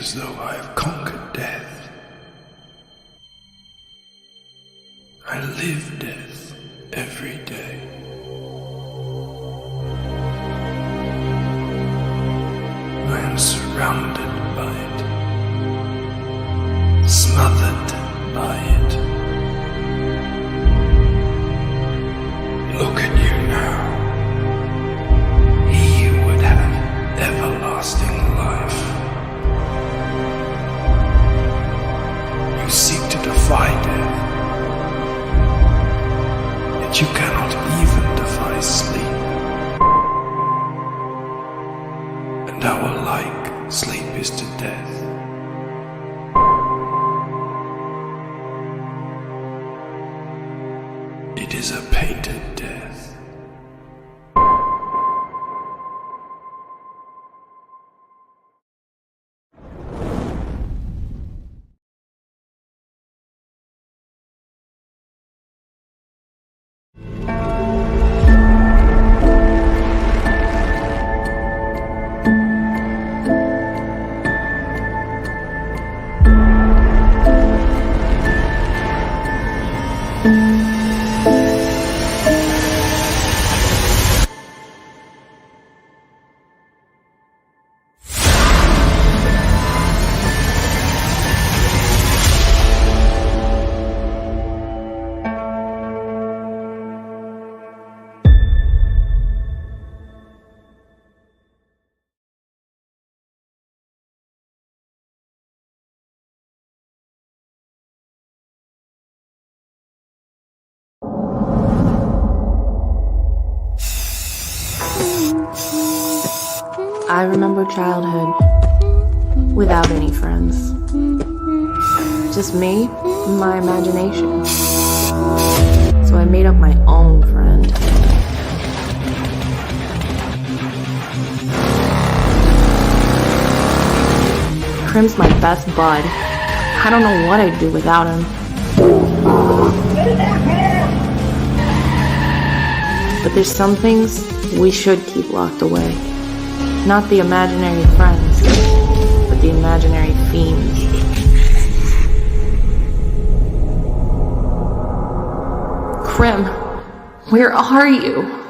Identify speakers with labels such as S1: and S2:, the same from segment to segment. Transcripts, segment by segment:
S1: as though I have conquered death. I live death every day. I am surrounded by it, smothered by it. Look at you now. He would have everlasting life. You seek to defy death, yet you cannot even defy sleep. And our like sleep is to death. It is a painted death.
S2: I remember childhood without any friends. Just me and my imagination. So I made up my own friend. Crim's my best bud. I don't know what I'd do without him. But there's some things we should keep locked away. Not the imaginary friends, but the imaginary fiends. Crim, where are you?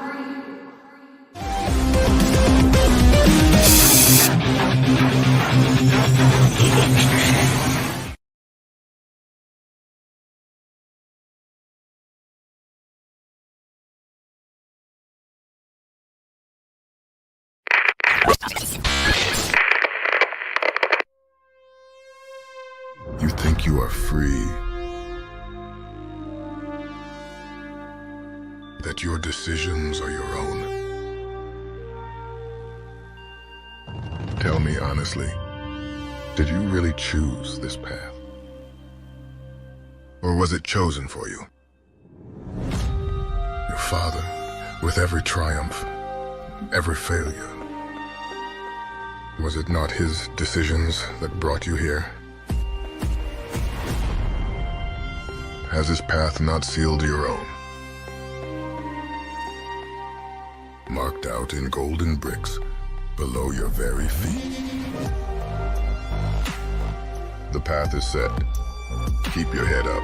S3: You think you are free, that your decisions are your own. Tell me honestly, did you really choose this path? Or was it chosen for you? Your father, with every triumph, every failure, was it not his decisions that brought you here? Has his path not sealed your own? Marked out in golden bricks below your very feet. The path is set. Keep your head up.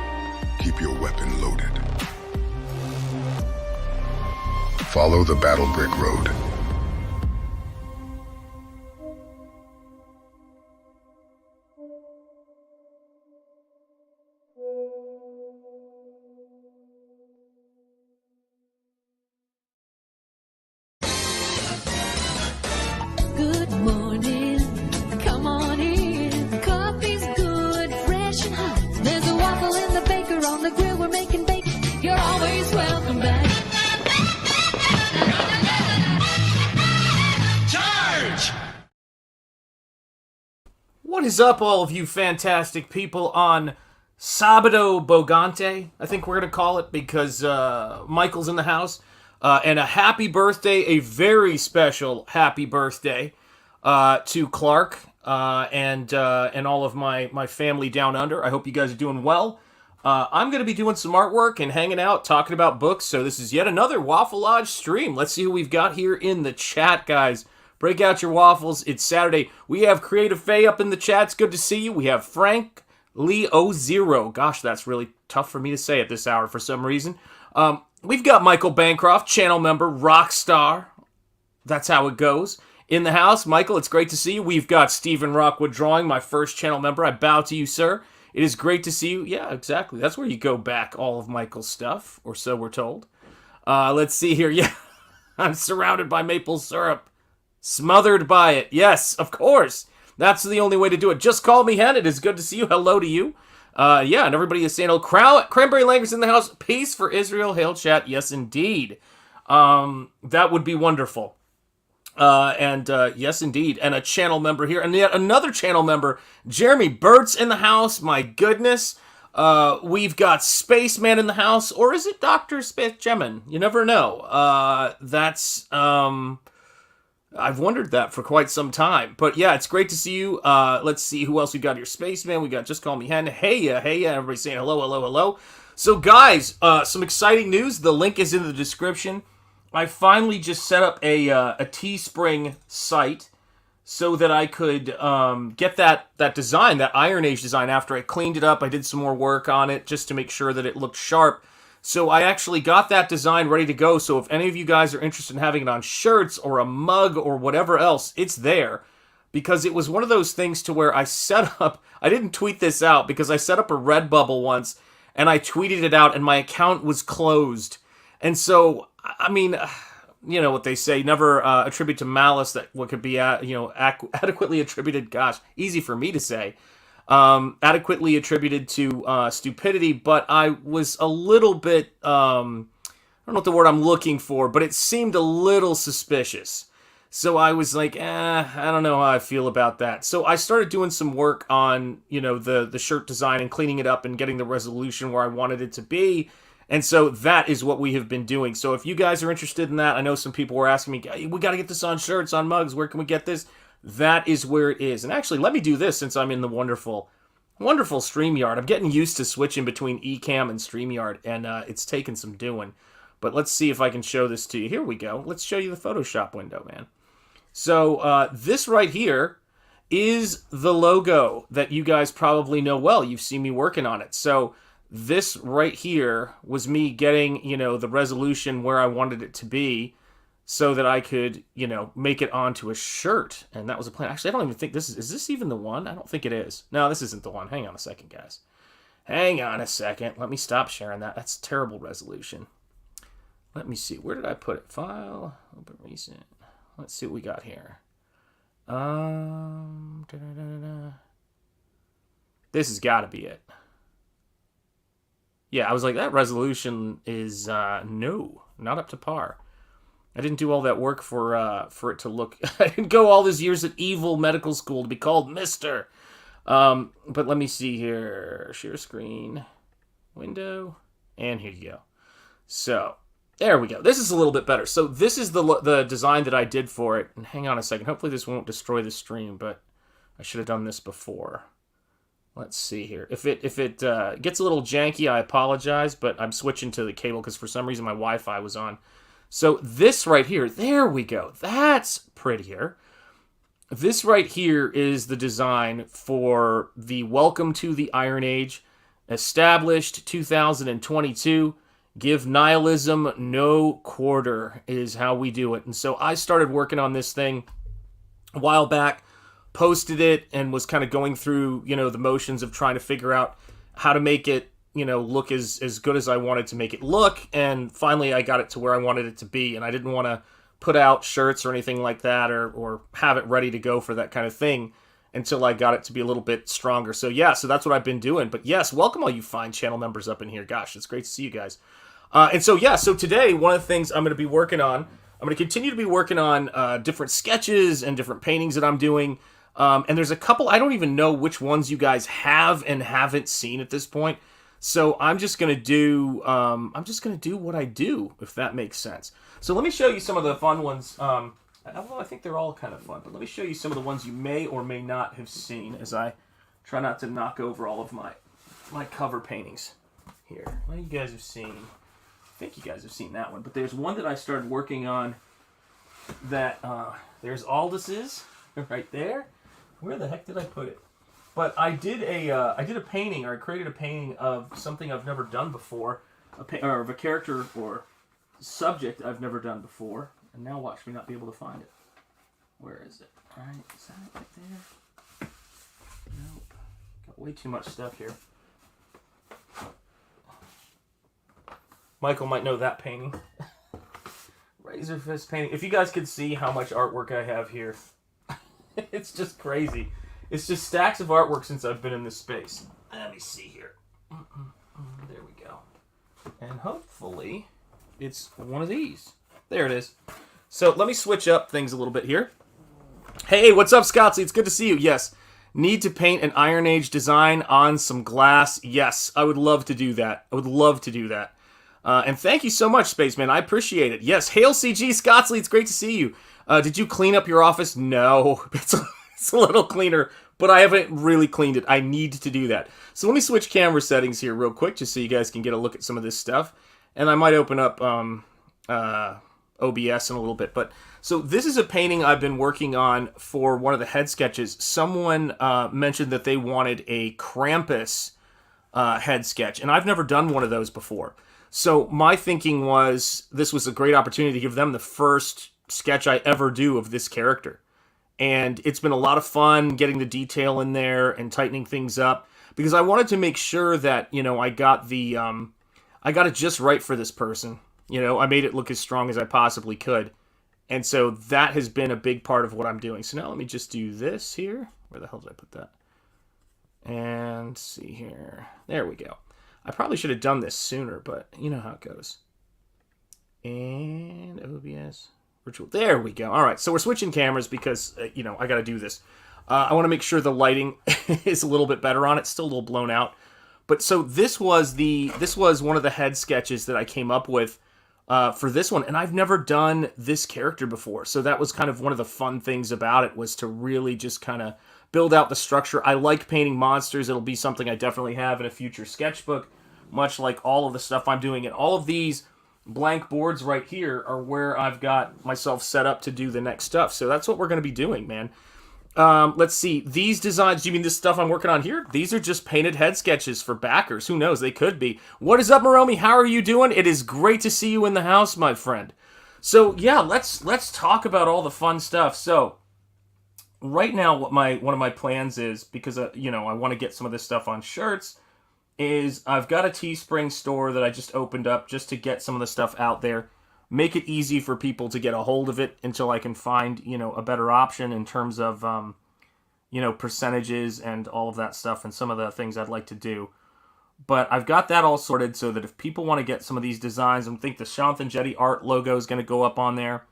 S3: Keep your weapon loaded. Follow the battle brick road.
S4: Good morning, come on in. Coffee's good, fresh and hot. There's a waffle in the baker on the grill. We're making bacon. You're always welcome back.
S5: Charge! What is up, all of you fantastic people on Sabado Bogante? I think we're going to call it because Michael's in the house. And a happy birthday, a very special happy birthday to Clark and all of my family down under. I hope you guys are doing well. I'm going to be doing some artwork and hanging out, talking about books. So this is yet another Waffle Lodge stream. Let's see who we've got here in the chat, guys. Break out your waffles. It's Saturday. We have Creative Faye up in the chat. It's good to see you. We have Frank Leo0. Gosh, that's really tough for me to say at this hour for some reason. We've got Michael Bancroft, channel member, rock star. That's how it goes. In the house, Michael, it's great to see you. We've got Stephen Rockwood Drawing, my first channel member. I bow to you, sir. It is great to see you. Yeah, exactly. That's where you go back all of Michael's stuff, or so we're told. Let's see here. Yeah, I'm surrounded by maple syrup. Smothered by it. Yes, of course. That's the only way to do it. Just call me Hen. It is good to see you. Hello to you. Yeah, and everybody is saying, oh, Cranberry Langer's in the house. Peace for Israel. Hail chat. Yes, indeed. That would be wonderful. Yes, indeed. And a channel member here. And yet another channel member, Jeremy Burt's in the house. My goodness. We've got Spaceman in the house. Or is it Dr. Spaceman? You never know. I've wondered that for quite some time. But yeah, it's great to see you. Let's see who else we got here. Spaceman, we got Just Call Me Hen. Hey ya. Everybody's saying hello, hello, hello. So guys, some exciting news. The link is in the description. I finally just set up a Teespring site so that I could get that design, that Iron Age design, after I cleaned it up. I did some more work on it just to make sure that it looked sharp. So I actually got that design ready to go. So if any of you guys are interested in having it on shirts or a mug or whatever else, it's there. Because it was one of those things to where I set up, I didn't tweet this out because I set up a Redbubble once and I tweeted it out and my account was closed. And so, I mean, you know what they say, never attribute to malice that what could be, adequately attributed, gosh, easy for me to say. Adequately attributed to stupidity, but I was a little bit, I don't know what the word I'm looking for, but it seemed a little suspicious. So I was like, I don't know how I feel about that. So I started doing some work on, the shirt design and cleaning it up and getting the resolution where I wanted it to be. And so that is what we have been doing. So if you guys are interested in that, I know some people were asking me, we got to get this on shirts, on mugs, where can we get this? That is where it is. And actually, let me do this since I'm in the wonderful, wonderful StreamYard. I'm getting used to switching between Ecamm and StreamYard, and it's taken some doing. But let's see if I can show this to you. Here we go. Let's show you the Photoshop window, man. So this right here is the logo that you guys probably know well. You've seen me working on it. So this right here was me getting, the resolution where I wanted it to be, so that I could, make it onto a shirt. And that was a plan. Actually, I don't even think is this even the one? I don't think it is. No, this isn't the one. Hang on a second, guys. Hang on a second. Let me stop sharing that. That's terrible resolution. Let me see. Where did I put it? File, open recent. Let's see what we got here. This has got to be it. Yeah, I was like, that resolution is, no, not up to par. I didn't do all that work for it to look... I didn't go all these years at evil medical school to be called Mr. But let me see here. Share screen. Window. And here you go. So, there we go. This is a little bit better. So, this is the design that I did for it. And hang on a second. Hopefully this won't destroy the stream, but I should have done this before. Let's see here. If it gets a little janky, I apologize, but I'm switching to the cable because for some reason my Wi-Fi was on. So this right here, there we go. That's prettier. This right here is the design for the Welcome to the Iron Age, established 2022. Give nihilism no quarter is how we do it. And so I started working on this thing a while back, posted it, and was kind of going through, the motions of trying to figure out how to make it, look as good as I wanted to make it look. And finally I got it to where I wanted it to be. And I didn't want to put out shirts or anything like that or have it ready to go for that kind of thing until I got it to be a little bit stronger. So yeah, so that's what I've been doing. But yes, welcome all you fine channel members up in here. Gosh, it's great to see you guys. And so yeah, so today one of the things I'm going to be working on, I'm going to continue to be working on different sketches and different paintings that I'm doing. And there's a couple, I don't even know which ones you guys have and haven't seen at this point. So I'm just going to do what I do, if that makes sense. So let me show you some of the fun ones. Although I think they're all kind of fun, but let me show you some of the ones you may or may not have seen as I try not to knock over all of my cover paintings here. Well, you guys have seen, I think you guys have seen that one, but there's one that I started working on that there's Aldis's right there. Where the heck did I put it? But I did a painting, or I created a painting of something I've never done before, or of a character or subject I've never done before. And now watch me not be able to find it. Where is it? All right, is that it right there? Nope. Got way too much stuff here. Michael might know that painting. Razor Fist painting. If you guys could see how much artwork I have here, it's just crazy. It's just stacks of artwork since I've been in this space. Let me see here. There we go. And hopefully it's one of these. There it is. So let me switch up things a little bit here. Hey, what's up, Scottsley? It's good to see you. Yes. Need to paint an Iron Age design on some glass. Yes, I would love to do that. I would love to do that. And thank you so much, Spaceman. I appreciate it. Yes, Hail CG Scottsley, it's great to see you. Did you clean up your office? No, it's a little cleaner, but I haven't really cleaned it. I need to do that. So let me switch camera settings here real quick, just so you guys can get a look at some of this stuff. And I might open up OBS in a little bit. But so this is a painting I've been working on for one of the head sketches. Someone mentioned that they wanted a Krampus head sketch, and I've never done one of those before. So my thinking was this was a great opportunity to give them the first sketch I ever do of this character. And it's been a lot of fun getting the detail in there and tightening things up, because I wanted to make sure that, you know, I got it just right for this person. You know, I made it look as strong as I possibly could. And so that has been a big part of what I'm doing. So now let me just do this here. Where the hell did I put that? And see here. There we go. I probably should have done this sooner, but you know how it goes. And OBS virtual. There we go. All right, so we're switching cameras because you know, I got to do this. I want to make sure the lighting is a little bit better on it. It's still a little blown out. But so this was one of the head sketches that I came up with for this one, and I've never done this character before. So that was kind of one of the fun things about it, was to really just kind of build out the structure. I like painting monsters. It'll be something I definitely have in a future sketchbook, much like all of the stuff I'm doing. And all of these blank boards right here are where I've got myself set up to do the next stuff. So that's what we're going to be doing, man. Let's see. These designs, do you mean this stuff I'm working on here? These are just painted head sketches for backers. Who knows? They could be. What is up, Moromi? How are you doing? It is great to see you in the house, my friend. So, yeah, let's talk about all the fun stuff. So, right now, what one of my plans is, because you know, I want to get some of this stuff on shirts, is I've got a Teespring store that I just opened up just to get some of the stuff out there, make it easy for people to get a hold of it until I can find, you know, a better option in terms of, you know, percentages and all of that stuff and some of the things I'd like to do. But I've got that all sorted so that if people want to get some of these designs, I think the Shanth Enjeti art logo is going to go up on there.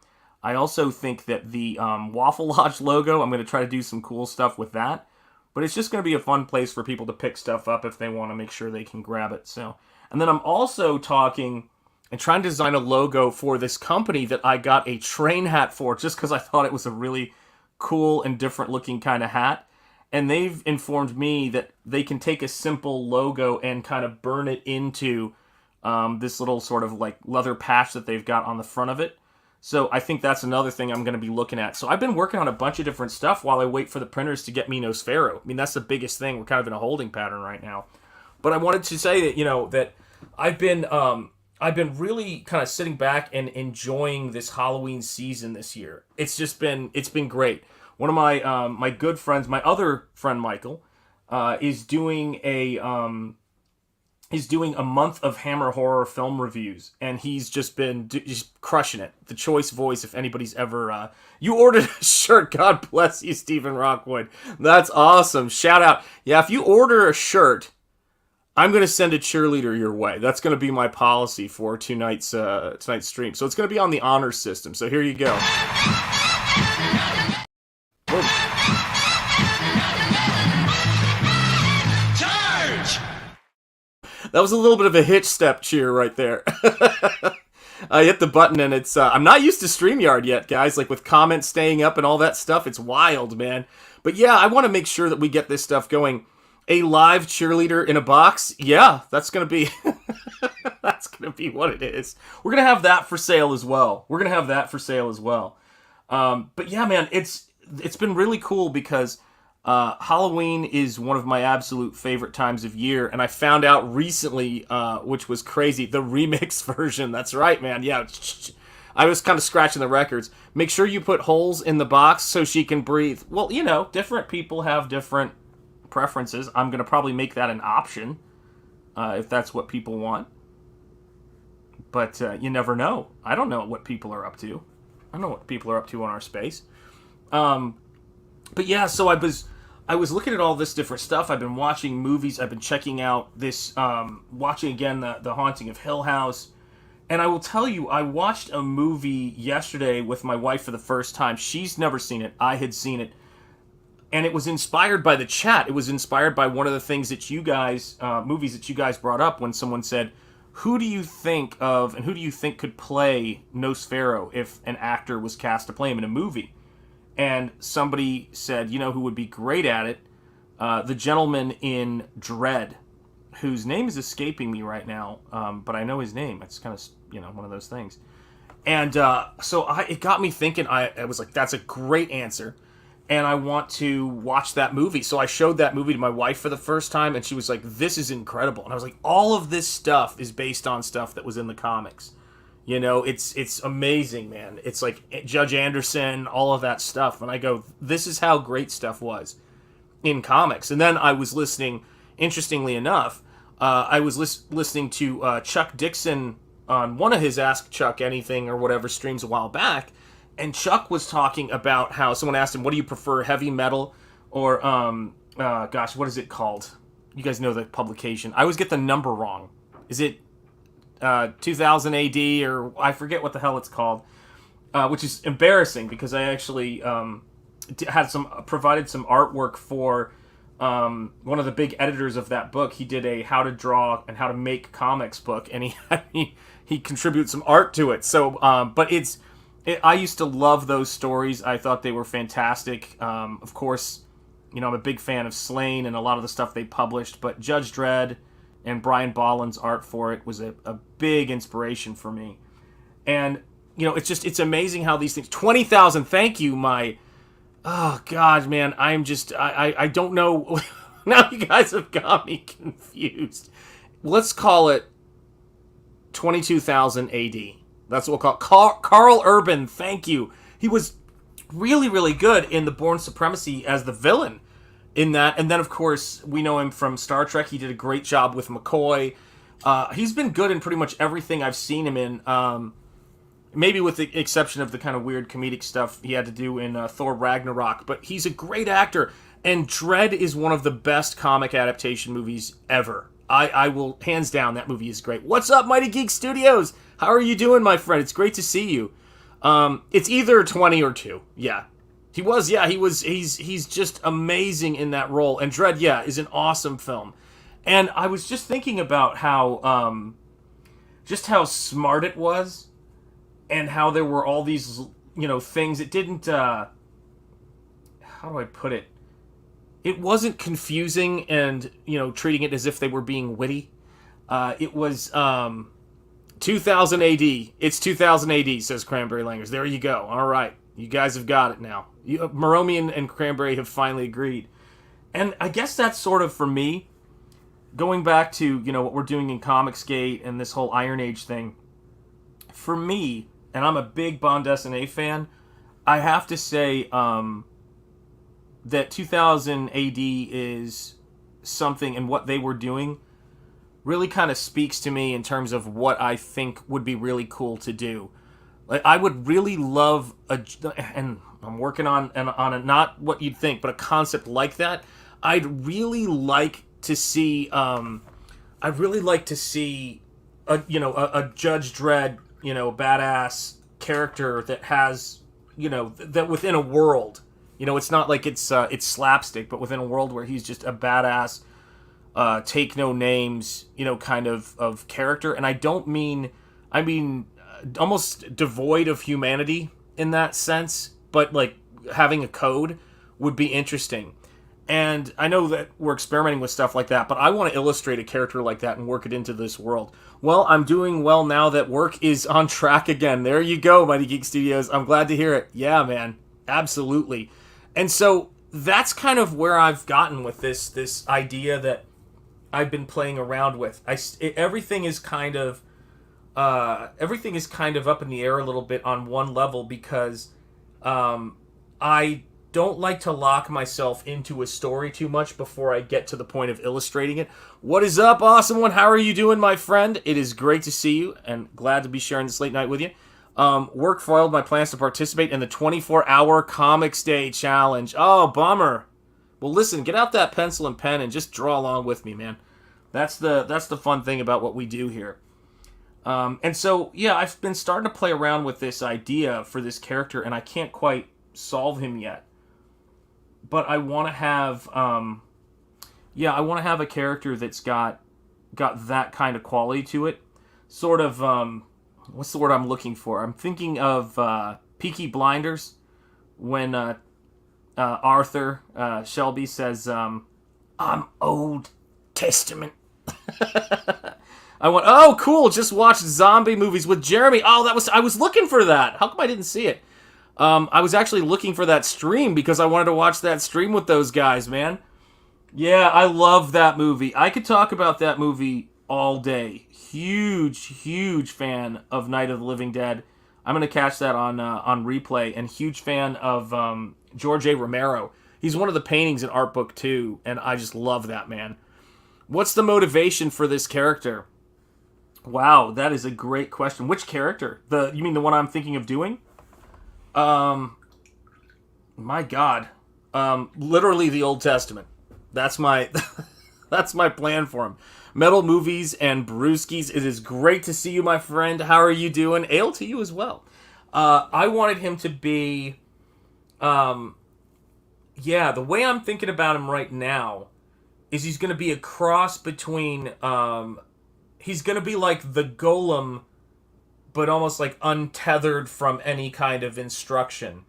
S5: I also think that the Waffle Lodge logo, I'm going to try to do some cool stuff with that. But it's just going to be a fun place for people to pick stuff up if they want to make sure they can grab it. So, and then I'm also talking and trying to design a logo for this company that I got a train hat for just because I thought it was a really cool and different looking kind of hat. And they've informed me that they can take a simple logo and kind of burn it into this little sort of like leather patch that they've got on the front of it. So I think that's another thing I'm going to be looking at. So I've been working on a bunch of different stuff while I wait for the printers to get me Nosfero. I mean, that's the biggest thing. We're kind of in a holding pattern right now. But I wanted to say that, you know, that I've been really kind of sitting back and enjoying this Halloween season this year. It's been great. One of my my good friends, my other friend Michael, is doing a month of Hammer horror film reviews, and he's just been just crushing it. The choice voice, if anybody's ever you ordered a shirt, God bless you, Stephen Rockwood. That's awesome. Shout out. Yeah, if you order a shirt, I'm going to send a cheerleader your way. That's going to be my policy for tonight's stream. So it's going to be on the honor system. So here you go. That was a little bit of a hitch step cheer right there. I hit the button and it's... I'm not used to StreamYard yet, guys. Like with comments staying up and all that stuff. It's wild, man. But yeah, I want to make sure that we get this stuff going. A live cheerleader in a box? Yeah, that's going to be... that's going to be what it is. We're going to have that for sale as well. But yeah, man, it's been really cool because Halloween is one of my absolute favorite times of year, and I found out recently, which was crazy, the remix version. That's right, man. Yeah, I was kind of scratching the records. Make sure you put holes in the box so she can breathe. Well, you know, different people have different preferences. I'm going to probably make that an option if that's what people want. But you never know. I don't know what people are up to. I don't know what people are up to on our space. But yeah, so I was looking at all this different stuff. I've been watching movies. I've been checking out this, watching again the Haunting of Hill House. And I will tell you, I watched a movie yesterday with my wife for the first time. She's never seen it. I had seen it. And it was inspired by the chat. It was inspired by one of the things that you guys, movies that you guys brought up when someone said, who do you think of and who do you think could play Nosferatu if an actor was cast to play him in a movie? And somebody said, you know who would be great at it? The gentleman in Dread, whose name is escaping me right now, but I know his name. It's kind of, you know, one of those things. And so it got me thinking. I was like, that's a great answer. And I want to watch that movie. So I showed that movie to my wife for the first time, and she was like, this is incredible. And I was like, all of this stuff is based on stuff that was in the comics. You know, it's amazing, man. It's like Judge Anderson, all of that stuff. And I go, this is how great stuff was in comics. And then I was listening, interestingly enough, I was listening to Chuck Dixon on one of his Ask Chuck Anything or whatever streams a while back. And Chuck was talking about how someone asked him, what do you prefer, heavy metal or, gosh, what is it called? You guys know the publication. I always get the number wrong. Is it 2000 AD or I forget what the hell it's called, which is embarrassing because I actually provided some artwork for one of the big editors of that book. He did a how to draw and how to make comics book, and he contributed some art to it. So, but I used to love those stories. I thought they were fantastic. Of course, you know, I'm a big fan of Slain and a lot of the stuff they published, but Judge Dredd and Brian Bolland's art for it was a big inspiration for me. And, you know, it's amazing how these things... 20,000, thank you, oh, God, man, I don't know. Now you guys have got me confused. Let's call it 22,000 AD. That's what we'll call it. Carl Urban, thank you. He was really, really good in The Bourne Supremacy as the villain in that. And then, of course, we know him from Star Trek. He did a great job with McCoy. He's been good in pretty much everything I've seen him in. Maybe with the exception of the kind of weird comedic stuff he had to do in Thor Ragnarok. But he's a great actor. And Dredd is one of the best comic adaptation movies ever. I will, hands down, that movie is great. What's up, Mighty Geek Studios? How are you doing, my friend? It's great to see you. It's either 20 or 2. Yeah. He's just amazing in that role. And Dredd, yeah, is an awesome film. And I was just thinking about how smart it was and how there were all these, you know, things. It didn't, how do I put it? It wasn't confusing and, you know, treating it as if they were being witty. It was 2000 AD. It's 2000 AD, says Cranberry Langers. There you go. All right. You guys have got it now. Moromi and Cranberry have finally agreed. And I guess that's sort of, for me, going back to, you know, what we're doing in Comicsgate and this whole Iron Age thing. For me, and I'm a big Bond S&A fan, I have to say that 2000 AD is something, and what they were doing really kind of speaks to me in terms of what I think would be really cool to do. Like, I would really love and I'm working on a, not what you'd think, but a concept like that. I'd really like to see a Judge Dredd, you know, badass character that has, you know, that within a world, you know, it's not like it's slapstick, but within a world where he's just a badass, take no names, you know, kind of character. And I mean almost devoid of humanity in that sense, but like having a code would be interesting. And I know that we're experimenting with stuff like that, but I want to illustrate a character like that and work it into this world. Well, I'm doing well now that work is on track again. There you go, Mighty Geek Studios. I'm glad to hear it. Yeah, man. Absolutely. And so that's kind of where I've gotten with this idea that I've been playing around with. Everything is kind of up in the air a little bit on one level because I don't like to lock myself into a story too much before I get to the point of illustrating it. What is up, awesome one? How are you doing, my friend? It is great to see you and glad to be sharing this late night with you. Work foiled my plans to participate in the 24-hour Comics Day challenge. Oh, bummer. Well, listen, get out that pencil and pen and just draw along with me, man. That's the fun thing about what we do here. And so, yeah, I've been starting to play around with this idea for this character, and I can't quite solve him yet. But I want to have, I want to have a character that's got that kind of quality to it. Sort of, what's the word I'm looking for? I'm thinking of Peaky Blinders, when Arthur Shelby says, "I'm Old Testament." Oh, cool! Just watched zombie movies with Jeremy. Oh, I was looking for that. How come I didn't see it? I was actually looking for that stream because I wanted to watch that stream with those guys, man. Yeah, I love that movie. I could talk about that movie all day. Huge fan of Night of the Living Dead. I'm going to catch that on replay. And huge fan of George A. Romero. He's one of the paintings in Art Book 2, and I just love that, man. What's the motivation for this character? Wow, that is a great question. Which character? You mean the one I'm thinking of doing? My God. Literally the Old Testament. That's my that's my plan for him. Metal Movies and Brewskis. It is great to see you, my friend. How are you doing? Ale to you as well. I wanted him to be the way I'm thinking about him right now is he's going to be a cross between he's going to be like the Golem, but almost like untethered from any kind of instruction.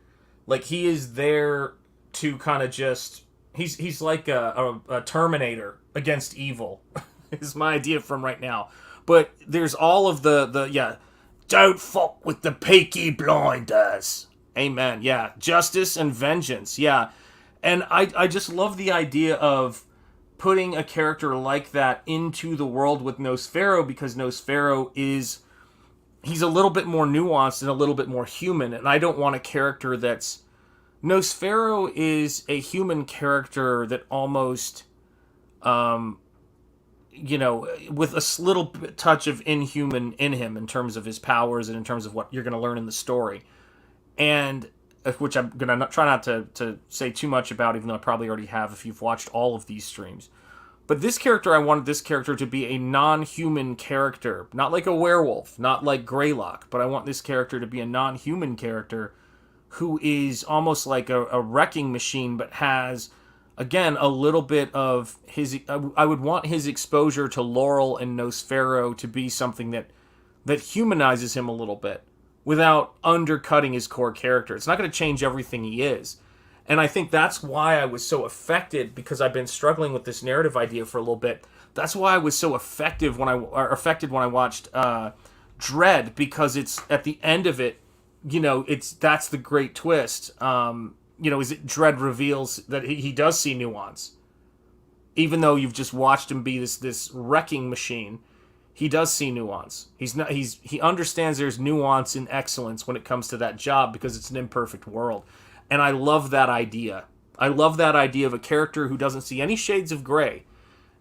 S5: Like he is there to kind of just he's like a Terminator against evil. Is my idea from right now. But there's all of the don't fuck with the Peaky Blinders. Amen. Yeah, justice and vengeance. Yeah. And I just love the idea of putting a character like that into the world with Nosfero, because Nosfero he's a little bit more nuanced and a little bit more human, and I don't want a character that's... Nosfero is a human character that almost, with a little touch of inhuman in him in terms of his powers and in terms of what you're going to learn in the story. And, which I'm going to try not to say too much about, even though I probably already have if you've watched all of these streams. But this character, I wanted this character to be a non-human character. Not like a werewolf, not like Greylock, but I want this character to be a non-human character who is almost like a wrecking machine, but has, again, a little bit of his... I would want his exposure to Laurel and Nosfero to be something that humanizes him a little bit without undercutting his core character. It's not going to change everything he is. And I think that's why I was so affected, because I've been struggling with this narrative idea for a little bit. That's why I was so affected when I watched Dread, because it's at the end of it, that's the great twist. Is it Dread reveals that he does see nuance, even though you've just watched him be this wrecking machine. He does see nuance. He understands there's nuance in excellence when it comes to that job, because it's an imperfect world. And I love that idea. I love that idea of a character who doesn't see any shades of gray.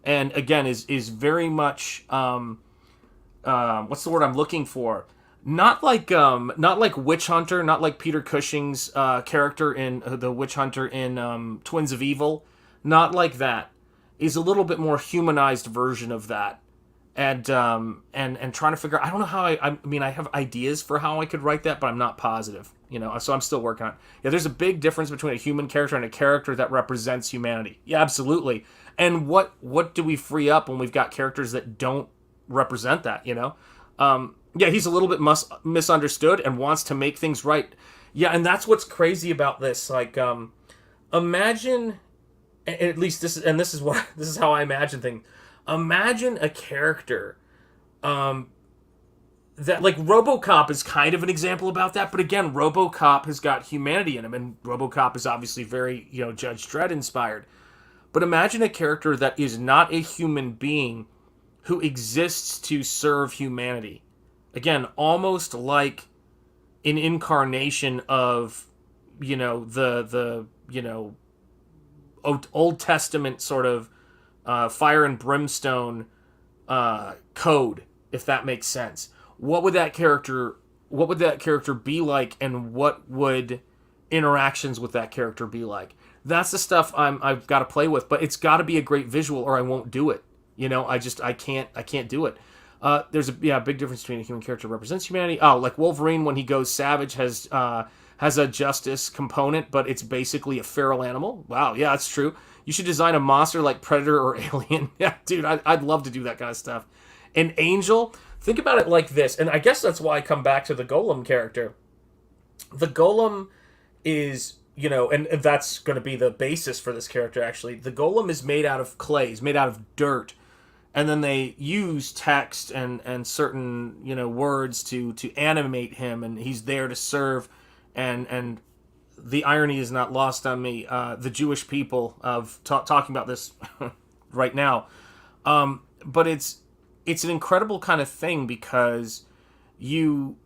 S5: And again, is very much, what's the word I'm looking for? Not like Witch Hunter, not like Peter Cushing's character in the Witch Hunter in Twins of Evil. Not like that. Is a little bit more humanized version of that. And trying to figure out, I don't know how I have ideas for how I could write that, but I'm not positive, so I'm still working on it. Yeah, there's a big difference between a human character and a character that represents humanity. Yeah, absolutely. And what do we free up when we've got characters that don't represent that, Yeah, he's a little bit misunderstood and wants to make things right. Yeah, and that's what's crazy about this. Like, imagine at least this is how I imagine things. Imagine a character that, like, RoboCop is kind of an example about that, but again, RoboCop has got humanity in him, and RoboCop is obviously very, Judge Dredd inspired. But imagine a character that is not a human being who exists to serve humanity. Again, almost like an incarnation of, the Old Testament sort of fire and brimstone code, if that makes sense. What would that character be like, and what would interactions with that character be like? That's the stuff I've got to play with, but it's got to be a great visual or I won't do it. I can't do it. There's a big difference between a human character that represents humanity. Oh, like Wolverine, when he goes savage, has a justice component, but it's basically a feral animal. Wow, yeah, that's true. You should design a monster like Predator or Alien. Yeah, dude, I'd love to do that kind of stuff. An Angel, think about it like this, and I guess that's why I come back to the Golem character. The Golem is, and that's going to be the basis for this character, actually. The Golem is made out of clay, he's made out of dirt, and then they use text and certain, words to animate him, and he's there to serve, and the irony is not lost on me. The Jewish people of talking about this right now, but it's an incredible kind of thing, because you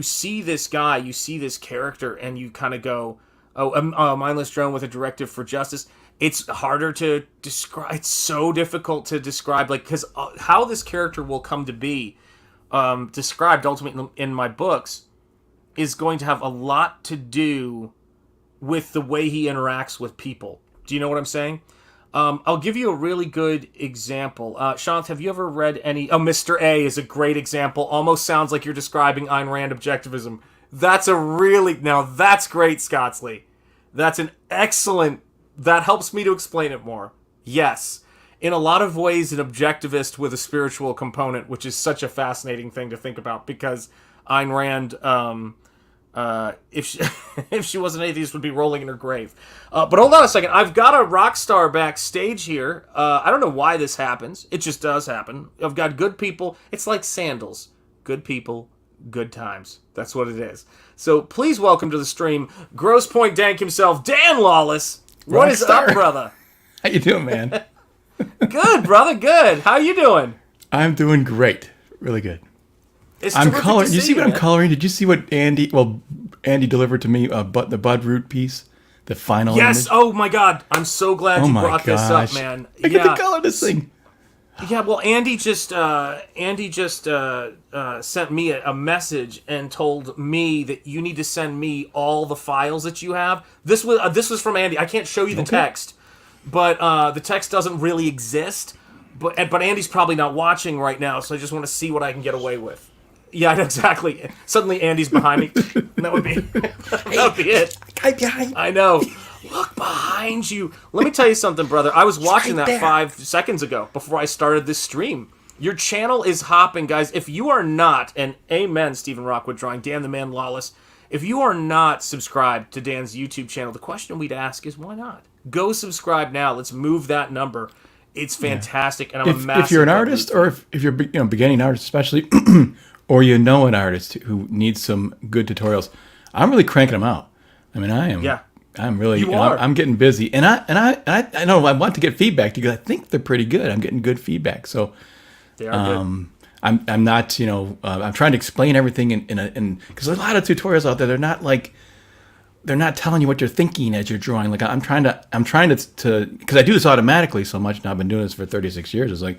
S5: see this guy, you see this character, and you kind of go, a mindless drone with a directive for justice. It's harder to describe. It's so difficult to describe, because how this character will come to be described ultimately in my books is going to have a lot to do with the way he interacts with people. Do you know what I'm saying? I'll give you a really good example. Shanth, have you ever read any... Oh, Mr. A is a great example. Almost sounds like you're describing Ayn Rand objectivism. That's a really... Now, that's great, Scottsley. That's an excellent... That helps me to explain it more. Yes. In a lot of ways, an objectivist with a spiritual component, which is such a fascinating thing to think about, because Ayn Rand... if she wasn't an atheist, would be rolling in her grave. But hold on a second. I've got a rock star backstage here. I don't know why this happens. It just does happen. I've got good people. It's like sandals. Good people, good times. That's what it is. So please welcome to the stream, Grosse Point Dank himself, Dan Lawless. What is up, brother?
S6: How you doing, man?
S5: Good, brother. Good. How you doing?
S6: I'm doing great. Really good.
S5: It's
S6: I'm coloring.
S5: you
S6: You see what I'm coloring? Did you see what Andy delivered to me? But the Bud Root piece, the final.
S5: Yes.
S6: Image?
S5: Oh my God. I'm so glad you brought this up, man.
S6: I get to color this thing.
S5: Yeah. Well, Andy just sent me a message and told me that you need to send me all the files that you have. This was from Andy. I can't show you the text, but the text doesn't really exist. But Andy's probably not watching right now, so I just want to see what I can get away with. Yeah, exactly. Suddenly Andy's behind me. That would be it. I know. Look behind you. Let me tell you something, brother. I was watching that 5 seconds ago before I started this stream. Your channel is hopping, guys. If you are not, and amen, Stephen Rockwood Drawing, Dan the Man Lawless, if you are not subscribed to Dan's YouTube channel, the question we'd ask is, why not? Go subscribe now. Let's move that number. It's fantastic, and
S6: if you're an artist, or if you're beginning artist especially, or an artist who needs some good tutorials, I'm really cranking them out. I mean, I am. Yeah. I'm really.
S5: You are.
S6: I'm getting busy, and I know I want to get feedback because I think they're pretty good. I'm getting good feedback, so
S5: they are good.
S6: I'm not. I'm trying to explain everything in because there's a lot of tutorials out there. They're not telling you what you're thinking as you're drawing. Like I'm trying to because I do this automatically so much, and I've been doing this for 36 years. It's like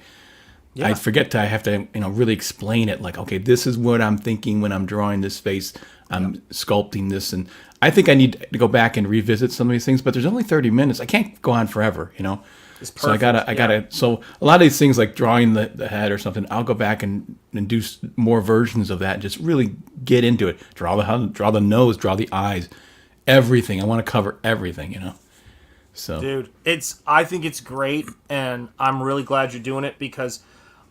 S6: I forget to. I have to really explain it. Like, okay, this is what I'm thinking when I'm drawing this face. I'm sculpting this, and I think I need to go back and revisit some of these things. But there's only 30 minutes. I can't go on forever,
S5: It's perfect.
S6: So I gotta. So a lot of these things, like drawing the head or something, I'll go back and do more versions of that. And just really get into it. Draw the nose, draw the eyes. Everything. I want to cover everything, So,
S5: dude, I think it's great, and I'm really glad you're doing it because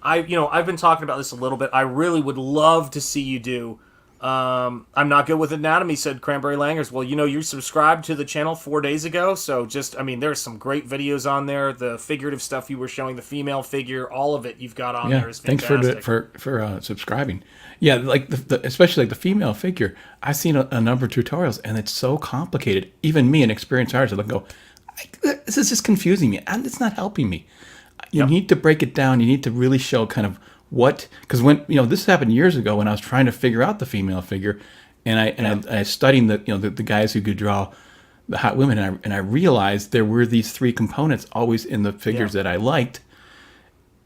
S5: I've been talking about this a little bit. I really would love to see you do I'm not good with anatomy, said Cranberry Langers. Well, you subscribed to the channel 4 days ago, so there's some great videos on there. The figurative stuff you were showing, the female figure, all of it you've got on there is fantastic.
S6: Thanks for subscribing. Yeah, like especially like the female figure. I've seen a number of tutorials, and it's so complicated. Even me, an experienced artist, I go, this is just confusing me, and it's not helping me. You need to break it down. You need to really show kind of what, because when this happened years ago when I was trying to figure out the female figure, and I studied the guys who could draw the hot women, and I realized there were these three components always in the figures that I liked,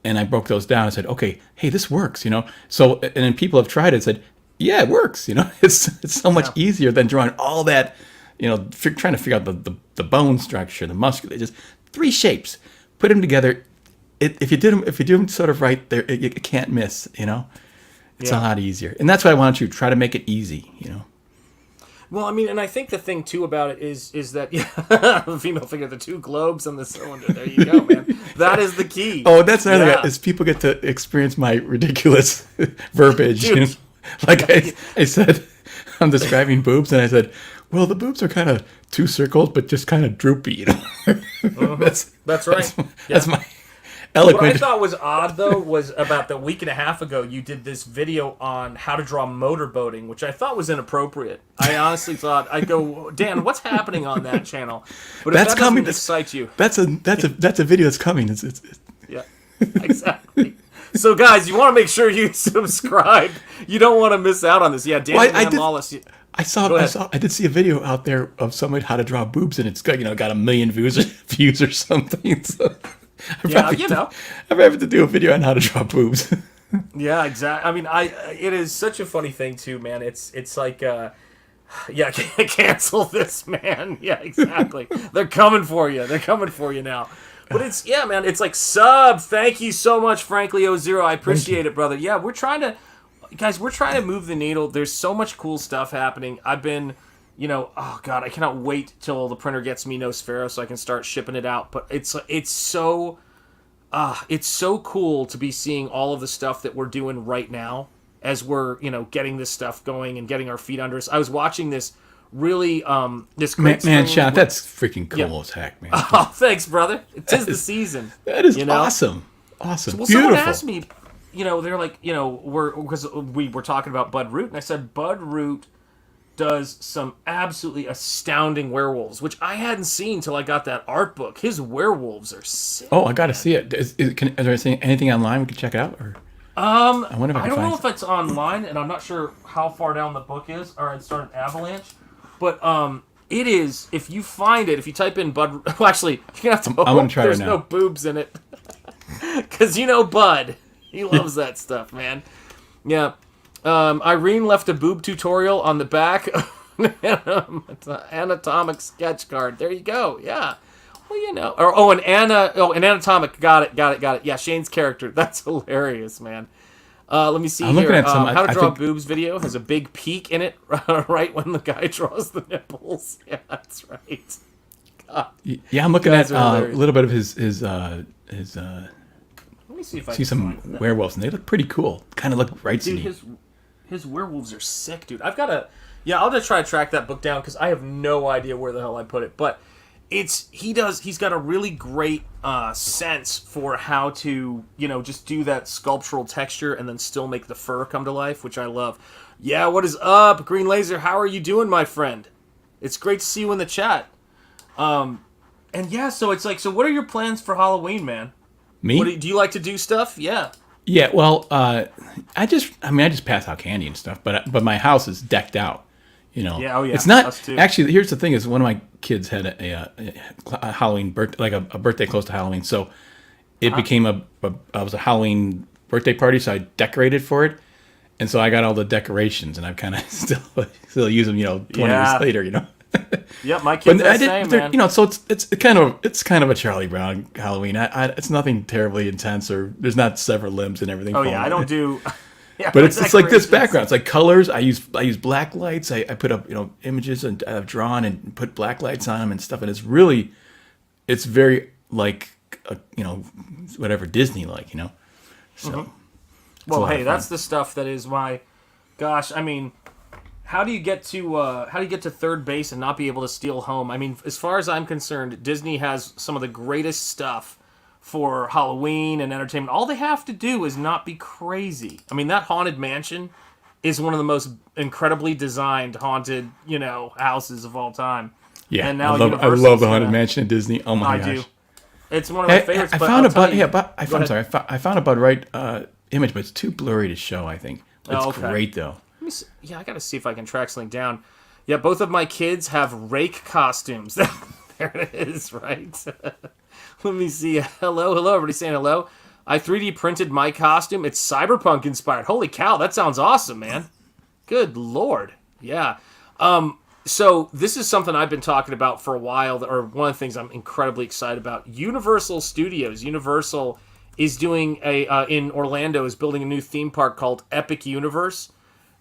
S6: and I broke those down and said, okay, hey, this works, So and then people have tried it and said, yeah, it works, It's so much easier than drawing all that, trying to figure out the bone structure, the muscular, just 3 shapes, put them together. If you do them sort of right, there you can't miss. It's a lot easier, and that's why I want you to try to make it easy.
S5: Well, I mean, and I think the thing too about it is that the female figure, the 2 globes on the cylinder. There you go, man. That is the key.
S6: Oh, that's another thing, is people get to experience my ridiculous verbiage. Like I said, I'm describing boobs, and I said, well, the boobs are kind of 2 circles, but just kind of droopy.
S5: That's right.
S6: That's my eloquent.
S5: What I thought was odd, though, was about a week and a half ago, you did this video on how to draw motorboating, which I thought was inappropriate. I honestly thought, I go, Dan, what's happening on that channel? But if that coming. Excite you.
S6: That's a video that's coming. It's
S5: yeah, exactly. So, guys, you want to make sure you subscribe. You don't want to miss out on this. Yeah, Dan Lawless.
S6: I did see a video out there of somebody how to draw boobs, and it's got got 1 million views or something. So I have to do a video on how to draw boobs.
S5: Yeah, exactly. I mean, it is such a funny thing too, man. It's like, cancel this, man. Yeah, exactly. They're coming for you. They're coming for you now. But man. It's like sub. Thank you so much, Frankly00. I appreciate it, brother. Yeah, we're trying to move the needle. There's so much cool stuff happening. I've been, oh god, I cannot wait till the printer gets me Nosfero so I can start shipping it out. But it's so cool to be seeing all of the stuff that we're doing right now as we're getting this stuff going and getting our feet under us. I was watching this really this great
S6: man, Shanth, that's freaking cool as heck, man.
S5: Oh, thanks, brother. Tis the season.
S6: That is awesome. Awesome.
S5: Well,
S6: beautiful.
S5: someone asked me, they're like, because we were talking about Bud Root, and I said Bud Root does some absolutely astounding werewolves, which I hadn't seen till I got that art book. His werewolves are sick.
S6: Oh, I got to see it. Is there anything online we can check it out? Or I wonder if I don't know
S5: if it's online, and I'm not sure how far down the book is, or it's started Avalanche. But it is, if you find it, if you type in Bud... Well, actually, you're going to have to...
S6: I'm going to try
S5: there's
S6: right now.
S5: no boobs in it. Because Bud. He loves that stuff, man. Yeah. Irene left a boob tutorial on the back of an anatomic sketch card. There you go. Yeah. Well, an anatomic. Got it. Yeah, Shane's character. That's hilarious, man. Let me see
S6: I'm
S5: here.
S6: Looking at some,
S5: how to draw
S6: think...
S5: boobs video has a big peak in it right when the guy draws the nipples. Yeah, that's right. God.
S6: Yeah, I'm looking at a little bit of his
S5: Let me see if I
S6: see some werewolves, and they look pretty cool. Kind of look right to me.
S5: His werewolves are sick, dude. I'll just try to track that book down because I have no idea where the hell I put it. But he's got a really great sense for how to, just do that sculptural texture and then still make the fur come to life, which I love. Yeah, what is up, Green Laser? How are you doing, my friend? It's great to see you in the chat. And yeah, so it's like, so what are your plans for Halloween, man?
S6: Me?
S5: Do you like to do stuff? Yeah.
S6: Yeah, well, I just pass out candy and stuff, but my house is decked out.
S5: Yeah, oh yeah.
S6: It's not
S5: us too.
S6: actually. Here's the thing: is one of my kids had a Halloween birthday, like a birthday close to Halloween, so it became it was a Halloween birthday party. So I decorated for it, and so I got all the decorations, and I've kind of still use them. 20 years later.
S5: Yep, my kids are the same, man.
S6: So it's kind of a Charlie Brown Halloween. It's nothing terribly intense, or there's not several limbs and everything.
S5: Oh yeah, I don't do. Yeah,
S6: but it's like this background. It's like colors. I use black lights. I put up images and I've drawn and put black lights on them and stuff. And it's very like whatever Disney like. So.
S5: Well, hey, that's the stuff that is my. Gosh, I mean, How do you get to third base and not be able to steal home? I mean, as far as I'm concerned, Disney has some of the greatest stuff for Halloween and entertainment. All they have to do is not be crazy. I mean, that Haunted Mansion is one of the most incredibly designed haunted, houses of all time.
S6: Yeah,
S5: and now
S6: I love the Haunted Mansion at Disney. Oh my gosh.
S5: I do. It's one of my favorites.
S6: I found I found a Bud right image, but it's too blurry to show. I think it's great though.
S5: Yeah, I gotta see if I can track something down. Yeah, both of my kids have rake costumes. There it is, right? Let me see. Hello, everybody saying hello. I 3D printed my costume. It's cyberpunk inspired. Holy cow, that sounds awesome, man. Good lord. Yeah. So this is something I've been talking about for a while, or one of the things I'm incredibly excited about. Universal Studios. Universal is doing in Orlando, is building a new theme park called Epic Universe.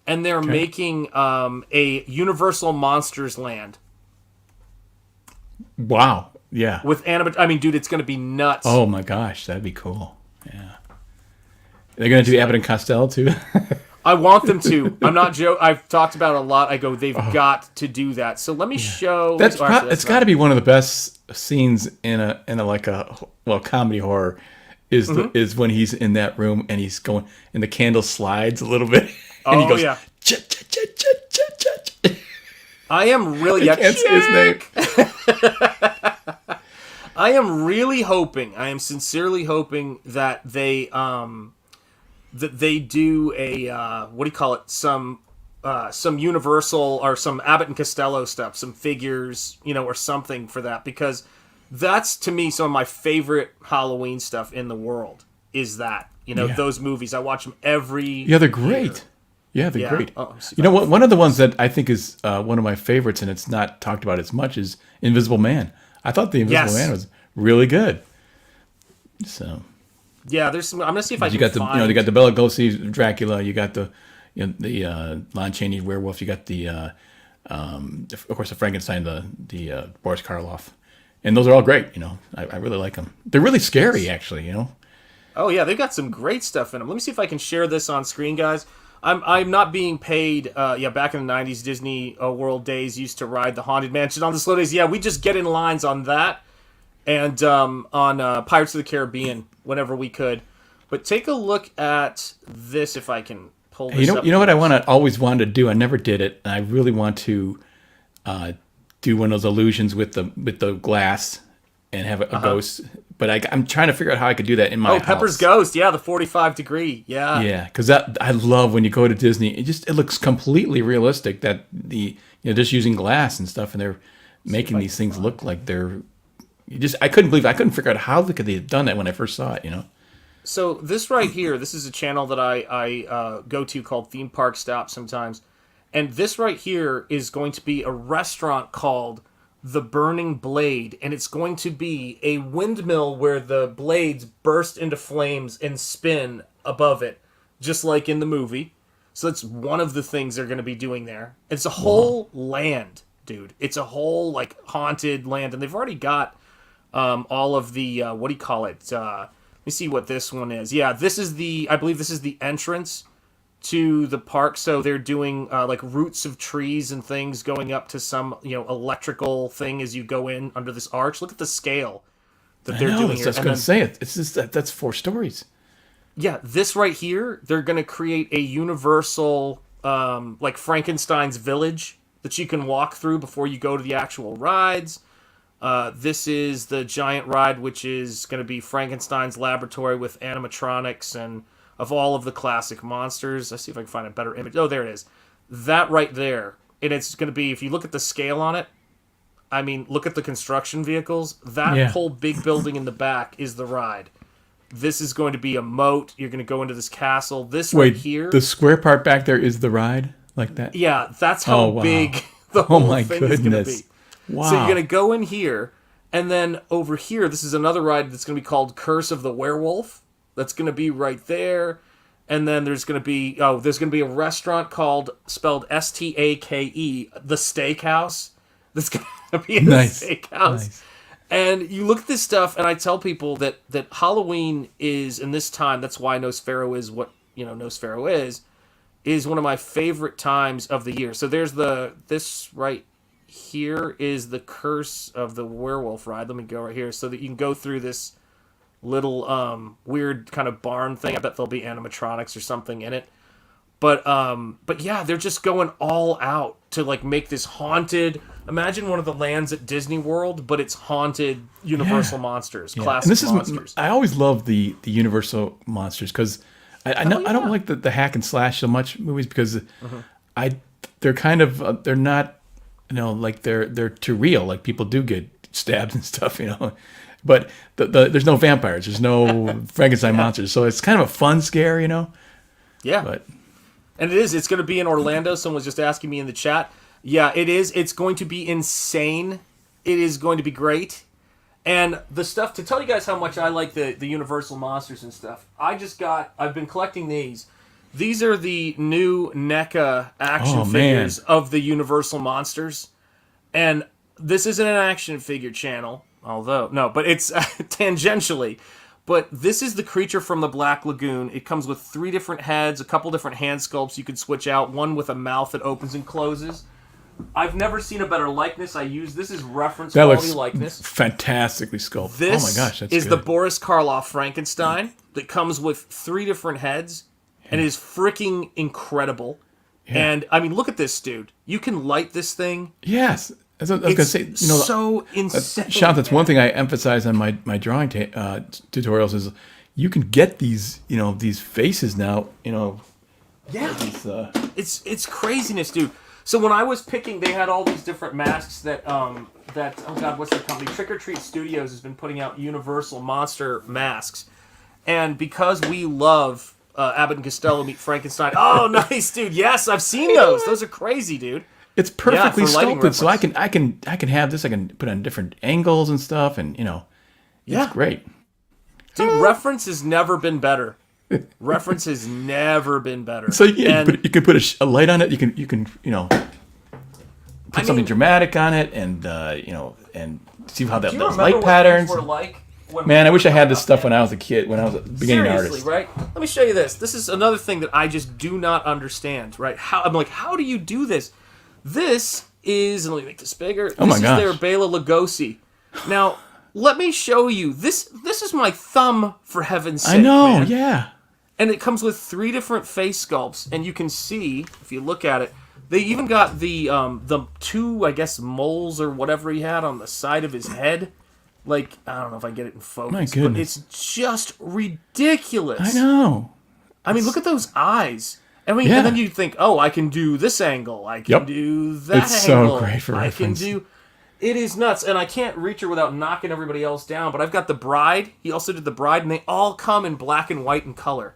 S5: And they're making a Universal Monsters Land.
S6: Wow. Yeah.
S5: With I mean, dude, it's going to be nuts.
S6: Oh my gosh, that'd be cool. Yeah. They're going to do Abbott and Costello too?
S5: I want them to. I'm not joking. I've talked about it a lot. I go, they've got to do that. So let me show.
S6: It's got to be one of the best scenes in a comedy horror is when he's in that room and he's going and the candle slides a little bit and he goes,
S5: yeah.
S6: Ch-ch-ch-ch-ch-ch.
S5: I am really.
S6: I can't say his name.
S5: I am really hoping. I am sincerely hoping that they do a what do you call it? Some Universal or some Abbott and Costello stuff, some figures, or something for that, because that's to me some of my favorite Halloween stuff in the world. Is that those movies? I watch them every.
S6: Yeah, they're great. Yeah, they're great.
S5: Oh,
S6: what? One of the ones that I think is one of my favorites, and it's not talked about as much, is Invisible Man. I thought the Invisible Man was really good. So.
S5: Yeah, there's some. I'm gonna see if I can
S6: find. You got the Bela Lugosi Dracula. You got the Lon Chaney werewolf. You got the of course the Frankenstein, the Boris Karloff, and those are all great. I really like them. They're really scary, actually.
S5: Oh yeah, they've got some great stuff in them. Let me see if I can share this on screen, guys. I'm not being paid. Back in the 90s, Disney World days used to ride the Haunted Mansion on the slow days. Yeah, we just get in lines on that, and on Pirates of the Caribbean whenever we could. But take a look at this if I can pull this up.
S6: You know what I always wanted to do? I never did it, and I really want to do one of those illusions with the glass and have a ghost. But I'm trying to figure out how I could do that in my house.
S5: Pepper's Ghost, yeah, the 45 degree, yeah.
S6: Yeah, because I love when you go to Disney. It looks completely realistic that just using glass and stuff, and they're making these things look like they're. I couldn't figure out how they have done that when I first saw it.
S5: So this right here, this is a channel that I go to called Theme Park Stop sometimes, and this right here is going to be a restaurant called The Burning Blade, and it's going to be a windmill where the blades burst into flames and spin above it, just like in the movie. So that's one of the things they're going to be doing there. It's a whole land, dude. It's a whole haunted land, and they've already got all of the what do you call it? Let me see what this one is. Yeah, I believe this is the entrance to the park. So they're doing roots of trees and things going up to some electrical thing as you go in under this arch. Look at the scale that they're doing here.
S6: I was going to say it. It's just that's 4 stories.
S5: Yeah, this right here, they're going to create a universal Frankenstein's village that you can walk through before you go to the actual rides. This is the giant ride, which is going to be Frankenstein's laboratory with animatronics and of all of the classic monsters. Let's see if I can find a better image. Oh, there it is. That right there. And it's going to be, if you look at the scale on it, I mean, look at the construction vehicles. That whole big building in the back is the ride. This is going to be a moat. You're going to go into this castle. Right here.
S6: The square part back there is the ride? Like that?
S5: Yeah, that's how big the whole thing is going to be.
S6: Wow.
S5: So you're going to go in here, and then over here, this is another ride that's going to be called Curse of the Werewolf. That's going to be right there. And then there's going to be a restaurant spelled Stake, the Steakhouse. That's going to be in the steakhouse. Nice. And you look at this stuff, and I tell people that Halloween is, in this time, that's why Nosferatu is what Nosferatu is one of my favorite times of the year. So there's this right here is the curse of the werewolf ride. Let me go right here so that you can go through this little weird kind of barn thing. I bet there'll be animatronics or something in it. But yeah, they're just going all out to like make this haunted. Imagine one of the lands at Disney World, but it's haunted Universal monsters, classic
S6: and this
S5: monsters.
S6: I always love the Universal monsters because I don't like the hack and slash so much movies because they're kind of they're not, like they're too real. Like people do get stabbed and stuff, But there's no vampires, there's no Frankenstein monsters, so it's kind of a fun scare,
S5: Yeah.
S6: But
S5: And it is. It's going to be in Orlando. Someone was just asking me in the chat. Yeah, it is. It's going to be insane. It is going to be great. And the stuff, to tell you guys how much I like the Universal monsters and stuff, I've been collecting these. These are the new NECA action figures of the Universal monsters. And this isn't an action figure channel, but it's tangentially. But this is the creature from the Black Lagoon. It comes with 3 different heads, a couple different hand sculpts you can switch out, one with a mouth that opens and closes. I've never seen a better likeness. This is reference
S6: that
S5: quality
S6: looks
S5: likeness.
S6: fantastically sculpted.
S5: This
S6: oh my gosh, that's
S5: is
S6: good.
S5: the Boris Karloff Frankenstein that comes with 3 different heads and is freaking incredible.
S6: Yeah.
S5: And, I mean, look at this, dude. You can light this thing.
S6: Yes. As I was going to say,
S5: so insane.
S6: Shanth, that's one thing I emphasize on my drawing tutorials is you can get these, these faces now,
S5: Yeah.
S6: These,
S5: It's craziness, dude. So when I was picking, they had all these different masks that oh god, what's the company? Trick or Treat Studios has been putting out Universal monster masks, and because we love Abbott and Costello meet Frankenstein. Oh, nice, dude. Yes, I've seen those. Those are crazy, dude.
S6: It's perfectly
S5: for lighting
S6: sculpted, so I
S5: reference.
S6: can have this. I can put on different angles and stuff, and it's great.
S5: Dude, reference has never been better. Reference has never been better.
S6: So you can put a light on it. You can put something dramatic on it, and and see how that those light patterns. Man, I wish I had this stuff when I was a kid, when I was a beginning artist.
S5: Right? Let me show you this. This is another thing that I just do not understand. Right? How do you do this? This is, and let me make this bigger.
S6: Oh my gosh.
S5: This is their Bela Lugosi. Now, let me show you. This is my thumb, for heaven's sake.
S6: I know,
S5: man.
S6: yeah.
S5: And it comes with 3 different face sculpts, and you can see, if you look at it, they even got the 2, I guess, moles or whatever he had on the side of his head. Like, I don't know if I get it in focus,
S6: My goodness.
S5: but it's just ridiculous.
S6: I know.
S5: I mean, look at those eyes. I mean,
S6: Yeah.
S5: and then you think, oh, I can do this angle. I can do that
S6: It's
S5: angle.
S6: so great for reference.
S5: It is nuts, and I can't reach her without knocking everybody else down. But I've got the Bride. He also did the Bride, and they all come in black and white and color.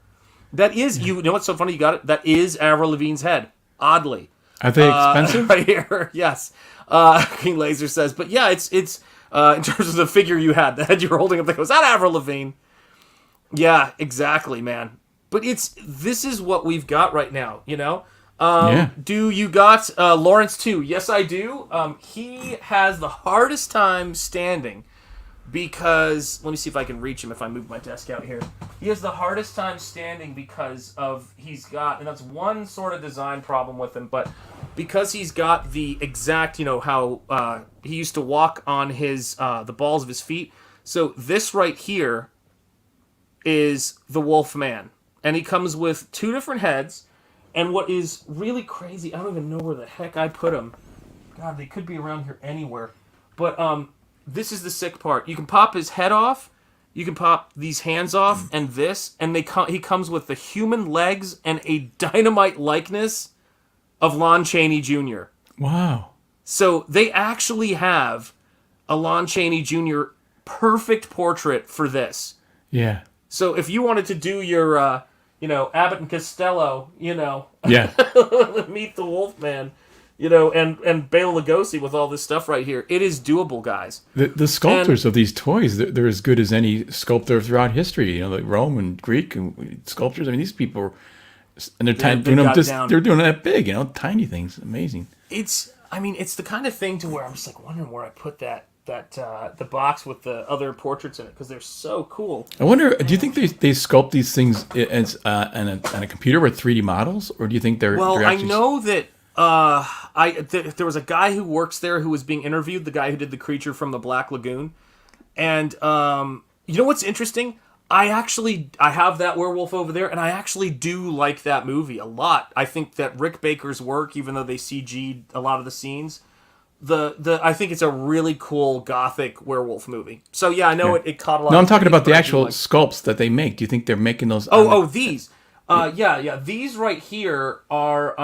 S5: That is, you know what's so funny? You got it? That is Avril Lavigne's head, oddly.
S6: Are they expensive?
S5: Right here, yes. King Laser says, but yeah, it's in terms of the figure you had, the head you were holding up there, was that Avril Lavigne? Yeah, exactly, man. But this is what we've got right now, Do you got Lawrence too? Yes, I do. He has the hardest time standing because, let me see if I can reach him if I move my desk out here. He has the hardest time standing because he's got, and that's one sort of design problem with him, but because he's got the exact, how he used to walk on his, the balls of his feet. So this right here is the Wolfman. And he comes with 2 different heads. And what is really crazy, I don't even know where the heck I put them. God, they could be around here anywhere. But this is the sick part. You can pop his head off. You can pop these hands off and this. And he comes with the human legs and a dynamite likeness of Lon Chaney Jr.
S6: Wow.
S5: So they actually have a Lon Chaney Jr. perfect portrait for this.
S6: Yeah.
S5: So if you wanted to do your, Abbott and Costello,
S6: Yeah.
S5: meet the Wolfman, and Bela Lugosi with all this stuff right here, it is doable, guys.
S6: The sculptors of these toys, they're as good as any sculptor throughout history. Like Rome and Greek and sculptors. I mean, these people are, and they're tiny. They're doing that big, tiny things. Amazing.
S5: It's the kind of thing to where I'm just like wondering where I put that the box with the other portraits in it because they're so cool.
S6: I wonder, do you think they sculpt these things as on a computer with 3D models, or do you think they're?
S5: Well,
S6: they're
S5: I
S6: actually...
S5: know that there was a guy who works there who was being interviewed, the guy who did the creature from the Black Lagoon, and you know what's interesting? I have that werewolf over there, and I actually do like that movie a lot. I think that Rick Baker's work, even though they CG'd a lot of the scenes. I think it's a really cool gothic werewolf movie. So yeah, I know it caught a lot.
S6: No, I'm
S5: of
S6: talking about the actual
S5: like,
S6: sculpts that they make. Do you think they're making those?
S5: These. Yeah. These right here are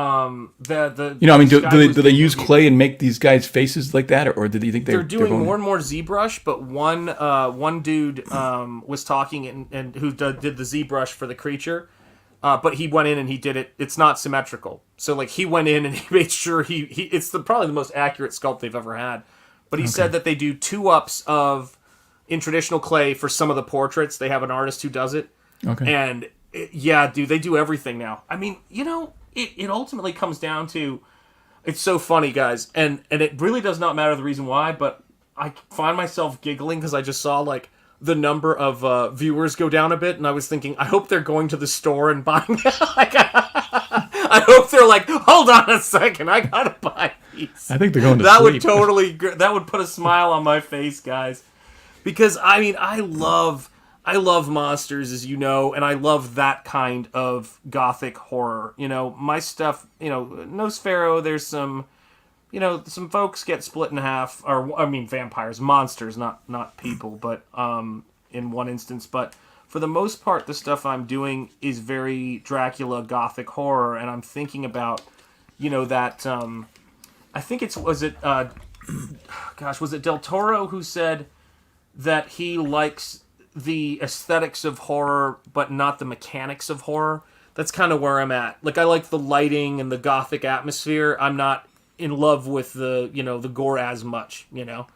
S5: the.
S6: You know, I mean, do they use clay and make these guys' faces like that, or do you think
S5: they're doing more and more ZBrush? But one dude was talking and who did the ZBrush for the creature. But he went in and he did it. It's not symmetrical. So like he went in and he made sure it's probably the most accurate sculpt they've ever had. But he said that they do 2-ups of in traditional clay for some of the portraits. They have an artist who does it.
S6: Okay.
S5: And yeah, dude, they do everything now. I mean, you know, it ultimately comes down to, it's so funny, guys, and it really does not matter the reason why, but I find myself giggling because I just saw like the number of viewers go down a bit, and I was thinking, I hope they're going to the store and buying I hope they're like, hold on a second, I gotta buy these.
S6: I think they're going to
S5: that
S6: sleep.
S5: That would put a smile on my face, guys, because I mean, I love monsters, as you know, and I love that kind of gothic horror. You know, my stuff, you know, Nosferatu, there's some, you know, some folks get split in half, or I mean vampires, monsters, not people, but in one instance. But for the most part, the stuff I'm doing is very Dracula gothic horror, and I'm thinking about, you know, that I think was it Del Toro who said that he likes the aesthetics of horror, but not the mechanics of horror. That's kind of where I'm at. Like, I like the lighting and the gothic atmosphere. I'm not in love with the, you know, the gore as much, you know?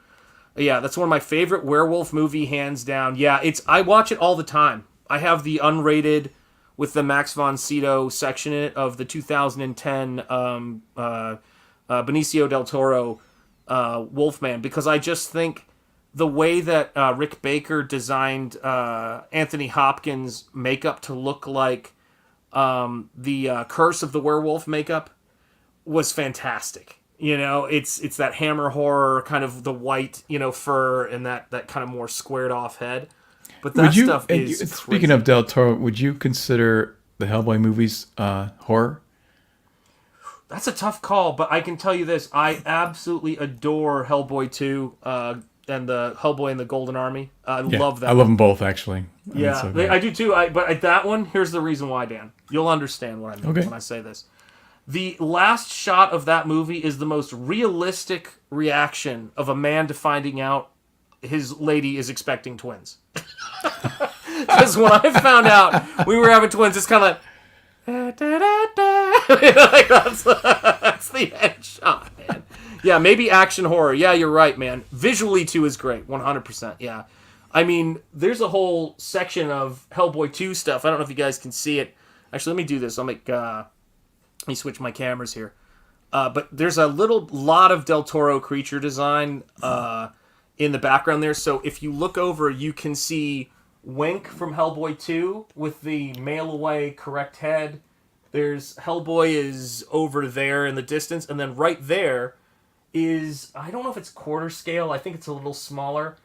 S5: Yeah, that's one of my favorite werewolf movie, hands down. Yeah, I watch it all the time. I have the unrated with the Max von Sydow section in it of the 2010 Benicio del Toro Wolfman, because I just think the way that Rick Baker designed Anthony Hopkins' makeup to look like the Curse of the Werewolf makeup was fantastic. You know, it's that hammer horror, kind of the white, you know, fur and that kind of more squared off head. But that stuff is crazy.
S6: Speaking of Del Toro, would you consider the Hellboy movies horror?
S5: That's a tough call, but I can tell you this. I absolutely adore Hellboy 2 and the Hellboy and the Golden Army. I love that.
S6: I love them both, actually.
S5: Yeah, so I do too. But that one, here's the reason why, Dan. You'll understand what I mean when I say this. The last shot of that movie is the most realistic reaction of a man to finding out his lady is expecting twins. Because when I found out we were having twins, it's kind of like, like that's the end shot, man. Yeah, maybe action horror. Yeah, you're right, man. Visually, too, is great. 100%, yeah. I mean, there's a whole section of Hellboy 2 stuff. I don't know if you guys can see it. Actually, let me do this. I'll make... let me switch my cameras here. But there's a lot of Del Toro creature design in the background there. So if you look over, you can see Wink from Hellboy 2 with the mail-away correct head. There's Hellboy is over there in the distance. And then right there is, I don't know if it's quarter scale, I think it's a little smaller,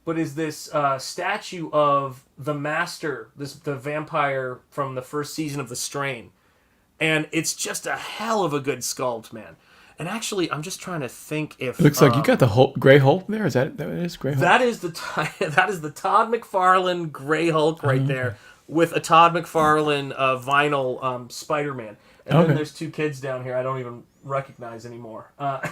S5: but is this statue of the Master, the vampire from the first season of The Strain. And it's just a hell of a good sculpt, man. And actually, I'm just trying to think if...
S6: It looks like you got the Grey Hulk there. Is that what it is? Grey Hulk?
S5: That is the Todd McFarlane Grey Hulk right there with a Todd McFarlane vinyl Spider-Man. And then there's two kids down here I don't even recognize anymore. I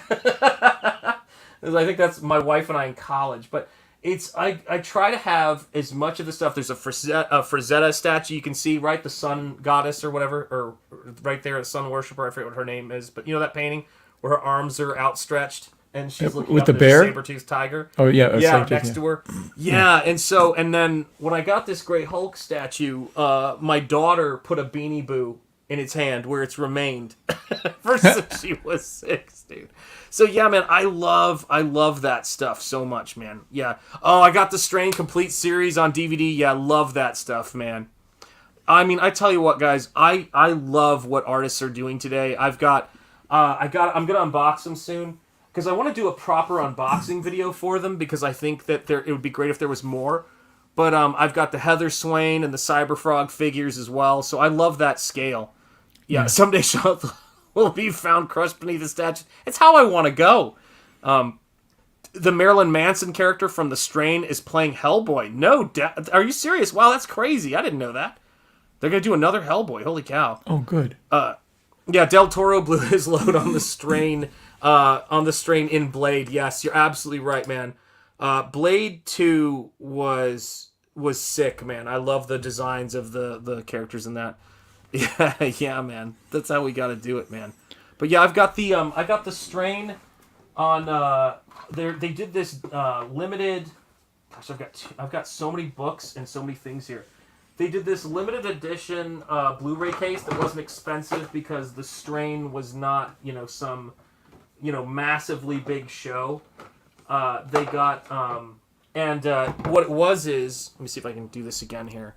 S5: think that's my wife and I in college. But I try to have as much of the stuff. There's a Frazetta statue you can see, right? The sun goddess or whatever, or right there, a sun worshiper. I forget what her name is. But you know that painting where her arms are outstretched and she's looking
S6: with
S5: up,
S6: the bear,
S5: saber-toothed tiger.
S6: Oh yeah,
S5: next to her. Yeah, and then when I got this Great Hulk statue, my daughter put a Beanie Boo in its hand where it's remained for since she was 6, dude. So yeah, man, I love that stuff so much, man. Yeah. Oh, I got the Strain Complete series on DVD. Yeah, love that stuff, man. I mean, I tell you what, guys, I love what artists are doing today. I'm gonna unbox them soon because I want to do a proper unboxing video for them because I think that it would be great if there was more. But I've got the Heather Swain and the CYBERFROG figures as well, so I love that scale. Yeah, someday Shanth will be found crushed beneath the statue. It's how I want to go. The Marilyn Manson character from The Strain is playing Hellboy. No, are you serious? Wow, that's crazy. I didn't know that. They're going to do another Hellboy. Holy cow.
S6: Oh, good.
S5: Yeah, Del Toro blew his load on the Strain, in Blade. Yes, you're absolutely right, man. Blade 2 was sick, man. I love the designs of the characters in that. Yeah, man. That's how we got to do it, man. But yeah, I've got the Strain on they did this limited. Gosh, I've got so many books and so many things here. They did this limited edition Blu-ray case that wasn't expensive because the Strain was not, some, massively big show. They got, what it was is, let me see if I can do this again here.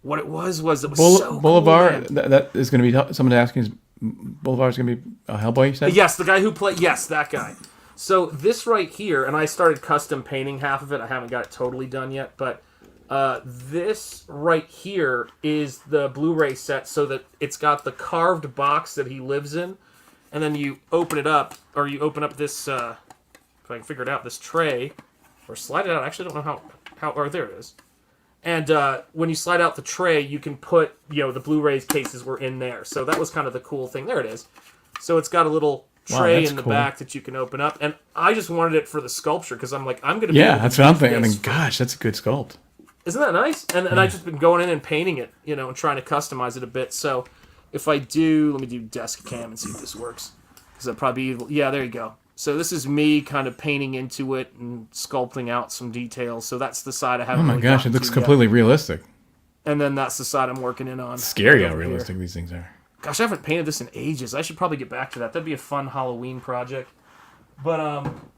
S5: What it was it was so
S6: Boulevard,
S5: cool,
S6: that is going to be, someone asking, is Boulevard's going to be a Hellboy, you said?
S5: Yes, the guy who played, yes, that guy. So this right here, and I started custom painting half of it. I haven't got it totally done yet, but this right here is the Blu-ray set so that it's got the carved box that he lives in, and then you open it up, or you open up this, if I can figure it out, this tray, or slide it out. I actually don't know how or there it is. And when you slide out the tray, you can put, the Blu-ray cases were in there. So that was kind of the cool thing. There it is. So it's got a little tray in the back that you can open up. And I just wanted it for the sculpture because I'm like, I'm going to be able to
S6: that's what I'm thinking. I mean, gosh, that's a good sculpt.
S5: Isn't that nice? And I've just been going in and painting it, and trying to customize it a bit. So if I do, let me do desk cam and see if this works. Because that'd probably be, there you go. So this is me kind of painting into it and sculpting out some details. So that's the side I haven't.
S6: Oh my gosh, it looks completely realistic.
S5: And then that's the side I'm working in on.
S6: It's scary how realistic these things are.
S5: Gosh, I haven't painted this in ages. I should probably get back to that. That'd be a fun Halloween project. But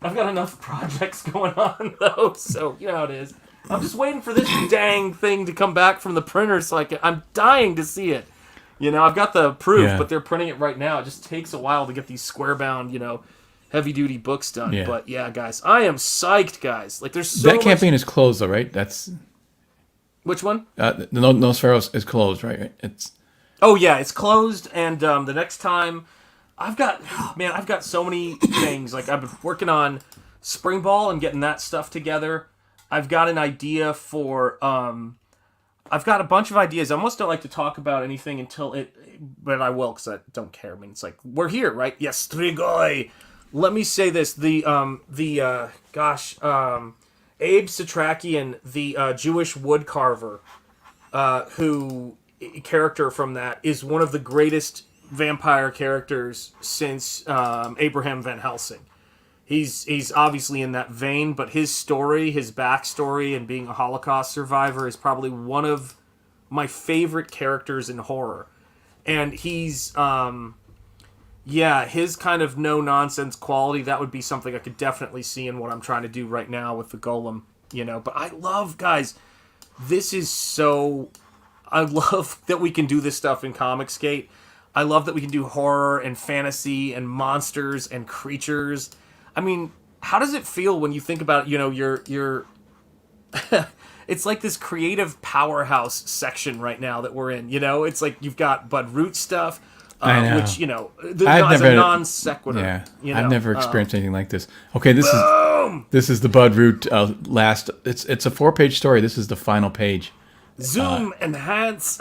S5: I've got enough projects going on though, so you know how it is. I'm just waiting for this dang thing to come back from the printer so I'm dying to see it. I've got the proof, but they're printing it right now. It just takes a while to get these square bound, heavy-duty books done. Yeah. But yeah, guys, I am psyched, guys. Like, there's so
S6: that campaign is closed, though, right? That's
S5: which one?
S6: The Nosferatu is closed, right? It's
S5: it's closed. And the next time, I've got so many things. Like, I've been working on Spring Ball and getting that stuff together. I've got an idea for. I've got a bunch of ideas. I almost don't like to talk about anything but I will because I don't care. I mean, it's like we're here, right? Yes, Strigoi. Let me say this: Abe Satrakian, the Jewish woodcarver, who character from that is one of the greatest vampire characters since Abraham Van Helsing. He's obviously in that vein, but his story, his backstory, and being a Holocaust survivor is probably one of my favorite characters in horror. And he's his kind of no-nonsense quality, that would be something I could definitely see in what I'm trying to do right now with the Golem, But I love, guys, I love that we can do this stuff in Comicsgate. I love that we can do horror and fantasy and monsters and creatures. I mean, how does it feel when you think about, you're it's like this creative powerhouse section right now that we're in, It's like you've got Bud Root stuff. Which, as a non sequitur.
S6: Yeah, I've never experienced anything like this. Okay, this is the Bud Root last. It's a 4-page story. This is the final page.
S5: Zoom enhance,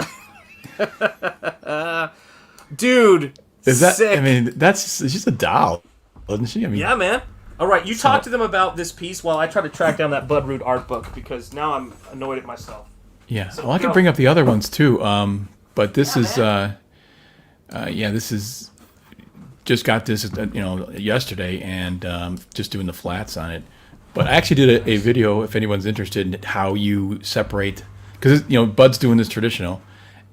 S5: dude.
S6: Is that?
S5: Sick.
S6: I mean, she's a doll, isn't she? I mean,
S5: yeah, man. All right, you talk to them about this piece while I try to track down that Bud Root art book because now I'm annoyed at myself.
S6: Yeah. So, I can bring up the other ones too. But this is. This is just got this, yesterday, and just doing the flats on it. But I actually did a video, if anyone's interested, in how you separate, because Bud's doing this traditional,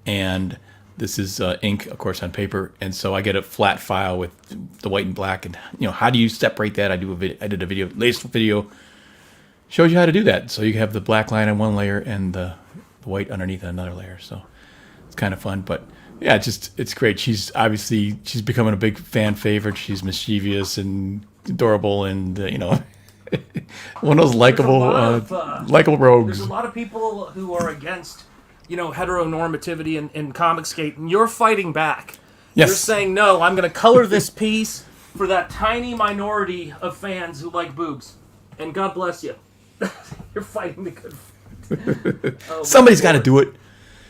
S6: and this is ink, of course, on paper, and so I get a flat file with the white and black, and how do you separate that? I did a video, latest video, shows you how to do that. So you have the black line on one layer and the white underneath on another layer. So it's kind of fun, but yeah, it's great. She's becoming a big fan favorite. She's mischievous and adorable, and one of those likable rogues.
S5: There's a lot of people who are against, heteronormativity in Comicsgate, and you're fighting back.
S6: Yes.
S5: You're saying, no, I'm going to color this piece for that tiny minority of fans who like boobs. And God bless you. You're fighting the good fight.
S6: Somebody's got to do it.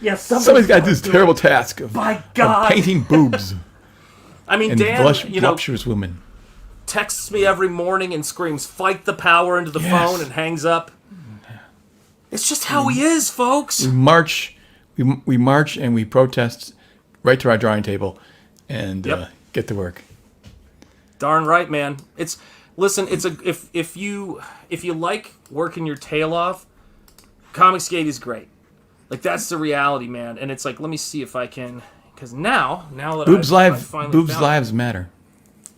S5: Yes,
S6: somebody's got to do this terrible task of painting boobs.
S5: I mean,
S6: and
S5: Dan,
S6: voluptuous women.
S5: Texts me every morning and screams, "Fight the power," into the phone and hangs up. It's just how he is, folks.
S6: We march and we protest right to our drawing table and get to work.
S5: Darn right, man. If you like working your tail off, Comicsgate is great. Like, that's the reality, man. And it's like, let me see if I can, because now that
S6: boobs
S5: I've
S6: lives matter.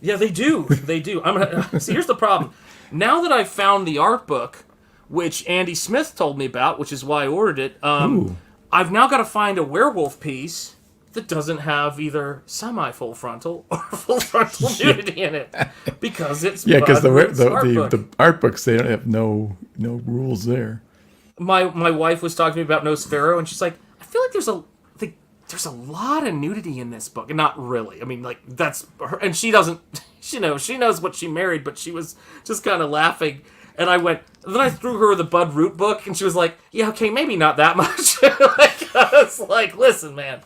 S5: Yeah, they do. They do. I'm gonna see. Here's the problem. Now that I've found the art book, which Andy Smith told me about, which is why I ordered it, I've now got to find a werewolf piece that doesn't have either semi-full frontal or full frontal nudity in it, because it's
S6: because
S5: the
S6: art books, they don't have no rules there.
S5: My wife was talking to me about Nosferatu, and she's like, I feel like there's a lot of nudity in this book, and not really. I mean, like, that's her, and she doesn't. She knows what she married, but she was just kind of laughing. And then I threw her the Bud Root book, and she was like, yeah, okay, maybe not that much. I was like, listen, man.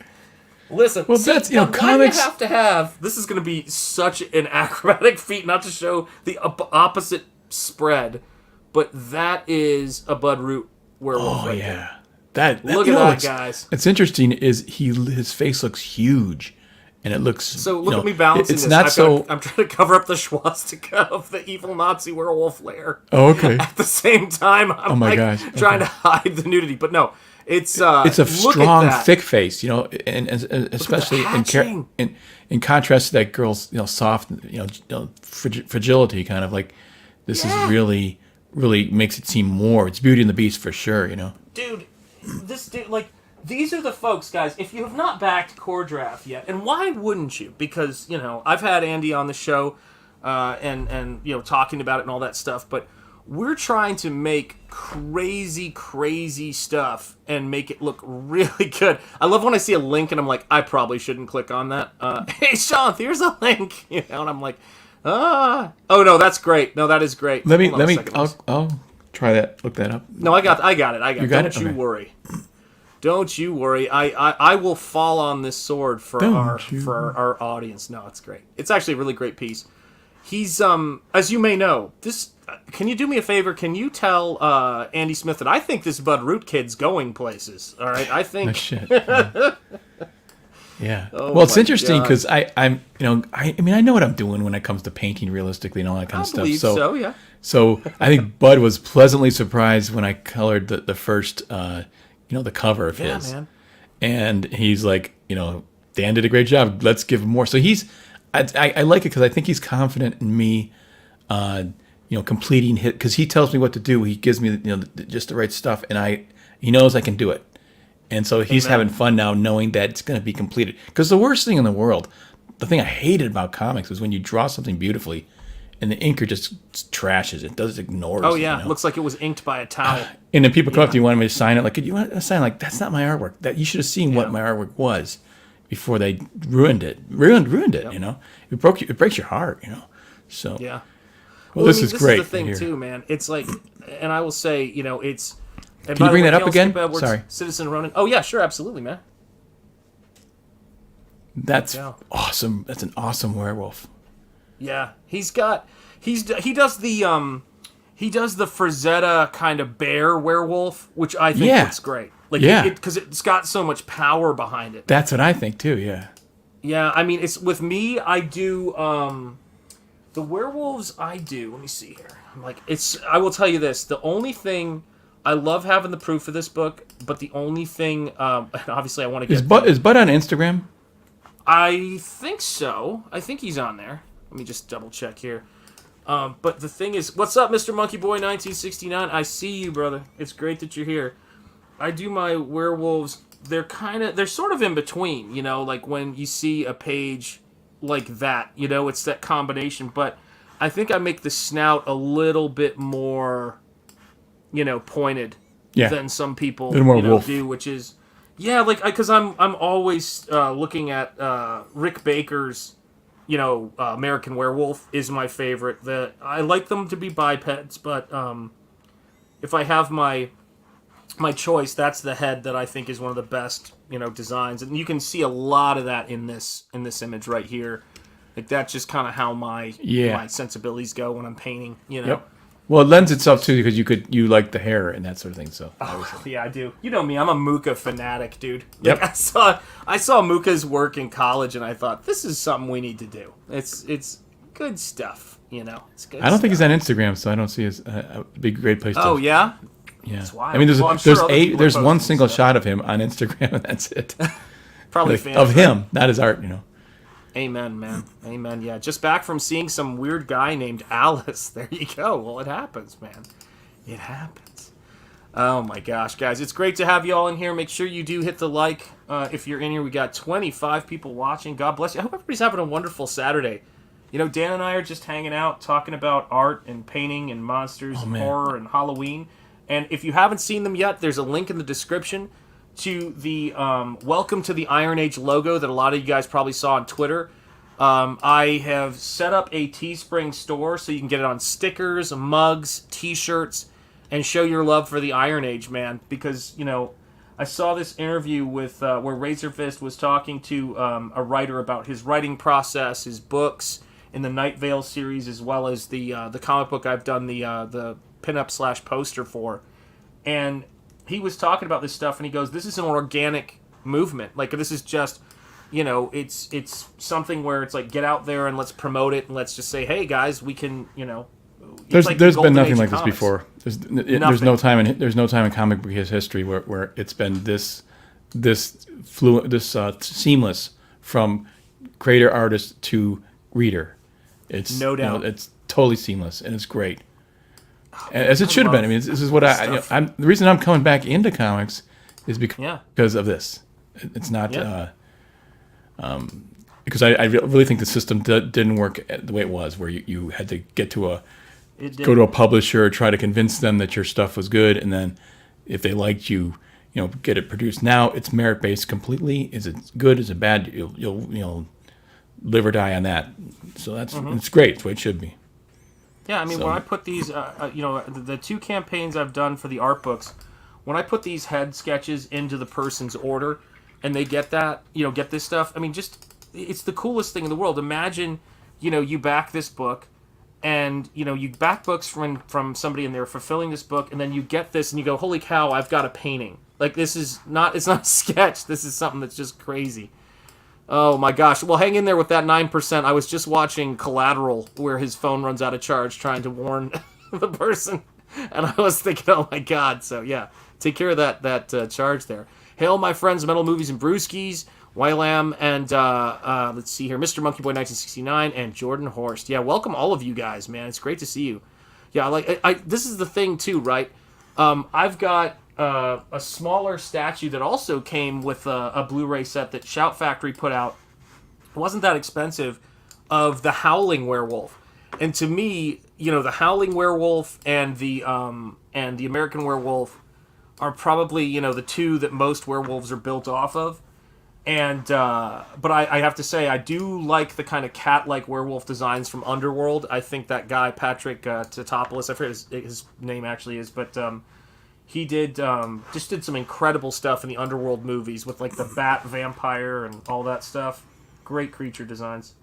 S5: Listen.
S6: Well, that's, comics.
S5: Why do you have to have, this is going to be such an acrobatic feat, not to show the opposite spread, but that is a Bud Root werewolf right there. Look at that, guys.
S6: It's interesting is his face looks huge. And it looks
S5: so. Look at me balancing
S6: it's
S5: this.
S6: Not
S5: I'm trying to cover up the swastika of the evil Nazi werewolf lair.
S6: Oh, okay.
S5: At the same time, I'm trying to hide the nudity, but no, it's a
S6: strong, thick face, and especially in contrast to that girl's soft, fragility, kind of like this is really makes it seem more. It's Beauty and the Beast for sure,
S5: Dude, these are the folks, guys, if you have not backed Core Draft yet, and why wouldn't you? Because, I've had Andy on the show, and talking about it and all that stuff, but we're trying to make crazy, crazy stuff and make it look really good. I love when I see a link and I'm like, I probably shouldn't click on that. Hey, Shanth, here's a link, and I'm like, oh no, that's great. No, that is great.
S6: I'll try that. Look that up.
S5: No, I got it.
S6: You got it?
S5: Don't you worry. Don't you worry. I will fall on this sword for our audience. No, it's great. It's actually a really great piece. He's as you may know, this. Can you do me a favor? Can you tell Andy Smith that I think this Bud Root kid's going places? All right, I think.
S6: No shit. Yeah. Well, it's interesting because I know what I'm doing when it comes to painting realistically and all that kind of stuff.
S5: I believe so, yeah.
S6: So I think Bud was pleasantly surprised when I colored the first, the cover of his. Man. And he's like, Dan did a great job. Let's give him more. So I like it because I think he's confident in me, completing his, because he tells me what to do. He gives me, just the right stuff, and he knows I can do it. And so he's having fun now knowing that it's going to be completed. Because the worst thing in the world, the thing I hated about comics was when you draw something beautifully and the inker just trashes it, ignores it.
S5: Oh, yeah. Looks like it was inked by a towel.
S6: And then people come up to you, want me to sign it. Like, you want to sign? Like, that's not my artwork. That you should have seen what my artwork was before they ruined it. Ruined it, It breaks your heart, So,
S5: yeah.
S6: Well, this is great.
S5: This is the thing, too, man. It's like, and I will say, it's...
S6: Can you bring that up again? Sorry.
S5: Citizen Ronin. Oh, yeah, sure, absolutely, man.
S6: That's awesome. That's an awesome werewolf.
S5: Yeah, he does the Frazetta kind of bear werewolf, which I think looks great. Like, because it's got so much power behind it.
S6: That's what I think too. Yeah.
S5: Yeah, I mean, it's with me. I do the werewolves. I do. Let me see here. I'm like, I will tell you this. The only thing I love having the proof of this book, but the only thing, and obviously I want to get...
S6: Is Bud on Instagram?
S5: I think so. I think he's on there. Let me just double check here. But the thing is, what's up, Mr. Monkey Boy 1969? I see you, brother. It's great that you're here. I do my werewolves. They're sort of in between, you know, like when you see a page like that, you know, it's that combination. But I think I make the snout a little bit more, you know, pointed than some people do, which is, like, because I'm always looking at Rick Baker's, you know, American Werewolf is my favorite. I like them to be bipeds, but if I have my choice, that's the head that I think is one of the best, you know, designs, and you can see a lot of that in this image right here. Like that's just kind of how my sensibilities go when I'm painting, you know.
S6: Yep. Well, it lends itself to because you like the hair and that sort of thing. So
S5: yeah, I do. You know me, I'm a Muka fanatic, dude.
S6: Yep.
S5: Like, I saw Muka's work in college, and I thought this is something we need to do. It's good stuff, you know. It's good.
S6: I don't think he's on Instagram, so I don't see his a big great place.
S5: Oh yeah.
S6: Yeah.
S5: That's wild.
S6: I mean, there's
S5: well,
S6: one single shot of him on Instagram, and that's it.
S5: Probably
S6: like, of him, not his art, you know.
S5: Amen, man. Amen. Yeah, just back from seeing some weird guy named Alice. There you go. Well, it happens, man. It happens. Oh my gosh, guys, it's great to have you all in here. Make sure you do hit the like if you're in here. We got 25 people watching. God bless you. I hope everybody's having a wonderful Saturday. You know, Dan and I are just hanging out, talking about art and painting and monsters and horror and Halloween. And if you haven't seen them yet, there's a link in the description to the Welcome to the Iron Age logo that a lot of you guys probably saw on Twitter. I have set up a Teespring store so you can get it on stickers, mugs, t-shirts, and show your love for the Iron Age, man. Because, you know, I saw this interview with where Razorfist was talking to a writer about his writing process, his books in the Night Vale series, as well as the comic book I've done the pinup / poster for. And he was talking about this stuff, and he goes, this is an organic movement. Like, this is just, you know, it's something where it's like, get out there and let's promote it, and let's just say, hey, guys, we can, you know.
S6: There's been nothing like this before. There's no time in comic book history where it's been this seamless from creator artist to reader. It's no doubt. You know, it's totally seamless, and it's great. As it should have been. I mean, this is what I'm. The reason I'm coming back into comics is because of this. It's not because I really think the system didn't work the way it was, where you had to go to a publisher, try to convince them that your stuff was good, and then if they liked you, you know, get it produced. Now it's merit based completely. Is it good? Is it bad? You'll live or die on that. So it's great. It's the way it should be.
S5: Yeah, I mean, when I put these, you know, the 2 campaigns I've done for the art books, when I put these head sketches into the person's order, and they get that, you know, get this stuff, I mean, it's the coolest thing in the world. Imagine, you know, you back this book, and, you know, you back books from somebody, and they're fulfilling this book, and then you get this, and you go, holy cow, I've got a painting. Like, it's not a sketch. This is something that's just crazy. Oh my gosh. Well, hang in there with that 9%. I was just watching Collateral, where his phone runs out of charge trying to warn the person. And I was thinking, oh my god. So yeah, take care of that charge there. Hail my friends, Metal Movies and Brewskis, Wylam, and let's see here, Mr. Monkey Boy 1969, and Jordan Horst. Yeah, welcome all of you guys, man. It's great to see you. Yeah, like this is the thing too, right? I've got a smaller statue that also came with a Blu-ray set that Shout Factory put out. It wasn't that expensive, of the Howling Werewolf. And to me, you know, the Howling Werewolf and the American Werewolf are probably, you know, the 2 that most werewolves are built off of. And but I have to say, I do like the kind of cat-like werewolf designs from Underworld. I think that guy Patrick Tatopoulos, I forget his name actually is, but he did some incredible stuff in the Underworld movies with like the bat vampire and all that stuff. Great creature designs.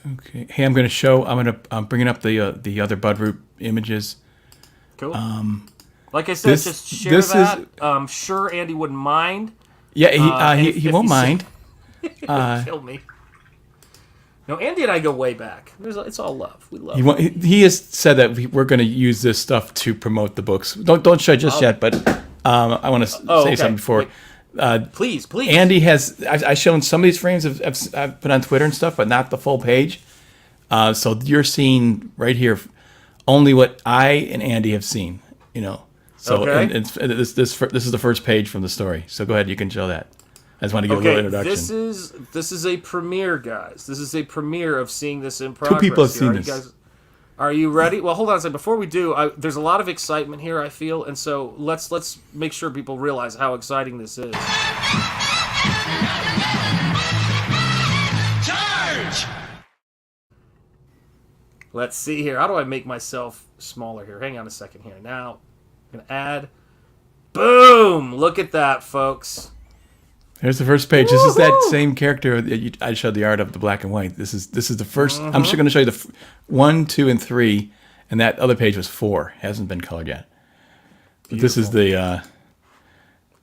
S6: Okay. Hey, I'm bringing up the other Budroot images.
S5: Cool. Like I said, just share that. Sure, Andy wouldn't mind.
S6: Yeah, he won't mind.
S5: Kill me. No, Andy and I go way back. It's all love. We love.
S6: He has said that we're going to use this stuff to promote the books. Don't show it just yet, but I want to say something before.
S5: Please.
S6: Andy has. I've shown some of these frames I've put on Twitter and stuff, but not the full page. So you're seeing right here only what I and Andy have seen. So and this is the first page from the story. So go ahead, you can show that. I just want to give a little introduction.
S5: This is a premiere, guys. This is a premiere of seeing this in progress.
S6: 2 people have seen this.
S5: Guys, are you ready? Well, hold on a second. Before we do, there's a lot of excitement here, I feel, and so let's make sure people realize how exciting this is.
S7: Charge!
S5: Let's see here. How do I make myself smaller here? Hang on a second here. Now, I'm going to add. Boom! Look at that, folks.
S6: There's the first page. This is that same character that I showed the art of, the black and white. This is the first. I'm just going to show you the 1, 2, and 3, and that other page was 4. Hasn't been colored yet. But this is the.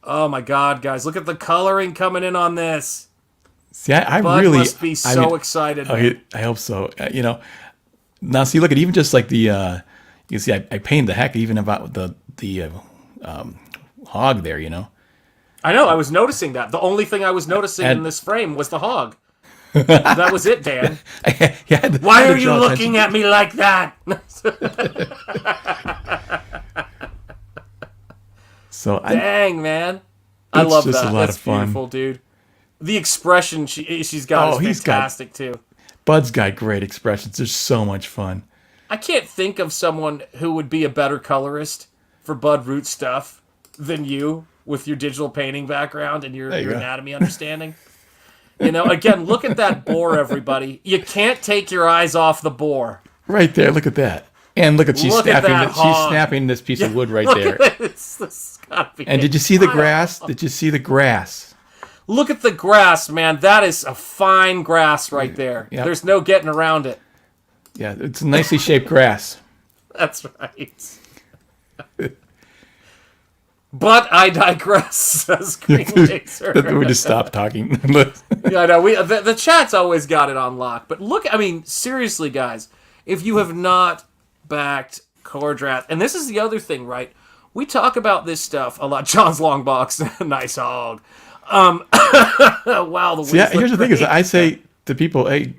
S5: Oh my God, guys! Look at the coloring coming in on this.
S6: See, I
S5: Bud
S6: really
S5: must be so excited.
S6: I hope so. Now see, look at even just like the. You see, I painted the heck even about the hog there.
S5: I know. I was noticing that. The only thing I was noticing in this frame was the hog. That was it, Dan. Why are you looking at me like that? Dang, man. I love that.
S6: A lot
S5: That's
S6: of fun.
S5: Beautiful, dude. The expression she's got is fantastic, too.
S6: Bud's got great expressions. They're so much fun.
S5: I can't think of someone who would be a better colorist for Bud Root stuff than you, with your digital painting background and your anatomy understanding. Again, look at that boar, everybody. You can't take your eyes off the boar.
S6: Right there, look at that. And look at she's snapping this piece of wood right there.
S5: This gotta be
S6: and did you see the grass? Did you see the grass?
S5: Look at the grass, man. That is a fine grass right there. Yep. There's no getting around it.
S6: Yeah, it's a nicely shaped grass.
S5: That's right. But I digress, says Green Chaser.
S6: We just stopped talking.
S5: Yeah, I know. The chat's always got it on lock. But look, seriously, guys, if you have not backed Core Draft, and this is the other thing, right? We talk about this stuff a lot. John's long box, nice hog. Wow, the
S6: here's the thing is, I say to people, hey,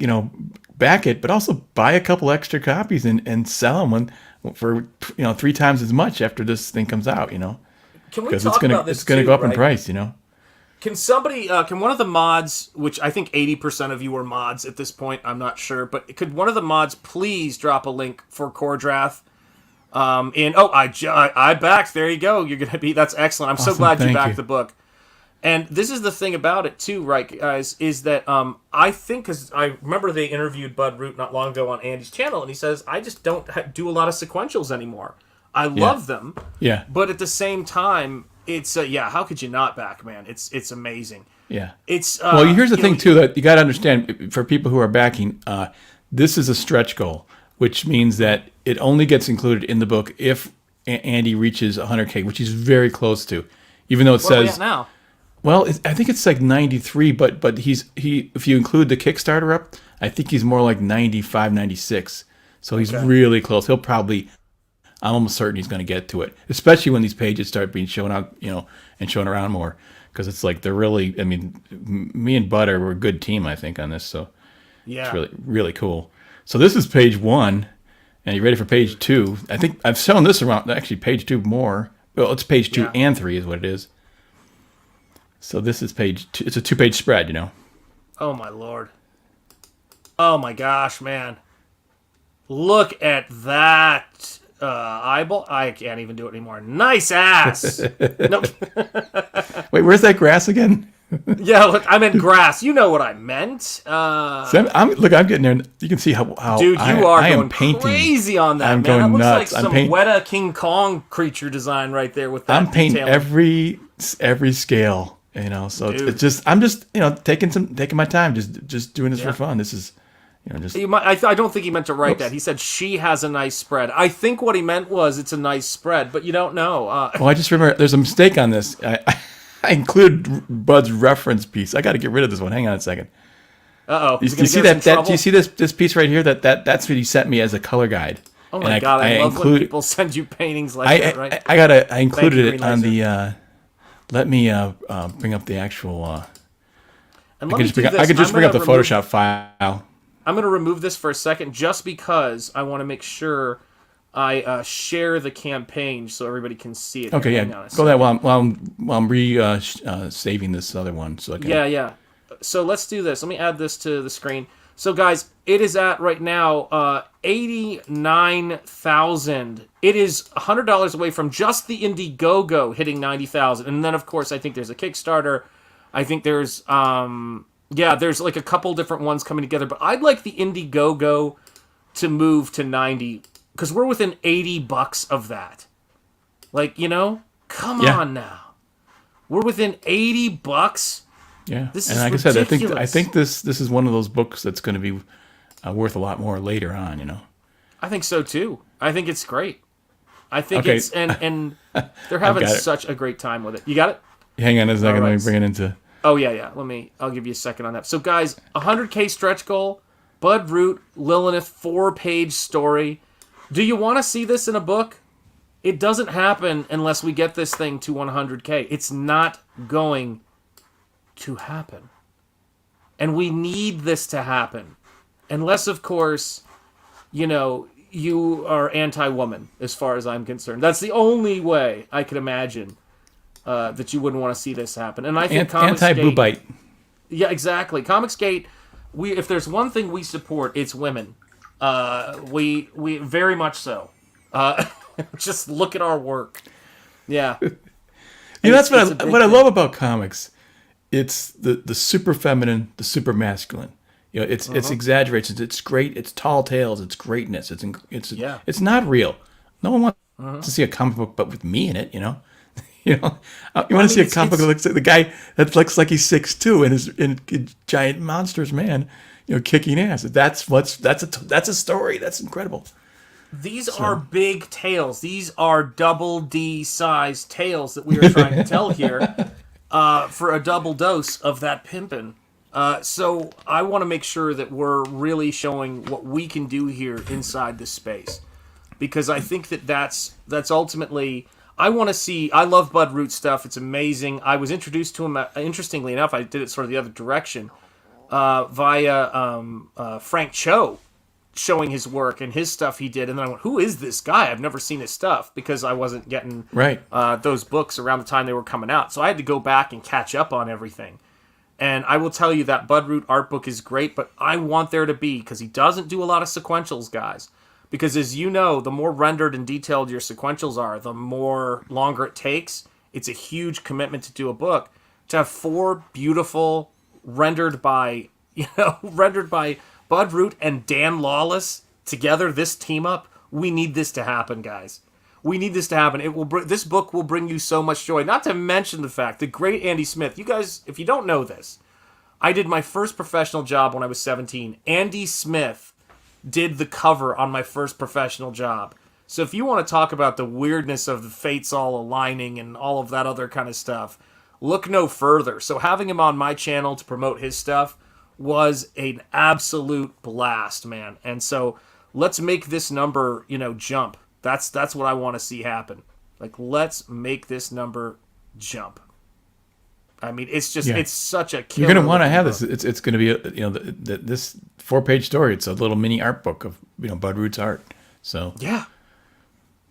S6: back it, but also buy a couple extra copies and sell them for 3 times as much after this thing comes out.
S5: Can we talk about this?
S6: It's going to go up in price,
S5: Can somebody, can one of the mods, which I think 80% of you are mods at this point, I'm not sure, but could one of the mods please drop a link for Core Draft? I backed. There you go. You're gonna be. That's excellent. I'm so glad you backed the book. And this is the thing about it too, right, guys? Is that I think, because I remember they interviewed Bud Root not long ago on Andy's channel, and he says I just don't do a lot of sequentials anymore. I love them. Yeah. But at the same time, it's how could you not back, man? It's amazing.
S6: Yeah.
S5: It's
S6: well, here's the thing too that you got to understand for people who are backing. This is a stretch goal, which means that it only gets included in the book if Andy reaches 100K, which he's very close to, even though it says.
S5: What are we at now?
S6: Well, I think it's like 93, but he if you include the Kickstarter up, I think he's more like 95, 96. So he's really close. He'll probably. I'm almost certain he's going to get to it, especially when these pages start being shown out, and shown around more, because it's like they're really. I mean, me and Bud are a good team, I think, on this. So it's really, really cool. So this is page 1, and you ready for page 2? I think I've shown this around. Actually, page 2 more. Well, it's page 2 and 3 is what it is. So this is page 2. It's a 2-page spread,
S5: Oh my lord! Oh my gosh, man! Look at that. Eyeball. I can't even do it anymore. Nice ass. Nope.
S6: Wait, where's that grass again?
S5: Yeah, look, I meant grass. You know what I meant.
S6: So I'm getting there. You can see how
S5: dude, you are going
S6: painting.
S5: Crazy on that.
S6: I'm
S5: man.
S6: going
S5: that looks
S6: nuts.
S5: like some Weta King Kong creature design right there with that.
S6: I'm painting every scale. So it's just I'm just taking my time, just doing this for fun. This is.
S5: I don't think he meant to write that. He said she has a nice spread. I think what he meant was it's a nice spread, but you don't know.
S6: Well, I just remember there's a mistake on this. I included Bud's reference piece. I got to get rid of this one. Hang on a second.
S5: Uh-oh.
S6: Do you see that? Do you see this piece right here? That's what he sent me as a color guide.
S5: Oh my God! I love when people send you paintings like that. Right?
S6: I included it on the. Let me bring up the actual. I could just bring up the Photoshop file.
S5: I'm going to remove this for a second, just because I want to make sure I share the campaign so everybody can see it.
S6: Okay, yeah. Go that while I'm saving this other one, so I can.
S5: Yeah. So let's do this. Let me add this to the screen. So guys, it is at right now 89,000. It is $100 away from just the Indiegogo hitting 90,000, and then of course I think there's a Kickstarter. I think there's there's like a couple different ones coming together, but I'd like the Indiegogo to move to 90 because we're within $80 of that. Like, come on now, we're within $80.
S6: Yeah,
S5: this
S6: and
S5: is
S6: like
S5: ridiculous.
S6: I said, I think this is one of those books that's going to be worth a lot more later on.
S5: I think so too. I think it's great. I think it's and they're having such a great time with it. You got it?
S6: Hang on a second. Right. Let me bring it into.
S5: Oh yeah. I'll give you a second on that. So guys, 100K stretch goal, Bud Root, Lilith, 4-page story. Do you want to see this in a book? It doesn't happen unless we get this thing to 100K. It's not going to happen. And we need this to happen. Unless, of course, you are anti-woman, as far as I'm concerned. That's the only way I could imagine that you wouldn't want to see this happen. And I think
S6: anti-boobite.
S5: Yeah, exactly. Comicsgate, if there's one thing we support, it's women. We very much so. Just look at our work. Yeah.
S6: That's what I love about comics. It's the super feminine, the super masculine. It's exaggerations. It's great. It's tall tales. It's greatness. It's not real. No one wants to see a comic book, but with me in it. You want to see a comic book that looks like the guy that looks like he's 6'2" and is in giant monsters, man. Kicking ass. That's a story. That's incredible.
S5: These are big tales. These are double D size tales that we are trying to tell here. For a double dose of that pimpin'. So I want to make sure that we're really showing what we can do here inside this space. Because I think that's ultimately... I want to see... I love Bud Root stuff. It's amazing. I was introduced to him, interestingly enough, I did it sort of the other direction, via Frank Cho showing his work and his stuff he did. And then I went, who is this guy? I've never seen his stuff, because I wasn't getting those books around the time they were coming out. So I had to go back and catch up on everything. And I will tell you that Bud Root art book is great, but I want there to be, because he doesn't do a lot of sequentials, guys. Because as you know, the more rendered and detailed your sequentials are, the more longer it takes. It's a huge commitment to do a book. To have 4 beautiful, rendered by Bud Root and Dan Lawless together, this team up, we need this to happen, guys. We need this to happen. This book will bring you so much joy. Not to mention the fact, the great Andy Smith. You guys, if you don't know this, I did my first professional job when I was 17. Andy Smith did the cover on my first professional job. So if you want to talk about the weirdness of the fates all aligning and all of that other kind of stuff, look no further. So having him on my channel to promote his stuff was an absolute blast, man. And so let's make this number, jump. That's what I want to see happen. Like, let's make this number jump. I mean, it's just it's such a killer.
S6: You're going to want to have this. It's going to be this 4-page story. It's a little mini art book of Bud Root's art. So
S5: yeah.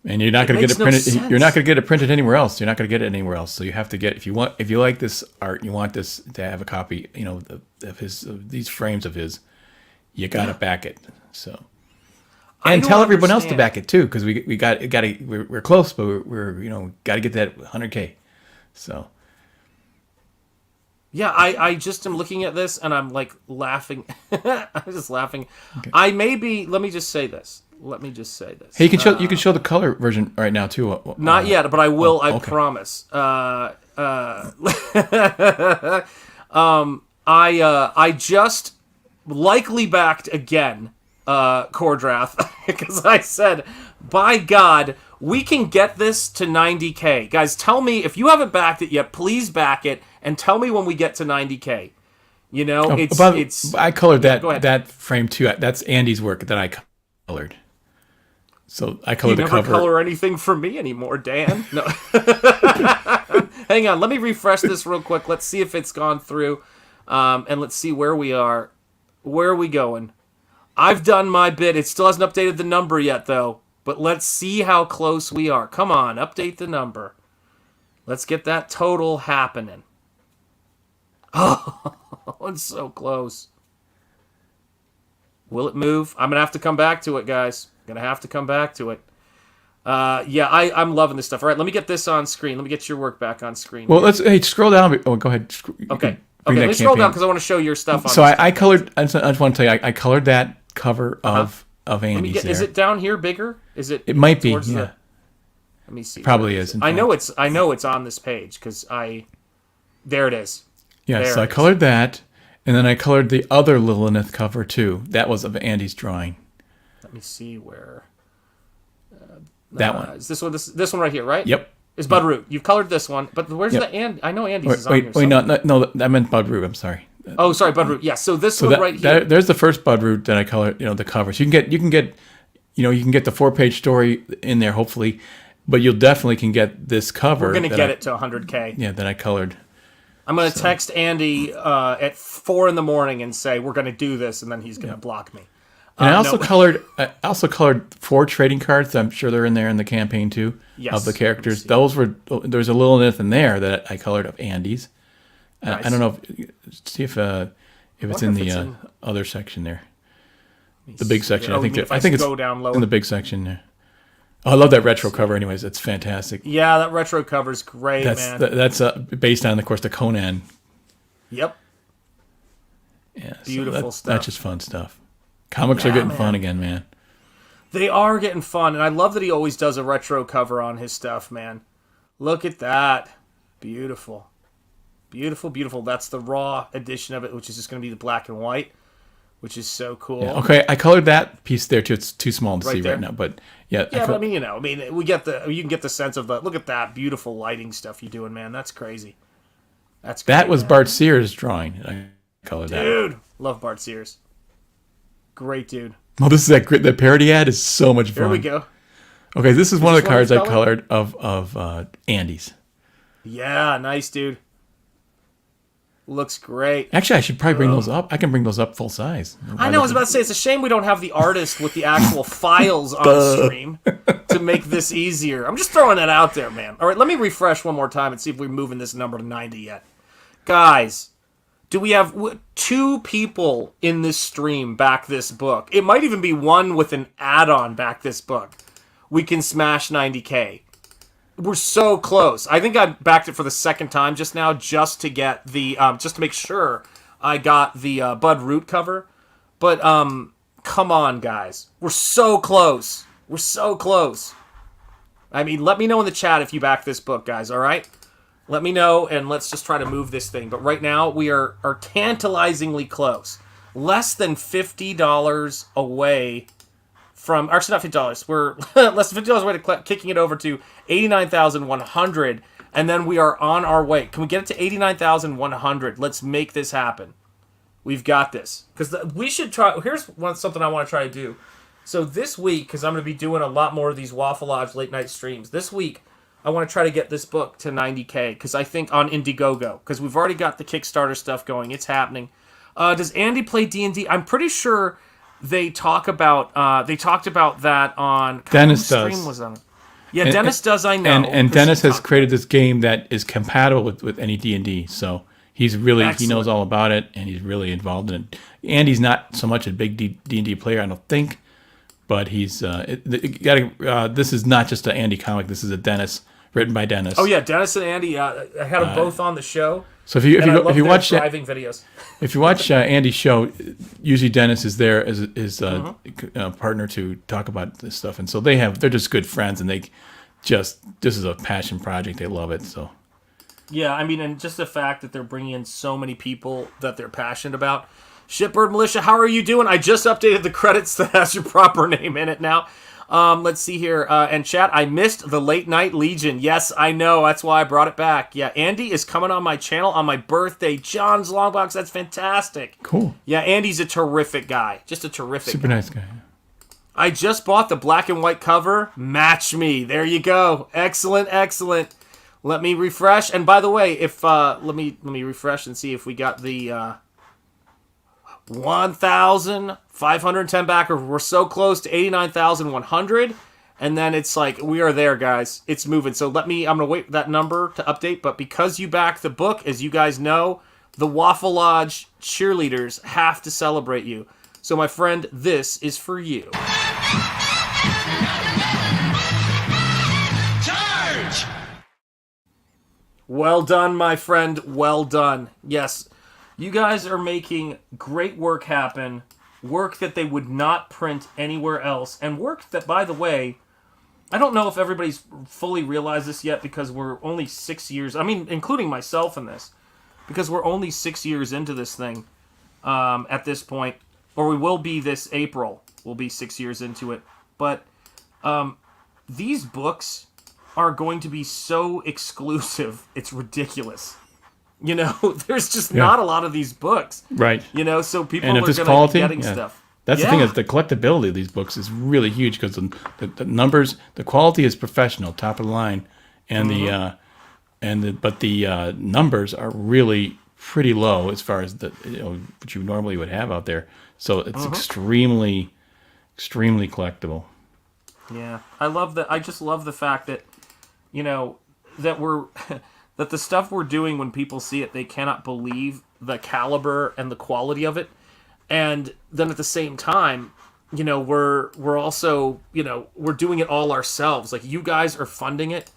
S6: And you're not going to get it printed. You're not going to get it printed anywhere else. You're not going to get it anywhere else. So you have to get if you like this art, you want this to have a copy. Of these frames of his. You got to back it. So. And tell everyone else to back it too, because we're close, but we're got to get that 100K. So. Yeah,
S5: I just am looking at this and I'm like laughing. I'm just laughing. Okay. Let me just say this.
S6: Hey, you can show the color version right now too.
S5: Not yet, but I will. I promise. I just likely backed again. Cordrath, because I said, by God, we can get this to 90K. Guys, tell me, if you haven't backed it yet, please back it, and tell me when we get to 90K. You know,
S6: I colored
S5: go ahead.
S6: that frame too. That's Andy's work that I colored. So I colored the
S5: never
S6: cover.
S5: Color anything for me anymore, Dan. No. Hang on, let me refresh this real quick. Let's see if it's gone through, and let's see where we are. Where are we going? I've done my bit. It still hasn't updated the number yet, though. But let's see how close we are. Come on, update the number. Let's get that total happening. Oh, it's so close. Will it move? I'm going to have to come back to it, guys. Going to have to come back to it. Yeah, I'm loving this stuff. All right, let me get this on screen. Let me get your work back on screen.
S6: Well, scroll down. Oh, go ahead.
S5: Okay, let me scroll down because I want to show your stuff on
S6: So I colored, I just want to tell you, I colored that cover of Andy's there.
S5: Is it down here bigger? Is it?
S6: It might be, yeah.
S5: Let me see.
S6: Probably is.
S5: I know it's on this page because there it is.
S6: Yeah,
S5: there
S6: so I colored that, and then I colored the other Lilith cover too. That was of Andy's drawing.
S5: Let me see where.
S6: That one.
S5: Is this one? This one right here, right?
S6: Yep.
S5: Is Bud Root. You've colored this one, but where's the Andy? I know Andy's is on here.
S6: Wait, no, I meant Bud Root. I'm sorry.
S5: Oh, sorry, Bud Root. Yeah, so this one right here.
S6: There's the first Bud Root that I colored. The covers. You can get the 4-page story in there, hopefully, but you'll definitely can get this cover.
S5: We're gonna get it to 100K.
S6: Yeah, that I colored.
S5: I'm gonna text Andy at 4 a.m. and say we're gonna do this, and then he's gonna block me.
S6: And I also colored 4 trading cards. I'm sure they're in there in the campaign too.
S5: Yes.
S6: Of the characters. There's a Lilith in there that I colored of Andy's.
S5: Nice.
S6: I don't know see if it's in the other section there. The big section. I think it's
S5: go down lower.
S6: in the big section there. Oh, I love that retro cover. Anyways, it's fantastic.
S5: Yeah, that retro cover's great, man.
S6: That's based on, of course, the Conan.
S5: Yep.
S6: Yeah,
S5: Beautiful stuff.
S6: That's just fun stuff. Comics are getting fun again, man.
S5: They are getting fun, and I love that he always does a retro cover on his stuff, man. Look at that. Beautiful. Beautiful, beautiful. That's the raw edition of it, which is just going to be the black and white, which is so cool.
S6: Yeah, okay, I colored that piece there too. It's too small to see
S5: there?
S6: right now, but yeah.
S5: Yeah, but you can get the sense of look at that beautiful lighting stuff you're doing, man. That's crazy. That's great,
S6: that was
S5: man.
S6: Bart Sears' drawing. I colored that.
S5: Dude, love Bart Sears. Great dude.
S6: Well, this is that parody ad is so much fun.
S5: Here we go.
S6: Okay, this is one of the cards I
S5: colored?
S6: colored of Andy's.
S5: Yeah, nice dude. Looks great.
S6: Actually, I should probably bring those up. I can bring those up full size.
S5: I know. I was about to say, it's a shame we don't have the artist with the actual files on the stream to make this easier. I'm just throwing that out there, man. All right, let me refresh one more time and see if we're moving this number to 90 yet. Guys, do we have 2 people in this stream back this book? It might even be one with an add-on back this book. We can smash 90K. We're so close. I think I backed it for the second time just now, just to get the, just to make sure I got the Bud Root cover. But come on, guys, we're so close. We're so close. I mean, let me know in the chat if you back this book, guys. All right, let me know, and let's just try to move this thing. But right now, we are tantalizingly close. Less than $50 away. From actually not $50. We're less than $50 away to kicking it over to 89,100, and then we are on our way. Can we get it to 89,100? Let's make this happen. We've got this because we should try. Here's something I want to try to do. So this week, because I'm going to be doing a lot more of these Waffle Lodge late night streams. This week, I want to try to get this book to 90K because I think on Indiegogo because we've already got the Kickstarter stuff going. It's happening. Does Andy play D&D? I'm pretty sure. They talked about that on
S6: Dennis
S5: stream
S6: does.
S5: Was on. Yeah, Dennis does. I know.
S6: And Dennis has created this game that is compatible with any D&D. So he's really he knows all about it and he's really involved in it. Andy's not so much a big D&D player, I don't think, but he's this is not just an Andy comic. This is a Dennis written by Dennis.
S5: Oh yeah, Dennis and Andy. I had them both on the show.
S6: So if you watch
S5: driving videos,
S6: if you watch Andy's show, usually Dennis is there as his partner to talk about this stuff, and so they're just good friends, and this is a passion project. They love it. So
S5: yeah, I mean, and just the fact that they're bringing in so many people that they're passionate about. Shipbird Militia, how are you doing? I just updated the credits that has your proper name in it now. Let's see here. And chat, I missed the Late Night Legion. Yes, I know. That's why I brought it back. Yeah, Andy is coming on my channel on my birthday. John's Longbox. That's fantastic.
S6: Cool.
S5: Yeah, Andy's a terrific guy. Just a terrific
S6: Super
S5: guy.
S6: nice guy.
S5: I just bought the black and white cover. Match me. There you go. Excellent, excellent. Let me refresh. And by the way, if let me refresh and see if we got the 1,510 backer. We're so close to 89,100. And then it's like, we are there, guys. It's moving. So I'm going to wait for that number to update. But because you backed the book, as you guys know, the Waffle Lodge cheerleaders have to celebrate you. So, my friend, this is for you.
S7: Charge!
S5: Well done, my friend. Well done. Yes, you guys are making great work happen. Work that they would not print anywhere else. And work that, by the way, I don't know if everybody's fully realized this yet because we're only 6 years, I mean, including myself in this, because we're only 6 years into this thing at this point. Or we will be this April. We'll be 6 years into it. But these books are going to be so exclusive. It's ridiculous. You know, there's just not a lot of these books.
S6: Right.
S5: You know, so people
S6: And
S5: are
S6: if it's
S5: going
S6: quality,
S5: to be getting stuff.
S6: That's the thing, is the collectability of these books is really huge because the numbers, the quality is professional, top of the line, and the numbers are really pretty low as far as what you normally would have out there. So it's extremely collectible.
S5: Yeah, I love that. I just love the fact that, you know, that we're that the stuff we're doing, when people see it, they cannot believe the caliber and the quality of it. And then at the same time, you know, we're also, you know, we're doing it all ourselves. Like, you guys are funding it,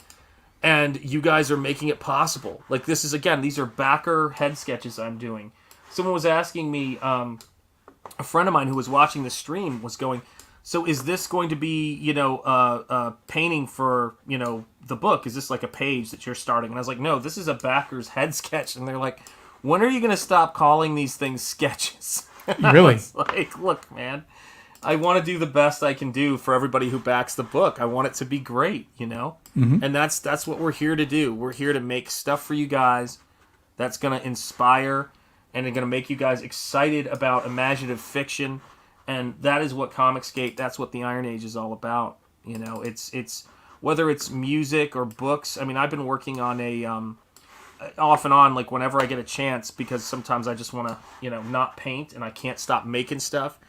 S5: and you guys are making it possible. Like, this is, again, these are backer head sketches I'm doing. Someone was asking me, a friend of mine who was watching the stream was going, so is this going to be, you know, painting for, you know, the book? Is this like a page that you're starting? And I was like, no, this is a backer's head sketch. And they're like, when are you going to stop calling these things sketches?
S6: Really?
S5: I was like, look, man, I want to do the best I can do for everybody who backs the book. I want it to be great, you know? And that's what we're here to do. We're here to make stuff for you guys that's going to inspire and going to make you guys excited about imaginative fiction. And that is what Comicsgate, that's what the Iron Age is all about. You know, it's whether it's music or books. I mean, I've been working on a off and on, like, whenever I get a chance, because sometimes I just want to, you know, not paint and I can't stop making stuff.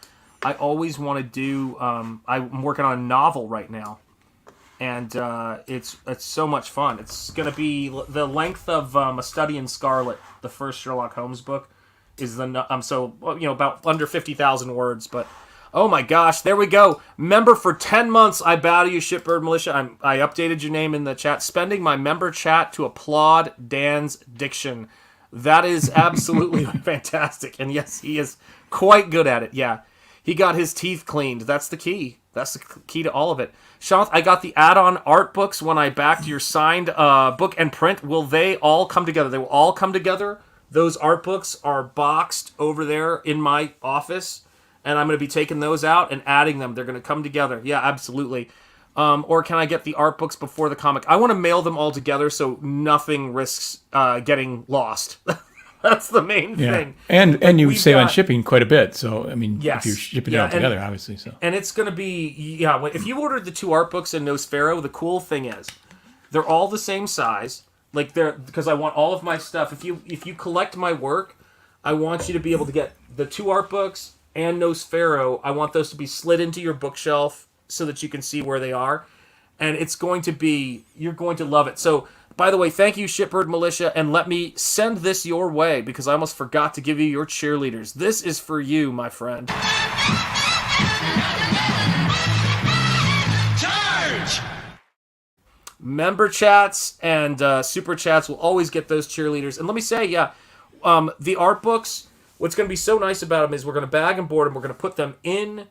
S5: I always want to do, I'm working on a novel right now, and it's so much fun. It's going to be the length of A Study in Scarlet, the first Sherlock Holmes book, is about under 50,000 words, but oh my gosh, there we go. Member for 10 months, I bow to you, Shipbird Militia. I updated your name in the chat. Spending my member chat to applaud Dan's diction. That is absolutely fantastic. And yes, he is quite good at it. Yeah, he got his teeth cleaned. That's the key. That's the key to all of it. Shanth, I got the add-on art books when I backed your signed book and print. Will they all come together? They will all come together. Those art books are boxed over there in my office, and I'm going to be taking those out and adding them. They're going to come together. Yeah, absolutely. Or can I get the art books before the comic? I want to mail them all together so nothing risks getting lost. That's the main thing.
S6: And you save on shipping quite a bit. So, I mean,
S5: yes.
S6: if you're shipping it all together, obviously. So.
S5: And it's going to be, if you ordered the 2 art books in Nosfero, the cool thing is they're all the same size. Like, because I want all of my stuff. If you collect my work, I want you to be able to get the 2 art books and Nosfero. I want those to be slid into your bookshelf so that you can see where they are. And it's going to be, you're going to love it. So, by the way, thank you, Shipbird Militia, and let me send this your way because I almost forgot to give you your cheerleaders. This is for you, my friend.
S7: Charge!
S5: Member chats and super chats will always get those cheerleaders. And let me say, the art books, what's going to be so nice about them is we're going to bag and board them. We're going to put them in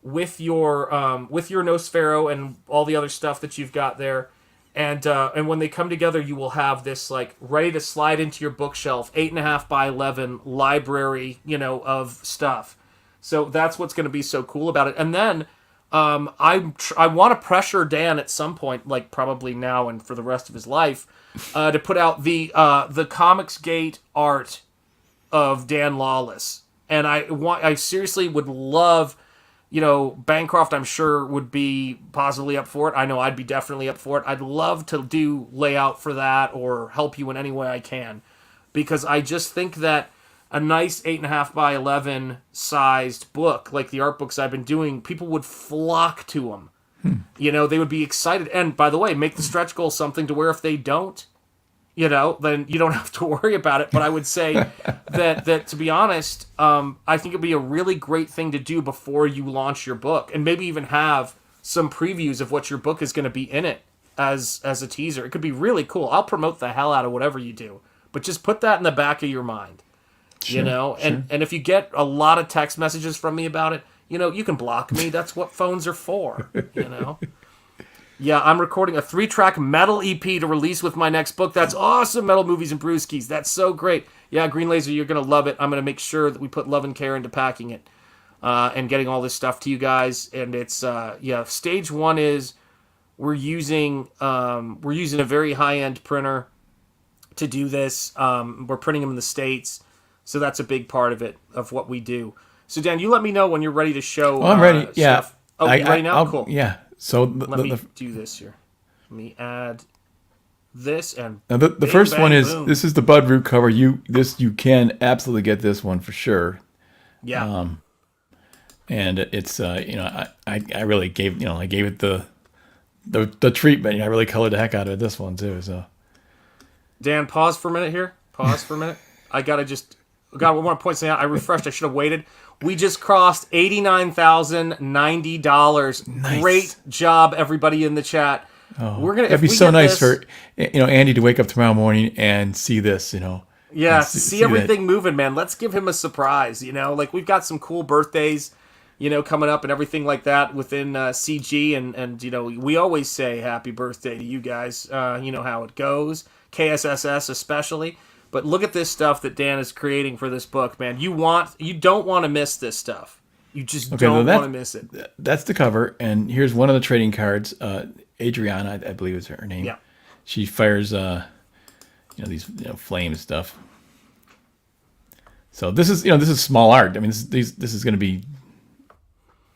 S5: with your Nosfero and all the other stuff that you've got there. And when they come together, you will have this, like, ready to slide into your bookshelf, 8.5 by 11 library, of stuff. So that's what's going to be so cool about it. And then I want to pressure Dan at some point, like probably now and for the rest of his life, to put out the Comicsgate art of Dan Lawless. And I seriously would love, Bancroft I'm sure would be positively up for it. I know I'd be definitely up for it. I'd love to do layout for that or help you in any way I can, because I just think that a nice 8.5 by 11 sized book, like the art books I've been doing, people would flock to them. They would be excited. And by the way, make the stretch goal something to where if they don't, then you don't have to worry about it. But I would say that to be honest, I think it'd be a really great thing to do before you launch your book, and maybe even have some previews of what your book is going to be in it as a teaser. It could be really cool. I'll promote the hell out of whatever you do, but just put that in the back of your mind.
S6: Sure.
S5: And if you get a lot of text messages from me about it, you can block me. That's what phones are for, Yeah, I'm recording a 3-track metal EP to release with my next book. That's awesome, Metal Movies and Brewskis. That's so great. Yeah, Green Laser, you're going to love it. I'm going to make sure that we put love and care into packing it and getting all this stuff to you guys. And it's, stage 1 is we're using a very high-end printer to do this. We're printing them in the States. So that's a big part of it, of what we do. So, Dan, you let me know when you're ready to show
S6: I'm ready. Yeah.
S5: Stuff. Oh, you ready now? Cool.
S6: Yeah. So
S5: Let me do this here. Let me add this and
S6: now the first
S5: bang,
S6: one is
S5: boom.
S6: this is the Bud Root cover. You can absolutely get this one for sure.
S5: Yeah.
S6: And it's I really gave I gave it the treatment. I really colored the heck out of this one too. So
S5: Dan, pause for a minute here. Pause for a minute. I want to point something out. I refreshed. I should have waited. We just crossed $89,090.
S6: Nice.
S5: Great job, everybody in the chat.
S6: oh,
S5: We're gonna.
S6: it'd be so nice for Andy to wake up tomorrow morning and see this.
S5: Yeah,
S6: and
S5: see everything moving, man. Let's give him a surprise. Like we've got some cool birthdays, coming up and everything like that within CG, and we always say happy birthday to you guys. You know how it goes. KSSS especially. But look at this stuff that Dan is creating for this book, man. You don't want to miss this stuff. You just don't want to miss it.
S6: That's the cover, and here's one of the trading cards. Adriana, I believe is her name.
S5: Yeah.
S6: She fires, these flame stuff. So this is small art. I mean, this is going to be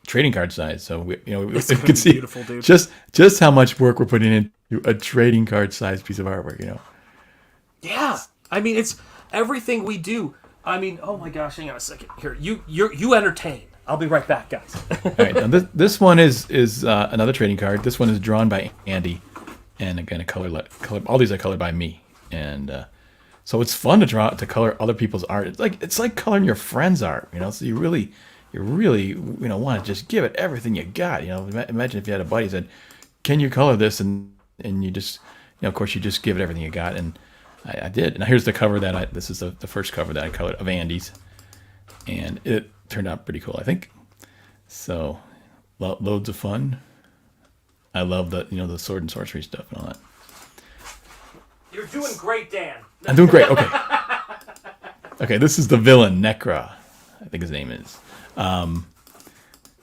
S6: trading card size. So we can see
S5: beautiful, dude.
S6: just how much work we're putting into a trading card size piece of artwork.
S5: Yeah. I mean, it's everything we do. I mean, oh my gosh, hang on a second. Here, you entertain. I'll be right back, guys.
S6: All right, now this one is another trading card. This one is drawn by Andy, and again, color. All these are colored by me, and so it's fun to color other people's art. It's like coloring your friend's art, So you really want to just give it everything you got. Imagine if you had a buddy who said, "Can you color this?" and you just, of course, you just give it everything you got, and I did. Now here's the cover this is the first cover that I colored of Andy's, and it turned out pretty cool, I think. So loads of fun. I love the sword and sorcery stuff and all that.
S5: You're doing great, Dan.
S6: I'm doing great. Okay. Okay, this is the villain, Necra, I think his name is. I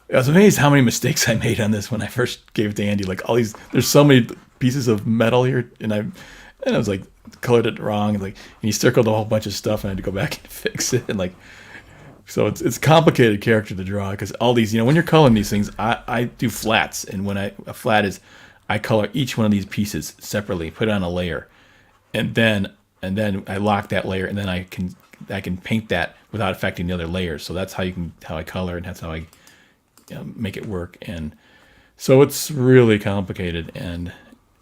S6: was amazed how many mistakes I made on this when I first gave it to Andy. Like there's so many pieces of metal here, and I was like, colored it wrong, and he circled a whole bunch of stuff, and I had to go back and fix it, and so it's a complicated character to draw, because all these, when you're coloring these things, I do flats, and when a flat is, I color each one of these pieces separately, put it on a layer, and then I lock that layer, and then I can paint that without affecting the other layers. So that's how I color, and that's how I make it work, and so it's really complicated, and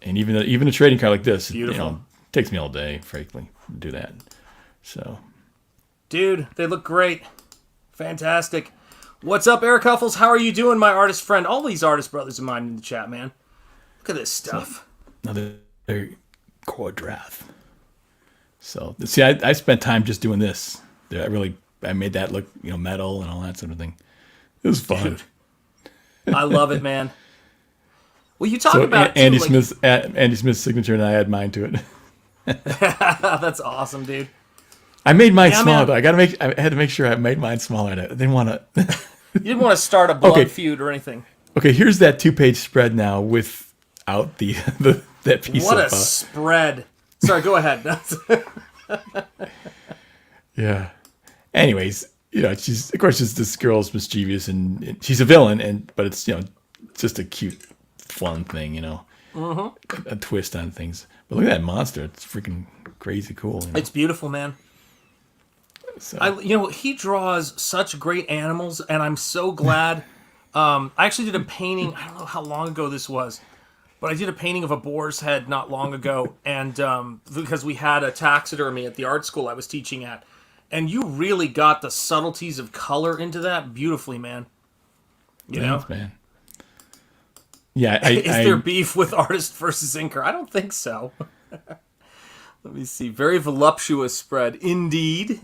S6: even a trading card like this,
S5: beautiful.
S6: Takes me all day, frankly, to do that. So,
S5: dude, they look great, fantastic. What's up, Eric Huffles? How are you doing, my artist friend? All these artist brothers of mine in the chat, man. Look at this stuff.
S6: Another Quadrath. So, see, I spent time just doing this. I made that look, metal and all that sort of thing. It was fun.
S5: Dude, I love it, man. Well, you talk about
S6: Andy Smith's signature, and I add mine to it.
S5: That's awesome, dude.
S6: I made mine smaller, though. I had to make sure I made mine smaller. I didn't want to.
S5: You didn't want to start a blood feud or anything.
S6: Okay, here's that 2-page spread now without the that piece
S5: What
S6: of...
S5: a spread. Sorry, go ahead.
S6: Yeah. Anyways, she's of course this girl's mischievous and she's a villain, but it's just a cute, fun thing, a twist on things. But look at that monster; it's freaking crazy cool.
S5: It's beautiful, man.
S6: So.
S5: He draws such great animals, and I'm so glad. I actually did a painting. I don't know how long ago this was, but I did a painting of a boar's head not long ago, and because we had a taxidermy at the art school I was teaching at, and you really got the subtleties of color into that beautifully, man.
S6: Thanks, man. Yeah,
S5: is there beef with artist versus inker? I don't think so. Let me see. Very voluptuous spread. Indeed.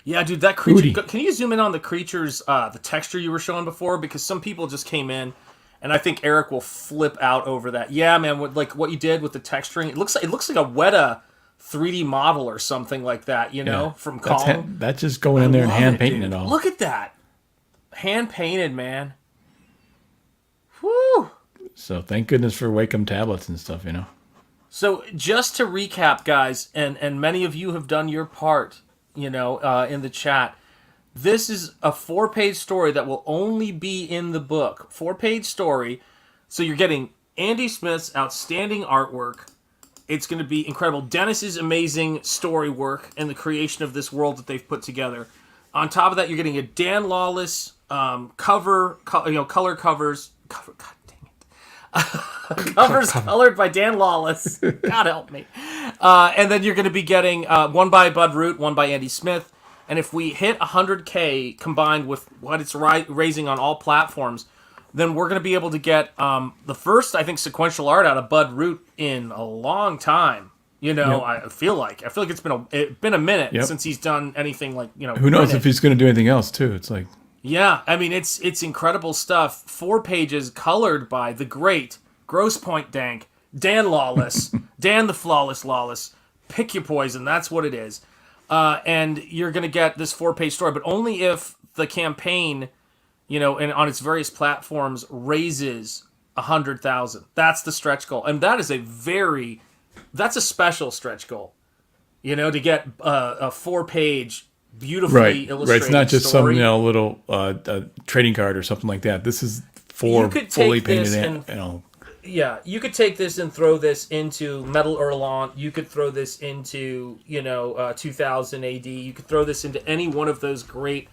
S5: Yeah, dude, that creature...
S6: Booty.
S5: Can you zoom in on the creature's, the texture you were showing before? Because some people just came in, and I think Eric will flip out over that. Yeah, man, what you did with the texturing, it looks like a Weta 3D model or something like that, from Kong.
S6: That's just going in there and hand painting it all.
S5: Look at that. Hand painted, man. Whew.
S6: So thank goodness for Wacom tablets and stuff,
S5: So just to recap, guys, and many of you have done your part, in the chat. This is a 4-page story that will only be in the book. 4-page story. So you're getting Andy Smith's outstanding artwork. It's going to be incredible. Dennis's amazing story work and the creation of this world that they've put together. On top of that, you're getting a Dan Lawless color covers. God dang it. Covers colored by Dan Lawless. God help me. And then you're going to be getting one by Bud Root, one by Andy Smith. And if we hit 100K combined with what it's raising on all platforms, then we're going to be able to get the first, I think, sequential art out of Bud Root in a long time. Yep. I feel like it's been a minute since he's done anything like,
S6: Who knows if he's going to do anything else, too. It's like...
S5: Yeah, I mean, it's incredible stuff. 4 pages colored by the great Grosse Pointe Dank, Dan Lawless, Dan the Flawless Lawless. Pick your poison, that's what it is. And you're going to get this 4-page story, but only if the campaign, and on its various platforms raises 100,000. That's the stretch goal. And that is that's a special stretch goal, to get a 4-page beautifully illustrated
S6: right. It's not just
S5: story.
S6: some little trading card or something like that. This is 4 fully painted.
S5: Yeah, you could take this and throw this into Metal Hurlant. You could throw this into 2000 AD. You could throw this into any one of those great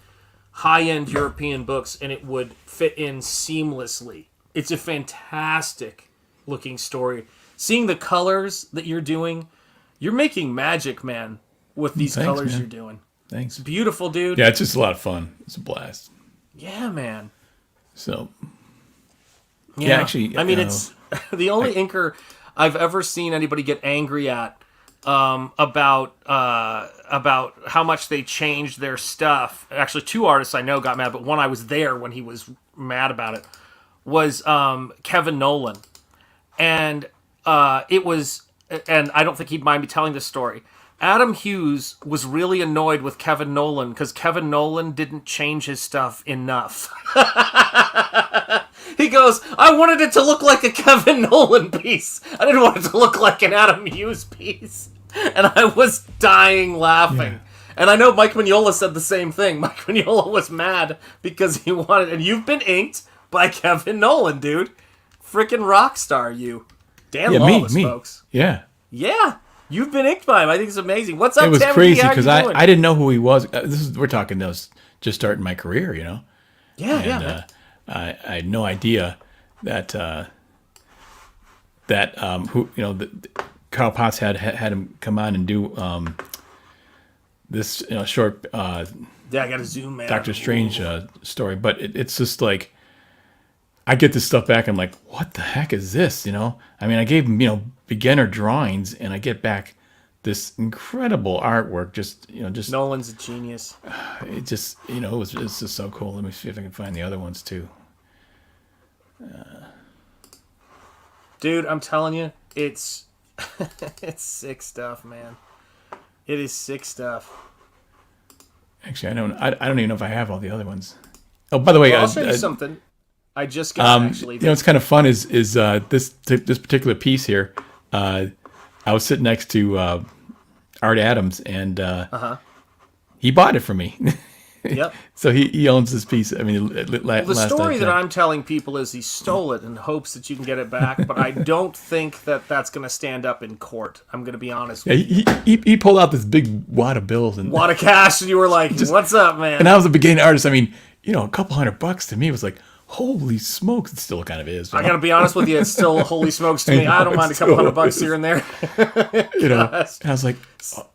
S5: high-end European books, and it would fit in seamlessly. It's a fantastic looking story. Seeing the colors that you're doing, you're making magic, man, with these colors you're doing.
S6: Thanks.
S5: It's beautiful, dude.
S6: Yeah, it's just a lot of fun. It's a blast.
S5: Yeah, man.
S6: So,
S5: yeah,
S6: actually,
S5: I mean, it's the only inker I've ever seen anybody get angry at about how much they changed their stuff. Actually, 2 artists I know got mad, but one I was there when he was mad about it was Kevin Nolan, and it was, and I don't think he'd mind me telling this story. Adam Hughes was really annoyed with Kevin Nolan because Kevin Nolan didn't change his stuff enough. He goes, I wanted it to look like a Kevin Nolan piece. I didn't want it to look like an Adam Hughes piece. And I was dying laughing. Yeah. And I know Mike Mignola said the same thing. Mike Mignola was mad because he wanted... And you've been inked by Kevin Nolan, dude. Freaking rock star, you. Dan Lawless,
S6: me.
S5: Folks.
S6: Yeah.
S5: Yeah. You've been inked by him. I think it's amazing. What's up,
S6: It was
S5: Tammy?
S6: crazy because I didn't know who he was. We're talking just starting my career,
S5: Yeah,
S6: and, I had no idea that Carl Potts had him come on and do this short
S5: I gotta zoom, man.
S6: Doctor Strange story, but it's just like I get this stuff back. I'm like, what the heck is this? I mean, I gave him beginner drawings, and I get back this incredible artwork. Just
S5: Nolan's a genius.
S6: It just it's just so cool. Let me see if I can find the other ones too.
S5: Dude, I'm telling you, it's it's sick stuff, man. It is sick stuff.
S6: Actually, I don't even know if I have all the other ones. Oh, by the way,
S5: I'll show you something. I just got actually.
S6: You know, what's kind of fun is this particular piece here. I was sitting next to Art Adams, and he bought it from me.
S5: Yep.
S6: So he owns this piece. I mean,
S5: The story that I'm telling people is he stole it in hopes that you can get it back, but I don't think that that's going to stand up in court. I'm going to be honest with you.
S6: He pulled out this big wad of bills and
S5: Wad of cash, and you were like, what's up, man?
S6: And I was a beginning artist. I mean, you know, a couple $100 to me was like, holy smokes! It still kind of is.
S5: I got to be honest with you, it's still holy smokes to me. I don't mind a couple $100 here and there.
S6: You know, and I was like,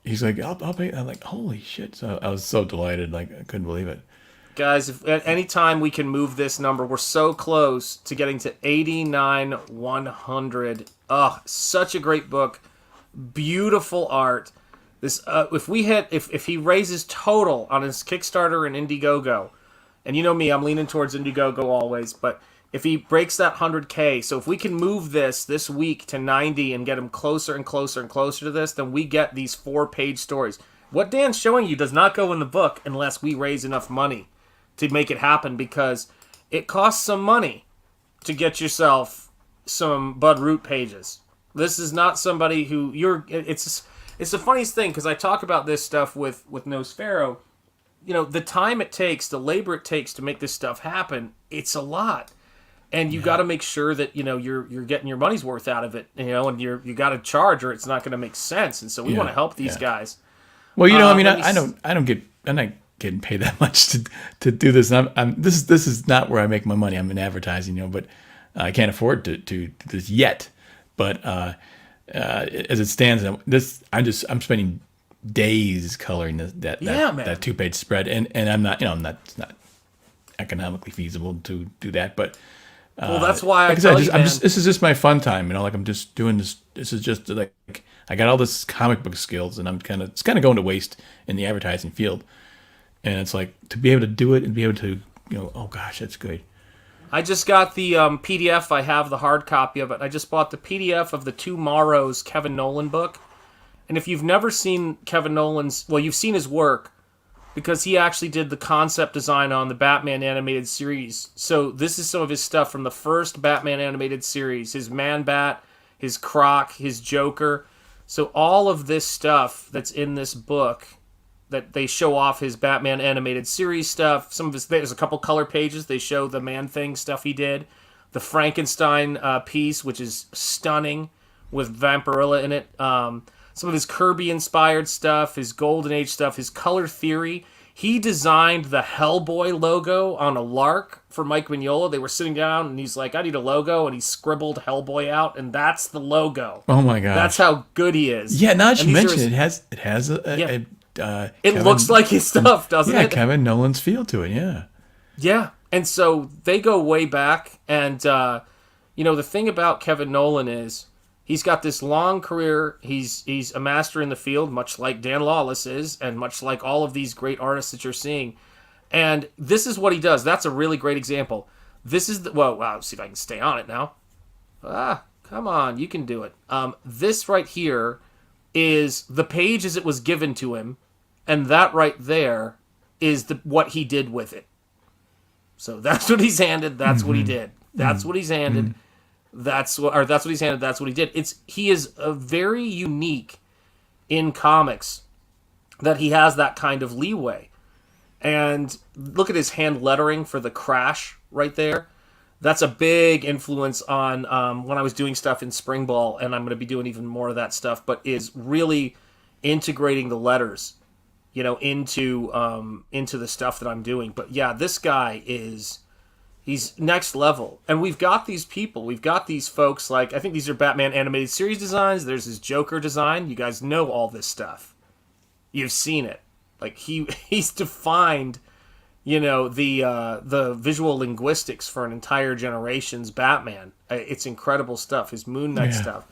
S6: he's like, I'll pay. I'm like, holy shit! So I was so delighted, like I couldn't believe it.
S5: Guys, if at any time we can move this number, we're so close to getting to 89,100. Oh, such a great book, beautiful art. This, if he raises total on his Kickstarter and Indiegogo, and you know me, I'm leaning towards Indiegogo always, but if he breaks that 100K, so if we can move this week to 90 and get him closer and closer and closer to this, then we get these 4-page stories. What Dan's showing you does not go in the book unless we raise enough money to make it happen, because it costs some money to get yourself some Bud Root pages. This is not somebody who it's the funniest thing, because I talk about this stuff with Nosfero. You know, the time it takes, the labor it takes to make this stuff happen, it's a lot. And you got to make sure that, you know, you're getting your money's worth out of it, you know, and you got to charge or it's not going to make sense. And so we want to help these guys.
S6: Well, you know, I mean, I'm not getting paid that much to do this. And this is not where I make my money. I'm in advertising, you know, but I can't afford to do this yet. But as it stands, I'm spending days coloring that 2-page spread, and I'm not, you know, it's not economically feasible to do that, but
S5: well, that's why
S6: like I said, this is just my fun time, you know, like I'm just doing this. This is just like I got all this comic book skills, and it's kind of going to waste in the advertising field, and it's like to be able to do it and be able to, you know, oh gosh, that's good.
S5: I just got the PDF. I have the hard copy of it. I just bought the PDF of the Tomorrow's Kevin Nolan book. And if you've never seen Kevin Nolan's... Well, you've seen his work, because he actually did the concept design on the Batman animated series. So this is some of his stuff from the first Batman animated series. His Man-Bat, his Croc, his Joker. So all of this stuff that's in this book, that they show off his Batman animated series stuff. Some of his... There's a couple color pages. They show the Man-Thing stuff he did. The Frankenstein piece, which is stunning, with Vampirilla in it. Some of his Kirby-inspired stuff, his Golden Age stuff, his color theory. He designed the Hellboy logo on a lark for Mike Mignola. They were sitting down, and he's like, I need a logo, and he scribbled Hellboy out, and that's the logo.
S6: Oh, my God.
S5: That's how good he is.
S6: Yeah, now that you mention it, it has
S5: it looks like his stuff, doesn't it?
S6: Yeah, Kevin Nolan's feel to it, yeah.
S5: Yeah, and so they go way back, and, you know, the thing about Kevin Nolan is... He's got this long career. He's a master in the field, much like Dan Lawless is, and much like all of these great artists that you're seeing. And this is what he does. That's a really great example. This is wow, let's see if I can stay on it now. Come on, you can do it. This right here is the page as it was given to him, and that right there is what he did with it. So that's what he's handed. That's what he did. That's what he's handed. That's what he's handed. That's what he did. He is a very unique in comics that he has that kind of leeway. And look at his hand lettering for the Crash right there. That's a big influence on when I was doing stuff in Spring Ball, and I'm going to be doing even more of that stuff. But is really integrating the letters, you know, into the stuff that I'm doing. But yeah, this guy he's next level. And we've got these people. We've got these folks like, I think these are Batman animated series designs. There's his Joker design. You guys know all this stuff. You've seen it. Like, he's defined, you know, the visual linguistics for an entire generation's Batman. It's incredible stuff. His Moon Knight stuff.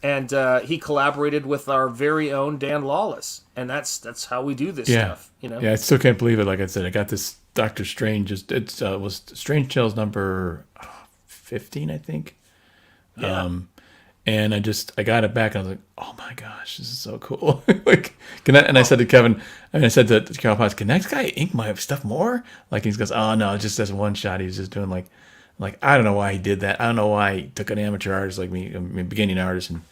S5: And he collaborated with our very own Dan Lawless. And that's how we do this stuff, you know?
S6: Yeah, I still can't believe it. Like I said, I got this Doctor Strange. It was Strange Tales number 15, I think. Yeah. And I got it back, and I was like, oh my gosh, this is so cool. Like, I said to Kevin, I said to Carol Potts, can next guy ink my stuff more? Like, he goes, oh no, just as one shot. He was just doing like Like, I don't know why he did that. I don't know why he took an amateur artist like me, a beginning artist, and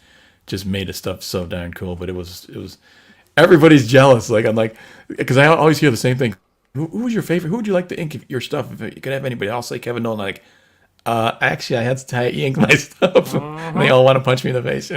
S6: just made his stuff so darn cool. But it was everybody's jealous. Like, I'm like, because I always hear the same thing. Who's your favorite? Who would you like to ink your stuff? If you could have anybody, I'll say Kevin Nolan. Like, actually, I had to ink my stuff. And they all want to punch me in the face.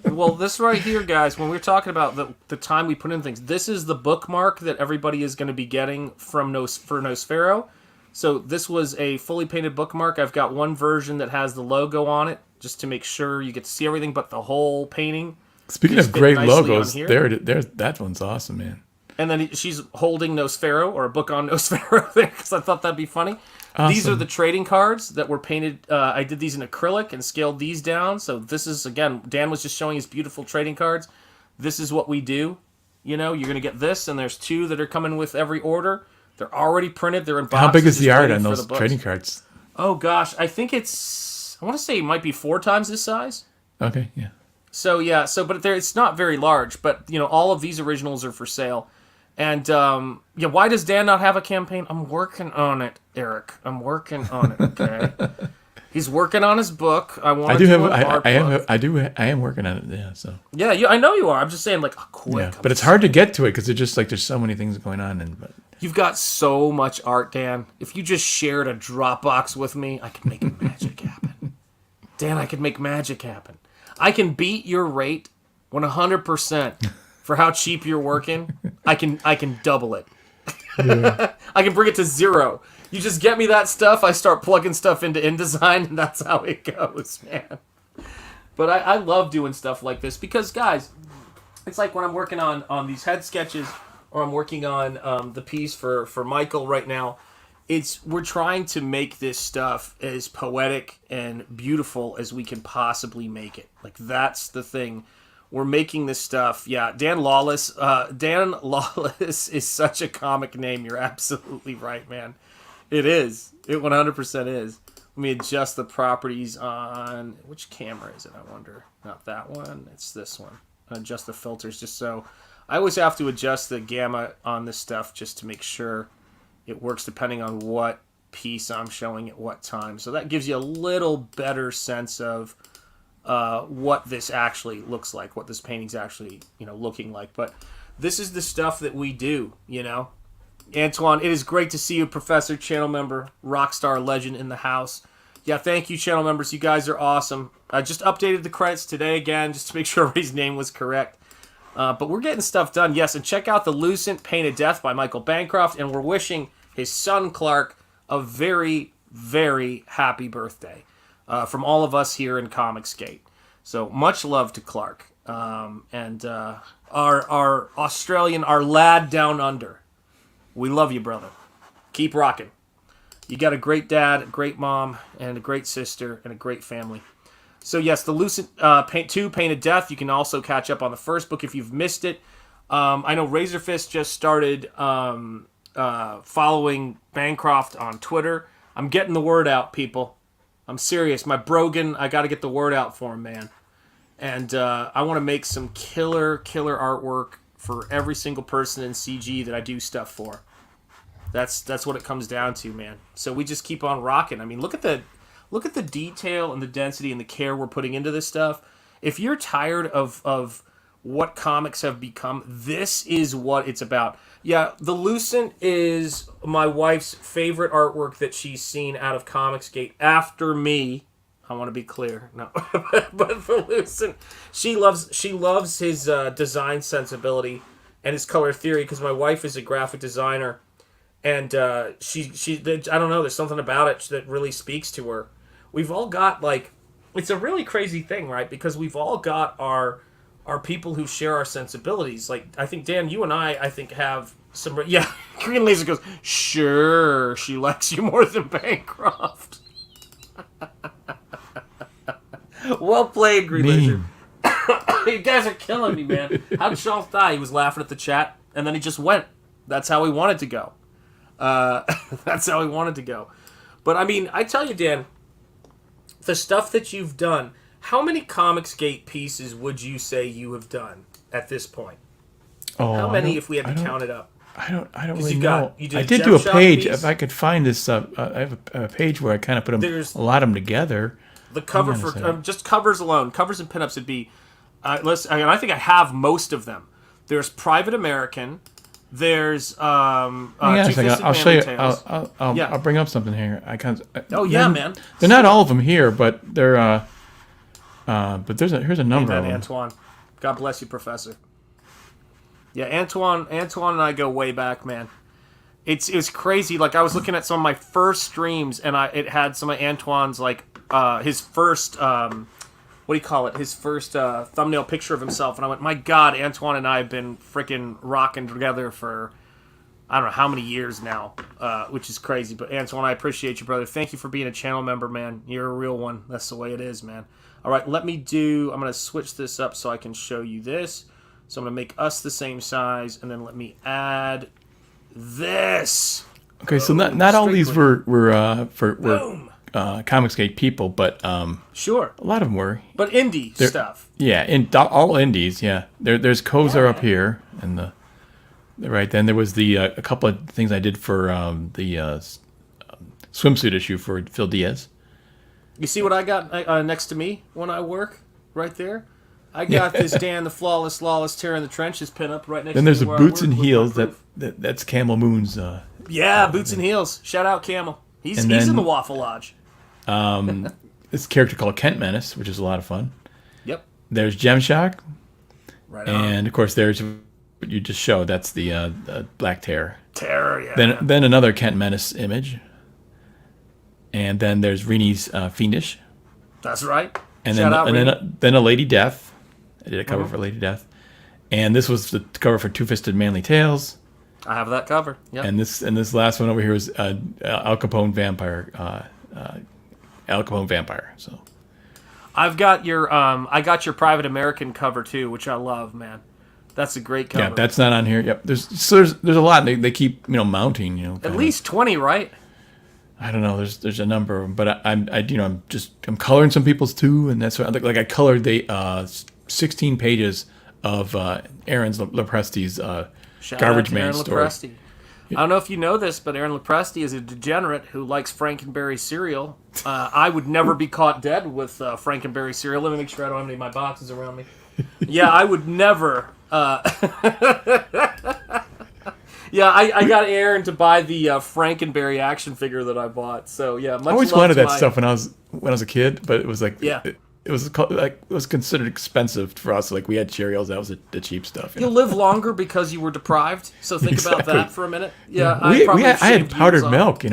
S5: Well, this right here, guys, when we're talking about the time we put in things, this is the bookmark that everybody is going to be getting for Nosfero. So this was a fully painted bookmark. I've got one version that has the logo on it, just to make sure you get to see everything, but the whole painting.
S6: Speaking of great logos, there's that one's awesome, man.
S5: And then she's holding Nosfero, or a book on Nosfero there, because I thought that'd be funny. Awesome. These are the trading cards that were painted. I did these in acrylic and scaled these down. So this is, again, Dan was just showing his beautiful trading cards. This is what we do. You know, you're going to get this, and there's 2 that are coming with every order. They're already printed. They're in boxes.
S6: How big is the art on those trading cards?
S5: Oh, gosh. I think I want to say it might be 4 times this size.
S6: Okay, yeah.
S5: So, yeah. But it's not very large. But, you know, all of these originals are for sale. And, why does Dan not have a campaign? I'm working on it, Eric. I'm working on it, okay? He's working on his book. I am working on it, yeah, so. Yeah, I know you are. I'm just saying, like, quick.
S6: Yeah, but it's hard to get to it, because it's just, like, there's so many things going on. But
S5: you've got so much art, Dan. If you just shared a Dropbox with me, I could make magic happen. Dan, I could make magic happen. I can beat your rate 100%. For how cheap you're working, I can double it. Yeah. I can bring it to 0. You just get me that stuff, I start plugging stuff into InDesign, and that's how it goes, man. But I love doing stuff like this because, guys, it's like when I'm working on these head sketches, or I'm working on the piece for Michael right now. We're trying to make this stuff as poetic and beautiful as we can possibly make it. Like, that's the thing. We're making this stuff. Yeah, Dan Lawless. Dan Lawless is such a comic name. You're absolutely right, man. It is. It 100% is. Let me adjust the properties on... Which camera is it, I wonder? Not that one. It's this one. Adjust the filters just so... I always have to adjust the gamma on this stuff just to make sure it works depending on what piece I'm showing at what time. So that gives you a little better sense of... what this actually looks like, what this painting's actually, looking like. But this is the stuff that we do, Antoine, it is great to see you, Professor, channel member, rockstar legend in the house. Yeah, thank you, channel members. You guys are awesome. I just updated the credits today again, just to make sure everybody's name was correct. But we're getting stuff done, yes. And check out the Lucent Painted Death by Michael Bancroft, and we're wishing his son, Clark, a very, very happy birthday. From all of us here in Comicsgate. So much love to Clark. And our Australian, our lad down under. We love you, brother. Keep rocking. You got a great dad, a great mom, and a great sister, and a great family. So yes, the Lucent 2 Painted Death. You can also catch up on the first book if you've missed it. I know Razorfist just started following Bancroft on Twitter. I'm getting the word out, people. I'm serious. My Brogan, I got to get the word out for him, man. And I want to make some killer artwork for every single person in CG that I do stuff for. That's what it comes down to, man. So we just keep on rocking. I mean, look at the detail and the density and the care we're putting into this stuff. If you're tired of what comics have become, this is what it's about. Yeah, the Lucent is my wife's favorite artwork that she's seen out of Comicsgate after me. I want to be clear. No. But the Lucent, she loves his design sensibility and his color theory because my wife is a graphic designer, and she I don't know, there's something about it that really speaks to her. We've all got, like, it's a really crazy thing, right? Because we've all got our people who share our sensibilities. Like, I think, Dan, you and I think, have some... Yeah, Green Laser goes, sure, she likes you more than Bancroft. Well played, Green Laser. You guys are killing me, man. How did Shanth die? He was laughing at the chat, and then he just went. That's how he wanted to go. That's how he wanted to go. But, I mean, I tell you, Dan, the stuff that you've done... How many Comicsgate pieces would you say you have done at this point? Oh, how many if we had to count it up?
S6: I don't really
S5: you
S6: know.
S5: did
S6: I
S5: a
S6: did
S5: Gem
S6: do a
S5: Shop
S6: page.
S5: piece.
S6: If I could find this, I have a page where I kind of put
S5: There's-
S6: a lot of them together.
S5: The cover
S6: Hang on a
S5: for
S6: second.
S5: just covers alone, covers and pinups would be. I think I have most of them. There's Private American. There's
S6: Hang on a second.
S5: Two-Fisted
S6: I'll show you.
S5: Manly Tales.
S6: I'll bring up something here. I can't.
S5: Oh yeah, man.
S6: They're not all of them here, but they're. But here's a number of
S5: Amen,
S6: them.
S5: Antoine. God bless you, Professor. Yeah, Antoine and I go way back, man. It's crazy. Like I was looking at some of my first streams, and it had some of Antoine's like his first what do you call it? His first thumbnail picture of himself, and I went, my God, Antoine and I have been freaking rocking together for I don't know how many years now, which is crazy. But Antoine, I appreciate you, brother. Thank you for being a channel member, man. You're a real one. That's the way it is, man. All right, I'm going to switch this up so I can show you this. So I'm going to make us the same size, and then let me add this.
S6: Okay, so not all these were Comicsgate people, but
S5: Sure.
S6: a lot of them were.
S5: But indie stuff.
S6: Yeah, all indies. Yeah, there's Kozar up here, and right then there was a couple of things I did for the swimsuit issue for Phil Diaz.
S5: You see what I got next to me when I work? Right there? I got this Dan the Flawless Lawless Tear in the Trenches pinup right next to me.
S6: Then there's the
S5: where I
S6: Boots
S5: work
S6: and
S5: with
S6: Heels.
S5: my proof.
S6: That's Camel Moon's.
S5: Yeah, Boots and Heels. Shout out Camel. He's in the Waffle Lodge.
S6: This character called Kent Menace, which is a lot of fun.
S5: Yep.
S6: There's Gemshock,
S5: Right on.
S6: and of course there's what you just showed. That's the Black Terror.
S5: Terror, yeah.
S6: Then another Kent Menace image, and then there's Reni's Fiendish,
S5: That's right.
S6: and
S5: Shout out Rini.
S6: then a Lady Death. I did a cover for Lady Death, and this was the cover for Two-Fisted Manly Tales.
S5: I have that cover. Yep.
S6: And this last one over here is Al Capone Vampire. Al Capone Vampire. So
S5: I've got your Private American cover too, which I love, man. That's a great cover.
S6: yeah, that's not on here. Yep. There's a lot. They keep mounting.
S5: At least 20, right?
S6: I don't know. There's a number of them, but I'm coloring some people's too, and that's what like I colored 16 pages of Aaron Lepresti's
S5: Shout
S6: Garbage
S5: out to
S6: Man
S5: Aaron
S6: story.
S5: Lepresti. I don't know if you know this, but Aaron Lepresti is a degenerate who likes Frankenberry cereal. I would never be caught dead with Frankenberry cereal. Let me make sure I don't have any of my boxes around me. Yeah, I would never. Yeah, I got Aaron to buy the Frankenberry action figure that I bought. So yeah, much
S6: I always
S5: love
S6: wanted
S5: to
S6: that stuff when I was a kid, but it was like
S5: Yeah.
S6: it was considered expensive for us. Like we had Cheerios, that was the cheap stuff.
S5: You'll live longer because you were deprived. So think about
S6: Exactly.
S5: that for a minute. Yeah,
S6: I
S5: probably
S6: had
S5: shaved
S6: powdered
S5: years off.
S6: milk.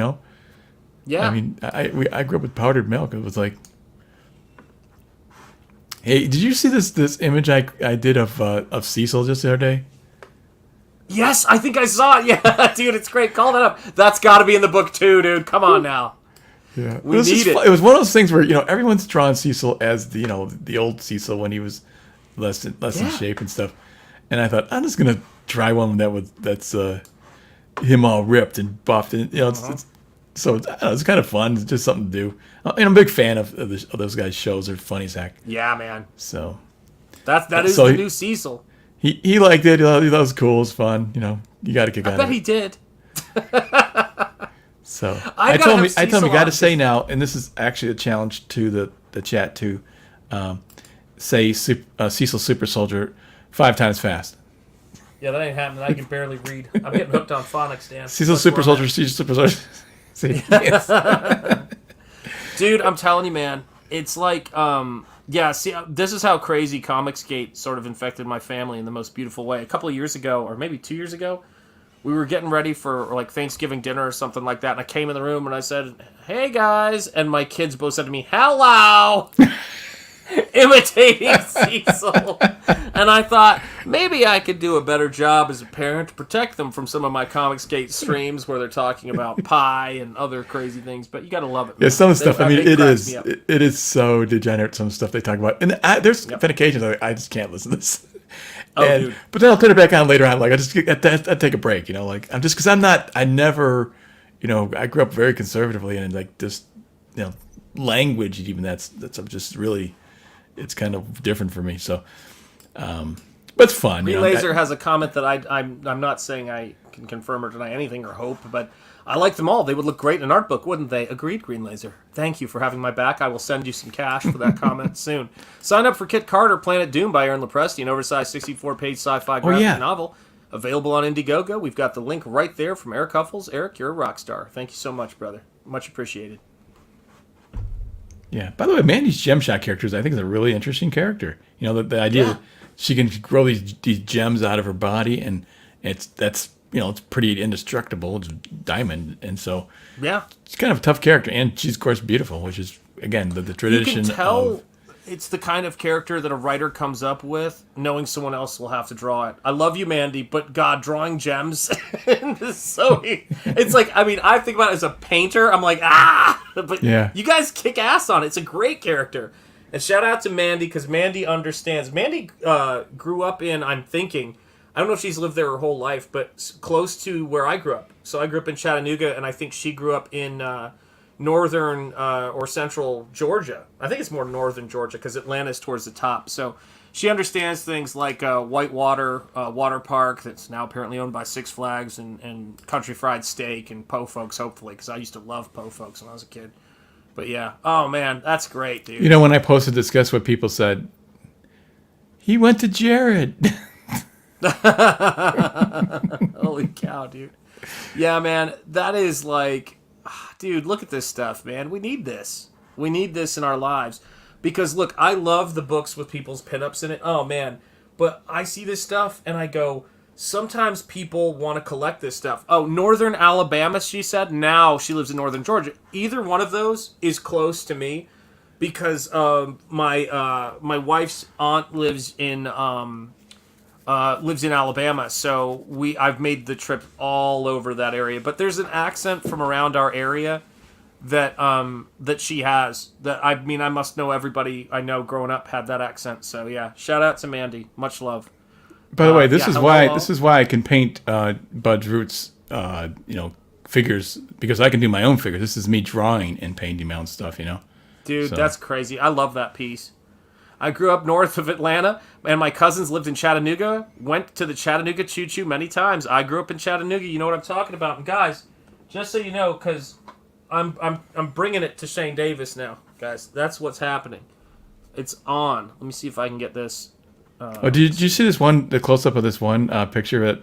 S5: Yeah,
S6: I mean, I grew up with powdered milk. It was like, hey, did you see this image I did of Cecil just the other day?
S5: yes, I think I saw it. Yeah, dude, it's great. Call that up. That's got to be in the book too, dude. Come on now.
S6: Yeah,
S5: We need it.
S6: It was one of those things where everyone's drawn Cecil as the old Cecil when he was less in shape and stuff, and I thought I'm just gonna try one that's him all ripped and buffed, and it's kind of fun. It's just something to do. And I'm a big fan of those guys' shows. They're funny as heck.
S5: Yeah, man.
S6: So
S5: That is
S6: So
S5: the
S6: he-
S5: new Cecil.
S6: he liked it. He thought it was cool. It was fun. You got to kick
S5: I
S6: out
S5: bet
S6: of it.
S5: he did.
S6: So
S5: I
S6: I
S5: gotta
S6: told him
S5: have
S6: I
S5: Cecil
S6: got
S5: on
S6: to say now, and this is actually a challenge to the chat too. Say Cecil Super Soldier 5 times fast.
S5: Yeah, that ain't happening. I can barely read. I'm getting hooked on phonics, Dan.
S6: Cecil
S5: That's
S6: Super
S5: where I'm
S6: Soldier.
S5: at.
S6: Cecil Super Soldier. See, yes.
S5: Dude, I'm telling you, man. It's like, see, this is how crazy Comicsgate sort of infected my family in the most beautiful way. A couple of years ago, or maybe 2 years ago, we were getting ready for like Thanksgiving dinner or something like that, and I came in the room and I said, "Hey guys," and my kids both said to me, "Hello," imitating Cecil. And I thought maybe I could do a better job as a parent to protect them from some of my Comicsgate streams where they're talking about pie and other crazy things. But you gotta love it, man.
S6: Yeah, some of the stuff. I mean,
S5: They
S6: it
S5: crack
S6: is
S5: me up.
S6: it is so degenerate. Some stuff they talk about, and there's been occasions I just can't listen to this.
S5: Oh, dude.
S6: But then I'll turn it back on later on. Like I take a break. Like I'm just because I never, I grew up very conservatively and like just, language even that's just really, it's kind of different for me. So, But it's fun.
S5: Green Laser has a comment that I'm not saying I can confirm or deny anything or hope, but I like them all. They would look great in an art book, wouldn't they? Agreed, Green Laser. Thank you for having my back. I will send you some cash for that comment soon. Sign up for Kit Carter, Planet Doom by Aaron Lopresti, an oversized 64-page sci-fi graphic novel. Available on Indiegogo. We've got the link right there from Eric Huffles. Eric, you're a rock star. Thank you so much, brother. Much appreciated.
S6: Yeah. By the way, Mandy's gem shot characters, I think, is a really interesting character. You know, the idea that she can grow these gems out of her body, and it's pretty indestructible. It's diamond, and so it's kind of a tough character, and she's of course beautiful, which is again the tradition.
S5: You can tell it's the kind of character that a writer comes up with, knowing someone else will have to draw it. I love you, Mandy, but God, drawing gems is so. It's like, I mean, I think about it as a painter. I'm like, but you guys kick ass on it. It's a great character. And shout out to Mandy, because Mandy understands. Mandy grew up in, I'm thinking, I don't know if she's lived there her whole life, but close to where I grew up. So I grew up in Chattanooga, and I think she grew up in northern or central Georgia. I think it's more northern Georgia, because Atlanta's towards the top. So she understands things like Whitewater Water Park, that's now apparently owned by Six Flags, and Country Fried Steak, and Po Folks, hopefully, because I used to love Po Folks when I was a kid. But yeah, oh man, that's great, dude.
S6: You know, when I posted this, guess what people said? He went to Jared.
S5: Holy cow, dude. Yeah, man, that is like, dude, look at this stuff, man. We need this. We need this in our lives. Because, look, I love the books with people's pinups in it. Oh, man. But I see this stuff, and I go, sometimes people want to collect this stuff. Oh, Northern Alabama, she said. Now she lives in Northern Georgia. Either one of those is close to me, because my wife's aunt lives in Alabama, so I've made the trip all over that area. But there's an accent from around our area that she has. That I mean, I must know everybody I know growing up had that accent. So yeah, shout out to Mandy. Much love.
S6: By the way, this is why I can paint Bud's Roots, figures, because I can do my own figures. This is me drawing and painting my own stuff,
S5: Dude, that's crazy. I love that piece. I grew up north of Atlanta, and my cousins lived in Chattanooga. Went to the Chattanooga Choo Choo many times. I grew up in Chattanooga. You know what I'm talking about. And guys, just so you know, because I'm bringing it to Shane Davis now, guys. That's what's happening. It's on. Let me see if I can get this.
S6: Did you see this one? The close up of this one picture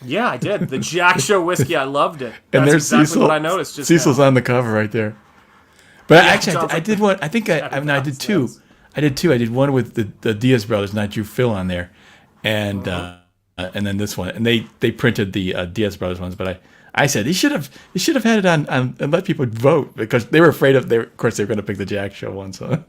S5: Yeah, I did. The Jack Show whiskey. I loved it.
S6: And
S5: That's
S6: there's
S5: exactly
S6: Cecil.
S5: what I noticed.
S6: Cecil's on the cover right there. But actually, I did one. I think I did two. I did two. I did one with the Diaz brothers, and I drew Phil on there, and then this one. And they printed the Diaz brothers ones. But I said they should have had it on and let people vote, because they were afraid of course they were going to pick the Jack Show one. So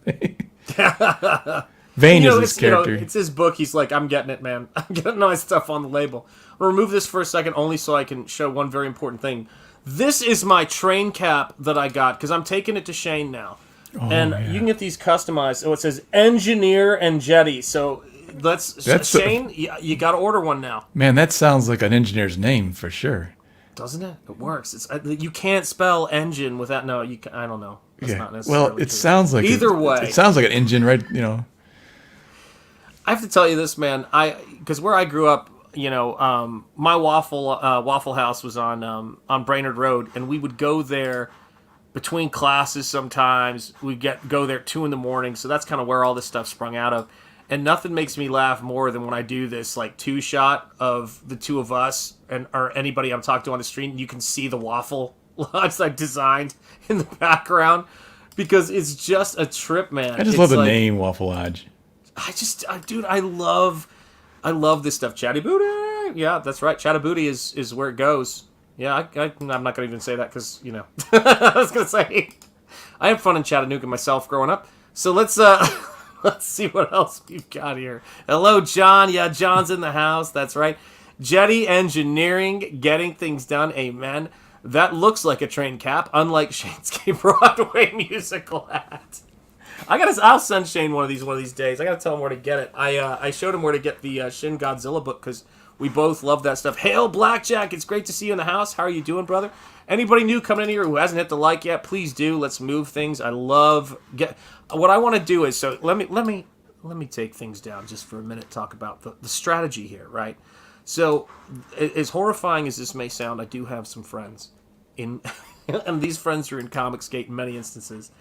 S6: Vane is his character.
S5: It's his book. He's like, I'm getting it, man. I'm getting my stuff on the label. I'll remove this for a second, only so I can show one very important thing. This is my train cap that I got, because I'm taking it to Shane now. You can get these customized. So it says Engineer Enjeti. So Shane, you got to order one now.
S6: Man, that sounds like an engineer's name for sure.
S5: Doesn't it? It works. You can't spell engine without. No, you can, I don't know. That's not necessarily
S6: well, it
S5: true.
S6: sounds like
S5: either way.
S6: It sounds like an engine, right?
S5: I have to tell you this, man. Because where I grew up, my Waffle House was on Brainerd Road, and we would go there between classes sometimes. We'd go there 2 a.m, so that's kind of where all this stuff sprung out of. And nothing makes me laugh more than when I do this like 2-shot of the two of us or anybody I'm talking to on the street, and you can see the Waffle Lodge like designed in the background, because it's just a trip, man.
S6: I just love the name Waffle Lodge.
S5: Dude, I love this stuff. Chatty Booty. Yeah, that's right. Chatty Booty is where it goes. Yeah, I'm not going to even say that because, I was going to say, I had fun in Chattanooga myself growing up. So let's see what else we've got here. Hello, John. Yeah, John's in the house. That's right. Jetty Engineering, getting things done. Amen. That looks like a train cap, unlike Shane's Gay Broadway musical hat. I'll send Shane one of these days. I gotta tell him where to get it. I showed him where to get the Shin Godzilla book, because we both love that stuff. Hail Blackjack! It's great to see you in the house. How are you doing, brother? Anybody new coming in here who hasn't hit the like yet, please do. Let's move things. What I want to do is, so let me let me take things down just for a minute, talk about the strategy here, right? So, as horrifying as this may sound, I do have some friends in, and these friends are in Comicsgate in many instances,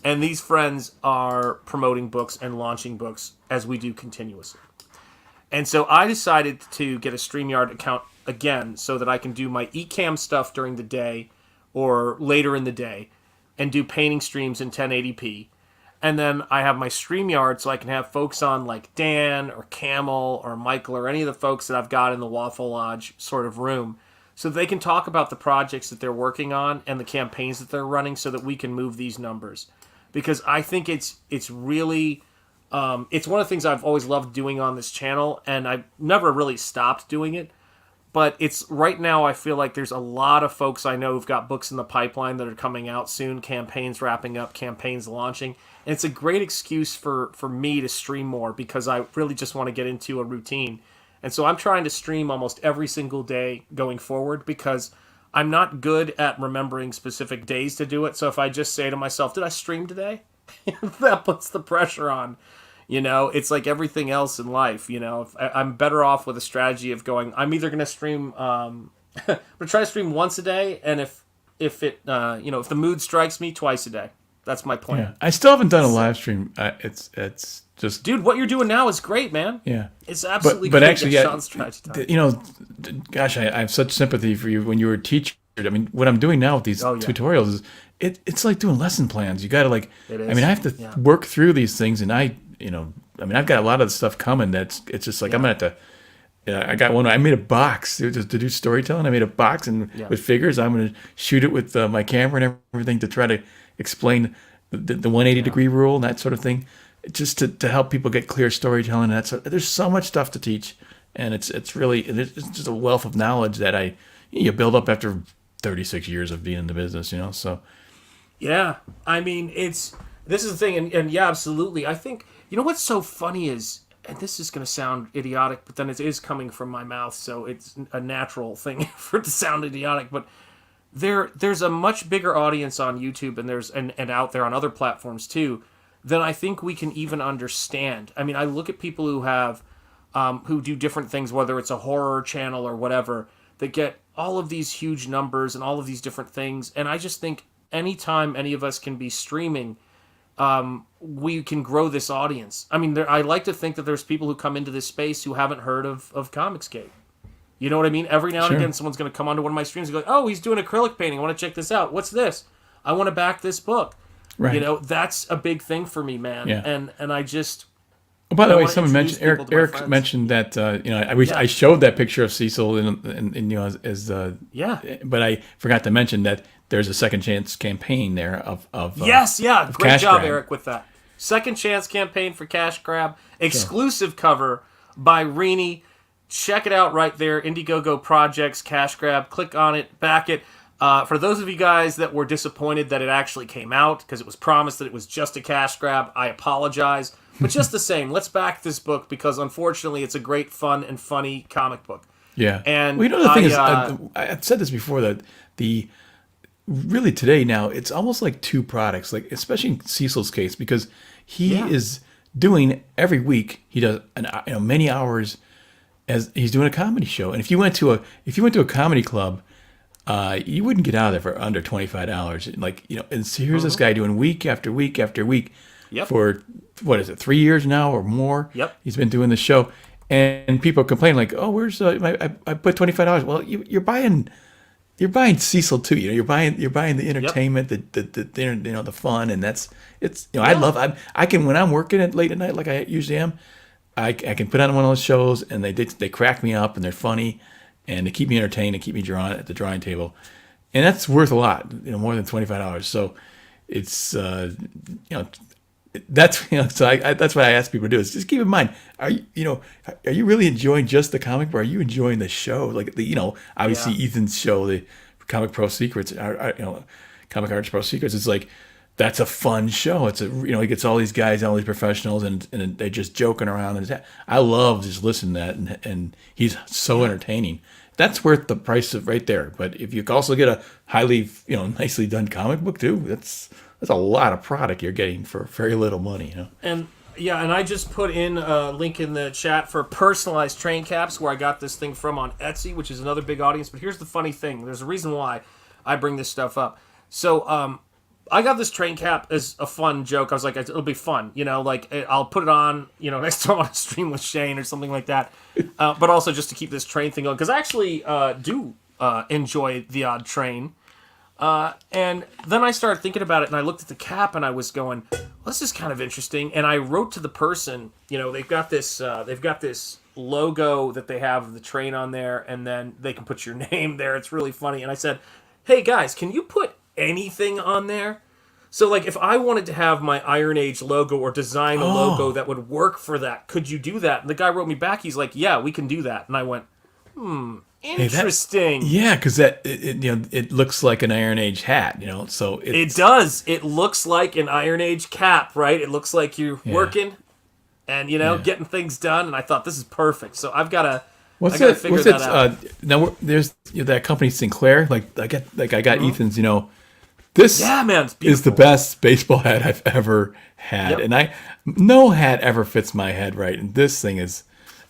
S5: and these friends are promoting books and launching books as we do continuously. And so I decided to get a StreamYard account again so that I can do my eCam stuff during the day or later in the day and do painting streams in 1080p. And then I have my StreamYard so I can have folks on like Dan or Camel or Michael or any of the folks that I've got in the Waffle Lodge sort of room so they can talk about the projects that they're working on and the campaigns that they're running so that we can move these numbers. Because I think it's really... it's one of the things I've always loved doing on this channel, and I've never really stopped doing it. But it's right now I feel like there's a lot of folks I know who've got books in the pipeline that are coming out soon, campaigns wrapping up, campaigns launching. And it's a great excuse for me to stream more because I really just want to get into a routine. And so I'm trying to stream almost every single day going forward because I'm not good at remembering specific days to do it. So if I just say to myself, did I stream today? That puts the pressure on. You know, it's like everything else in life, you know. I'm better off with a strategy of going, I'm either going to stream, I'm going to try to stream once a day, and if the mood strikes me, twice a day. That's my plan.
S6: Yeah. I still haven't done a live stream. It's just...
S5: Dude, what you're doing now is great, man.
S6: Yeah.
S5: It's absolutely
S6: but
S5: great.
S6: Actually, yeah,
S5: strategy time.
S6: you know, gosh, I have such sympathy for you when you were a teacher. I mean, what I'm doing now with these tutorials is, it's like doing lesson plans. You got to like, I mean, I have to work through these things, and I've got a lot of stuff coming. It's just like I'm gonna have to. I got one. I made a box to do storytelling. I made a box with figures. I'm gonna shoot it with my camera and everything to try to explain the 180 degree rule and that sort of thing, just to help people get clear storytelling. And there's so much stuff to teach, and it's just a wealth of knowledge that you build up after 36 years of being in the business. You know, so.
S5: Yeah, I mean, this is the thing, and yeah, absolutely. I think, you know what's so funny is, and this is going to sound idiotic, but then it is coming from my mouth, so it's a natural thing for it to sound idiotic, but there's a much bigger audience on YouTube and out there on other platforms too, than I think we can even understand. I mean, I look at people who have, who do different things, whether it's a horror channel or whatever, that get all of these huge numbers and all of these different things, and I just think, anytime any of us can be streaming, we can grow this audience. I mean, I like to think that there's people who come into this space who haven't heard of Comicsgate. You know what I mean? Every now and again, someone's going to come onto one of my streams and go, oh, he's doing acrylic painting. I want to check this out. What's this? I want to back this book. Right. You know, that's a big thing for me, man. Yeah. And I just...
S6: Oh, by the way, someone mentioned Eric mentioned that I showed that picture of Cecil and but I forgot to mention that there's a second chance campaign there of
S5: great job,
S6: grab.
S5: Eric, with that second chance campaign for cash grab, exclusive cover by Rini. Check it out right there, Indiegogo Projects cash grab. Click on it, back it. For those of you guys that were disappointed that it actually came out because it was promised that it was just a cash grab, I apologize. But just the same, let's back this book because unfortunately it's a great, fun, and funny comic book.
S6: Yeah. And well, you know, the thing is, I've said this before, that really today now, it's almost like two products, like especially in Cecil's case, because he is doing every week, he does many hours as he's doing a comedy show. And if you went to a comedy club, you wouldn't get out of there for under $25. Like, you know, and so here's this guy doing week after week after week for, what is it, 3 years now or more? Yep. He's been doing the show, and people complain like, "Oh, where's I put $25?" Well, you're buying Cecil too. You know, you're buying the entertainment, the fun, and it's I love. I can, when I'm working at late at night like I usually am, I can put on one of those shows, and they crack me up, and they're funny, and they keep me entertained and keep me drawn at the drawing table, and that's worth a lot. You know, more than $25. So it's that's that's what I ask people to do, is just keep in mind, are you really enjoying just the comic book, or are you enjoying the show? Like obviously Ethan's show, the Comic Pro Secrets, Comic Arts Pro Secrets, it's like, that's a fun show. It's he gets all these guys, all these professionals, and they're just joking around. And I love just listening to that, and he's so entertaining. That's worth the price of right there. But if you also get a highly, nicely done comic book too, that's a lot of product you're getting for very little money.
S5: And Yeah, and I just put in a link in the chat for personalized train caps, where I got this thing from on Etsy, which is another big audience. But here's the funny thing. There's a reason why I bring this stuff up. So I got this train cap as a fun joke. I was like, it'll be fun. Like I'll put it on, next time on a stream with Shane or something like that. But also just to keep this train thing going. Because I actually do enjoy the odd train. And then I started thinking about it, and I looked at the cap, and I was going, well, this is kind of interesting. And I wrote to the person, they've got this logo that they have the train on there, and then they can put your name there. It's really funny. And I said, hey guys, can you put anything on there? So like if I wanted to have my Iron Age logo or design a logo that would work for that, could you do that? And the guy wrote me back, he's like, yeah, we can do that. And I went, interesting.
S6: Yeah, because it looks like an Iron Age hat, so
S5: it does. It looks like an Iron Age cap, right? It looks like you're working and getting things done. And I thought this is perfect. So I've got to figure that out.
S6: Now there's that company Sinclair. I got Ethan's. This
S5: man,
S6: is the best baseball hat I've ever had, and no hat ever fits my head right. And this thing is.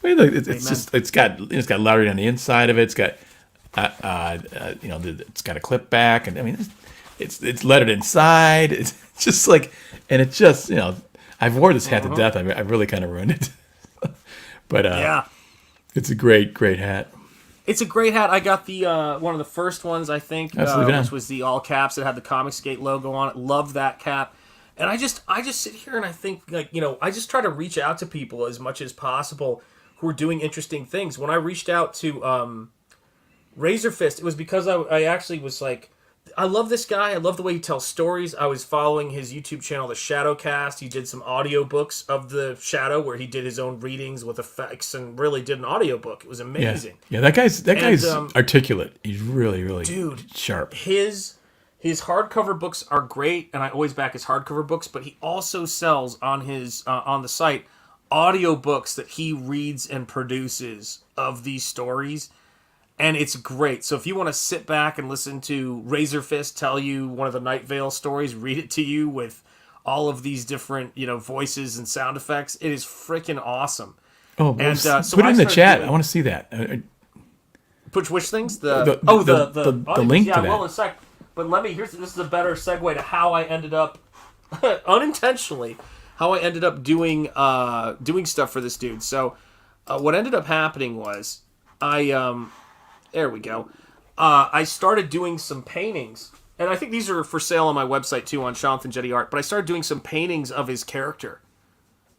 S6: It's got lettering on the inside of it. It's got it's got a clip back, and I mean it's lettered inside. It's just like, and it just I've wore this hat to death. I really kind of ruined it, but it's a great hat.
S5: It's a great hat. I got the one of the first ones, I think, which was the all caps that had the Comicsgate logo on it. Love that cap. And I just sit here and I think I just try to reach out to people as much as possible who are doing interesting things. When I reached out to Razor Fist, it was because I actually was like, I love this guy. I love the way he tells stories. I was following his YouTube channel, The Shadowcast. He did some audiobooks of The Shadow where he did his own readings with effects and really did an audiobook. It was amazing.
S6: Yeah, that guy's articulate. He's really sharp.
S5: His hardcover books are great, and I always back his hardcover books, but he also sells on his on the site audiobooks that he reads and produces of these stories. And it's great. So if you want to sit back and listen to Razor Fist tell you one of the Night Vale stories, read it to you with all of these different, voices and sound effects, it is freaking awesome.
S6: Oh, and, so put it in the chat. I want to see that.
S5: Which things? The
S6: link to that.
S5: Well, in a sec. But this is a better segue to how I ended up, unintentionally, doing stuff for this dude. So what ended up happening was there we go. I started doing some paintings, and I think these are for sale on my website too, on Shanth Enjeti Art. But I started doing some paintings of his characters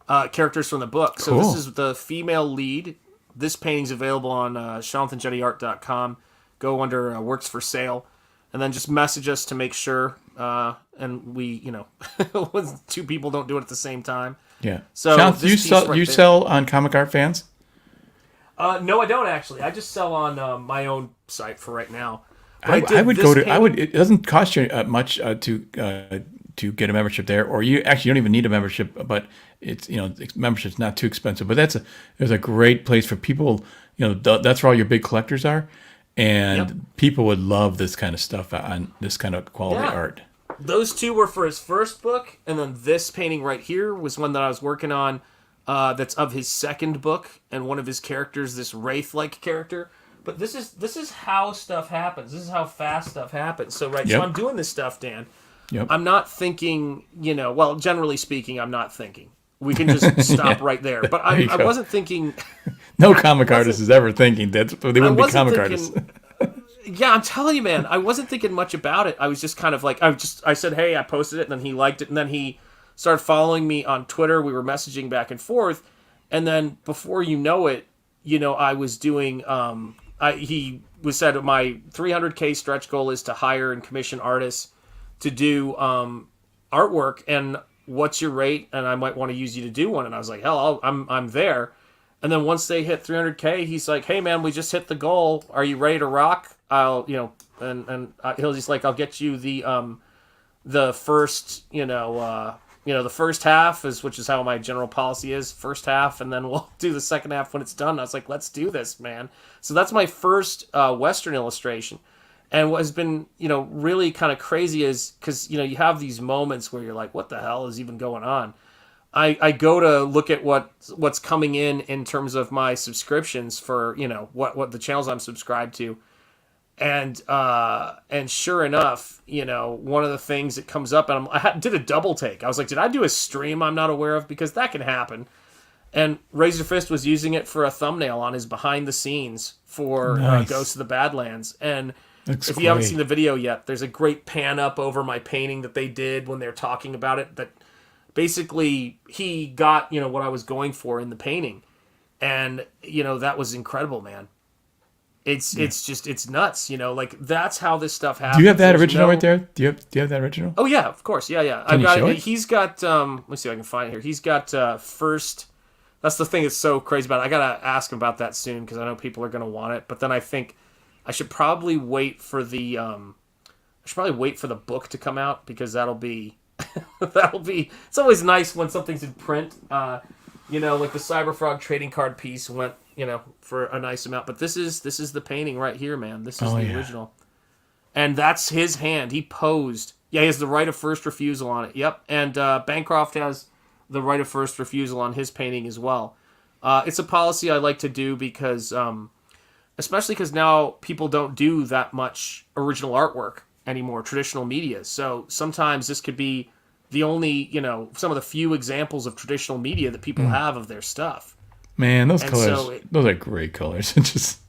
S5: from the book. So This is the female lead. This painting's available on shanthenjetiart.com. Go under Works for Sale, and then just message us to make sure. And we, two people don't do it at the same time.
S6: Yeah.
S5: So
S6: Shanth, you sell on Comic Art Fans?
S5: No, I don't actually. I just sell on my own site for right now.
S6: It doesn't cost you much to get a membership there, or you actually don't even need a membership. But it's membership's not too expensive. But there's a great place for people. That's where all your big collectors are, and people would love this kind of stuff on this kind of quality art.
S5: Those two were for his first book, and then this painting right here was one that I was working on. That's of his second book, and one of his characters, this wraith-like character. But this is how stuff happens. This is how fast stuff happens. So so I'm doing this stuff, Dan.
S6: Yep.
S5: I'm not thinking, well, generally speaking, I'm not thinking. We can just stop right there. But I wasn't thinking.
S6: No comic artist is ever thinking that they wouldn't be comic artists.
S5: Yeah, I'm telling you, man. I wasn't thinking much about it. I was just kind of like, I said, hey, I posted it, and then he liked it, and then he started following me on Twitter. We were messaging back and forth, and then before you know it, I was doing. He said my 300K stretch goal is to hire and commission artists to do artwork, and what's your rate? And I might want to use you to do one. And I was like, hell, I'm there. And then once they hit 300K, he's like, hey man, we just hit the goal. Are you ready to rock? I'll he's like, I'll get you the first, the first half which is how my general policy is, first half, and then we'll do the second half when it's done. And I was like, let's do this, man. So that's my first Western illustration. And what has been, really kind of crazy is because, you have these moments where you're like, what the hell is even going on? I go to look at what's coming in terms of my subscriptions for, you know, what the channels I'm subscribed to. And sure enough, you know, one of the things that comes up, and I did a double take. I was like, did I do a stream I'm not aware of? Because that can happen. And Razor Fist was using it for a thumbnail on his behind the scenes for Ghosts of the Badlands. And if you haven't seen the video yet, there's a great pan up over my painting that they did when they're talking about it. That basically he got, you know, what I was going for in the painting. And, you know, that was incredible, man. It's just, it's nuts, you know, like that's how this stuff happens.
S6: Do you have that original right there? Do you have that original?
S5: Oh yeah, of course. Yeah.
S6: Can you show it?
S5: He's got, let me see if I can find it here. He's got first, that's the thing that's so crazy about it. I got to ask him about that soon because I know people are going to want it. But then I think I should probably wait for the, book to come out because that'll be, it's always nice when something's in print. You know, like the CYBERFROG trading card piece went, you know, for a nice amount. But this is the painting right here, man. This is the original. And that's his hand. He posed. Yeah, he has the right of first refusal on it. Yep. And Bancroft has the right of first refusal on his painting as well. It's a policy I like to do because, especially because now people don't do that much original artwork anymore, traditional media. So sometimes this could be the only, you know, some of the few examples of traditional media that people have of their stuff.
S6: Man, those colors, those are great colors. Just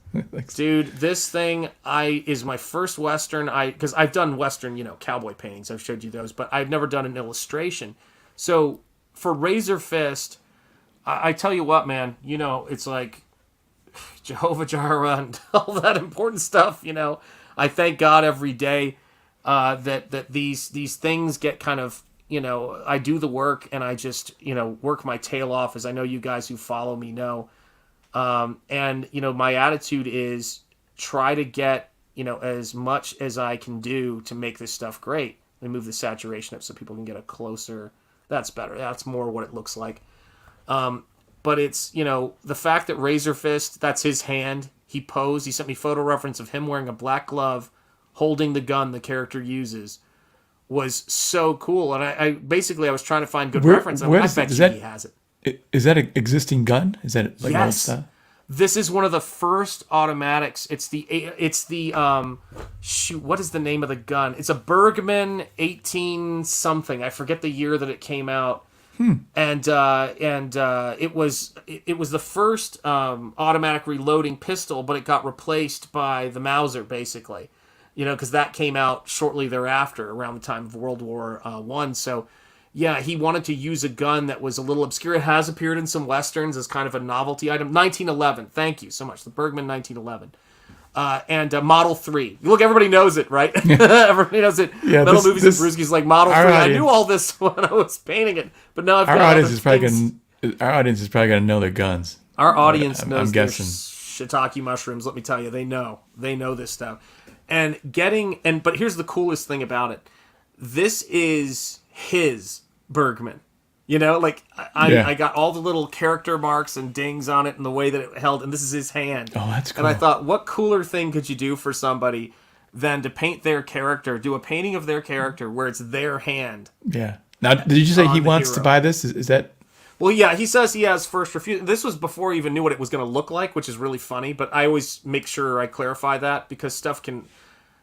S5: dude, this thing is my first Western. Because I've done Western, you know, cowboy paintings. I've showed you those, but I've never done an illustration. So for Razor Fist, I tell you what, man, you know, it's like Jehovah Jireh and all that important stuff. You know, I thank God every day that these things get kind of, you know, I do the work and I just, you know, work my tail off, as I know you guys who follow me know. And, you know, my attitude is try to get, you know, as much as I can do to make this stuff great and move the saturation up so people can get a closer, that's better. That's more what it looks like. But it's, you know, the fact that Razor Fist, that's his hand. He posed. He sent me photo reference of him wearing a black glove, holding the gun the character uses. Was so cool, and I basically was trying to find good reference. I bet he has it.
S6: Is that an existing gun? Is that like old stuff?
S5: This is one of the first automatics. It's the shoot. What is the name of the gun? It's a Bergman 18 something. I forget the year that it came out. And it was the first automatic reloading pistol, but it got replaced by the Mauser basically. You know, because that came out shortly thereafter, around the time of World War I. So, yeah, he wanted to use a gun that was a little obscure. It has appeared in some Westerns as kind of a novelty item. 1911, thank you so much. The Bergman 1911. And Model 3. Look, everybody knows it, right? Everybody knows it. Yeah, Metal Movies and Brewski's like Model 3. I knew all this when I was painting it, but now I've got
S6: our audience is probably going to know their guns.
S5: Our audience knows
S6: I'm guessing.
S5: Shiitake mushrooms, let me tell you. They know this stuff. But here's the coolest thing about it. This is his Bergman. You know, like I got all the little character marks and dings on it and the way that it held, and this is his hand.
S6: Oh, that's cool.
S5: And I thought, what cooler thing could you do for somebody than to paint their character, do a painting of their character where it's their hand?
S6: Yeah. Now, did you say he wants to buy this? Is that...
S5: Well, yeah, he says he has first refusal. This was before he even knew what it was going to look like, which is really funny, but I always make sure I clarify that because stuff can...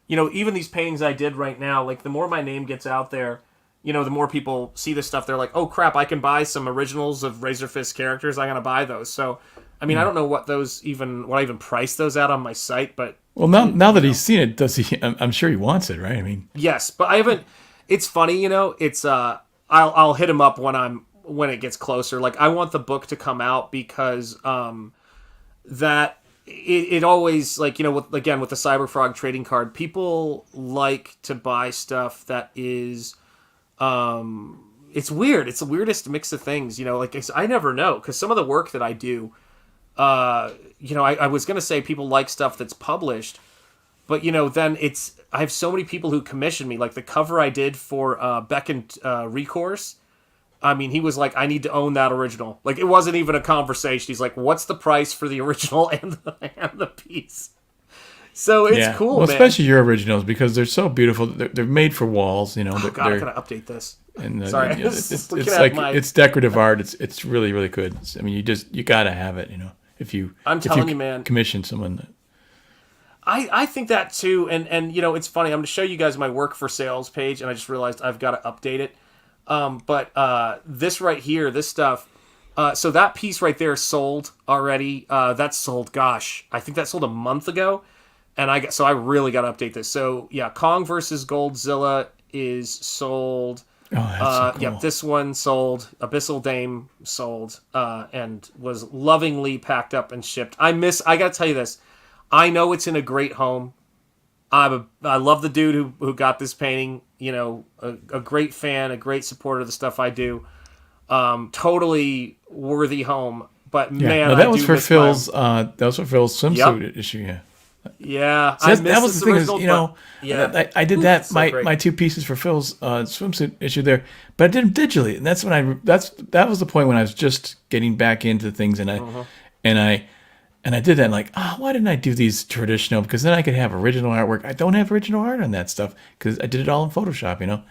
S5: You know, even these paintings I did right now, like the more my name gets out there, you know, the more people see this stuff. They're like, oh crap, I can buy some originals of Razor Fist characters. I'm going to buy those. So, I mean, I don't know what I even priced those at on my site, but...
S6: Well, now that he's seen it, does he? I'm sure he wants it, right? I mean... Yes,
S5: but I haven't... It's funny, you know, it's... I'll hit him up when it gets closer. Like, I want the book to come out because that... It always, like, you know, with the CyberFrog trading card, people like to buy stuff that is, it's weird. It's the weirdest mix of things, you know, like, I never know, because some of the work that I do, you know, I was going to say people like stuff that's published, but, you know, then I have so many people who commission me, like the cover I did for BECKONED RECOURSE. I mean, he was like, I need to own that original. Like, it wasn't even a conversation. He's like, what's the price for the original and the piece? So it's cool,
S6: well,
S5: man.
S6: Especially your originals, because they're so beautiful. They're made for walls, you know.
S5: Oh, God, I gotta update this.
S6: And
S5: Sorry,
S6: it's
S5: looking at
S6: like
S5: my-
S6: it's decorative art. It's really really good. I mean, you gotta have it. If you
S5: telling you, man.
S6: commission someone. That,
S5: I think that too, and it's funny. I'm going to show you guys my work for sales page, and I just realized I've got to update it. But this right here, this stuff. So that piece right there sold already. That's sold. Gosh, I think that sold a month ago, and I really got to update this. So yeah, Kong versus Goldzilla is sold.
S6: oh, that's so cool.
S5: Yep, this one sold. Abyssal Dame sold, and was lovingly packed up and shipped. I got to tell you this. I know it's in a great home. I love the dude who got this painting. A great fan, a great supporter of the stuff I do. Totally worthy home. But man,
S6: no, that
S5: I
S6: was
S5: do
S6: for
S5: miss
S6: Phil's. That was for Phil's swimsuit issue. Yeah.
S5: Yeah,
S6: So
S5: I
S6: that
S5: miss
S6: was
S5: this
S6: the thing. Is,
S5: original, but-
S6: I did that.
S5: So
S6: my
S5: great.
S6: two pieces for Phil's swimsuit issue there, but I did them digitally, and that's when that was the point when I was just getting back into things, and I did that. Like, why didn't I do these traditional? Because then I could have original artwork. I don't have original art on that stuff because I did it all in Photoshop.